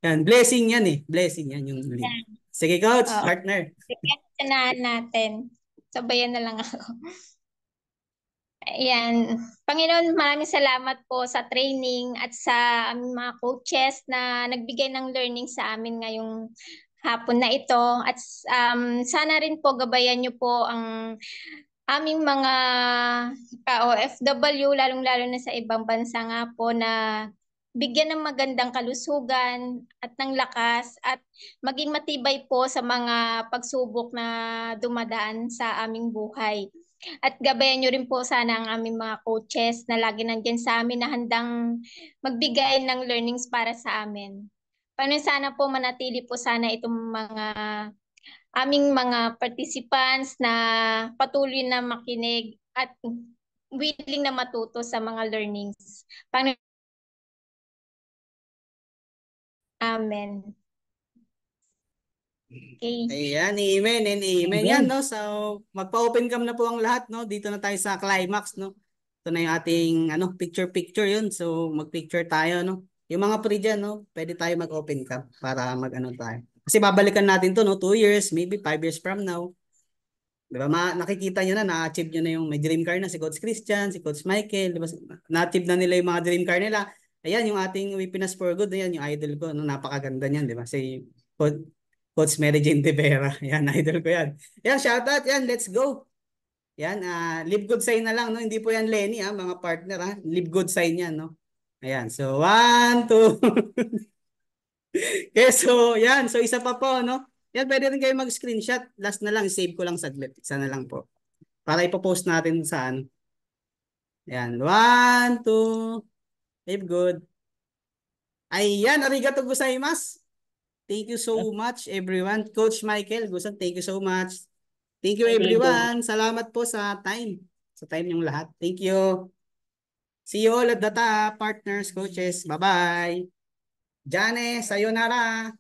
Yan, blessing yan eh. Blessing yan yung lead. Sige, Coach, partner.
Sanahan natin. Sabayan na lang ako. Ayan. Panginoon, maraming salamat po sa training at sa aming mga coaches na nagbigay ng learning sa amin ngayong hapon na ito. At sana rin po gabayan niyo po ang aming mga ka-OFW, lalong-lalo na sa ibang bansa nga po, na bigyan ng magandang kalusugan at ng lakas at maging matibay po sa mga pagsubok na dumadaan sa aming buhay. At gabayan nyo rin po sana ang aming mga coaches na lagi nandyan sa amin na handang magbigay ng learnings para sa amin. Paano sana po manatili po sana itong mga aming mga participants na patuloy na makinig at willing na matuto sa mga learnings. Amen. Okay.
Ayan, amen and amen. Yan, no? So, magpa-open cam na po ang lahat, no? Dito na tayo sa climax, no? Ito na yung ating, picture-picture yun. So, mag-picture tayo, no? Yung mga pre dyan, no? Pwede tayo mag-open cam para mag-ano tayo. Kasi babalikan natin to, no? 2 years, maybe 5 years from now. Diba? Nakikita nyo na, na-achieve nyo na yung may dream car na si Coach Christian, si Coach Michael. Diba? Na-achieve na nila yung mga dream car nila. Ayan, yung ating Pinas for Good. Ayan, yung idol ko. No? Napakaganda niyan, diba? Si Coach Mary Jane De Vera. Yan, idol ko yan. Yan, shoutout. Yan, let's go. Yan, live good sign na lang. No? Hindi po yan Lenny, mga partner. Live good sign yan. No? Ayan, so 1, 2. Okay, so yan. So isa pa po, no? Yan, pwede rin kayo mag-screenshot. Last na lang, save ko lang saglit. Isa na lang po. Para ipopost natin saan. Yan, 1, 2. Live good. Ayan, arigato gozaimasu. Thank you so much, everyone. Coach Michael, Gusan, thank you so much. Thank you, everyone. Salamat po sa time. Sa time yung lahat. Thank you. See you all at the top, partners, coaches. Bye-bye. Jane, sayonara.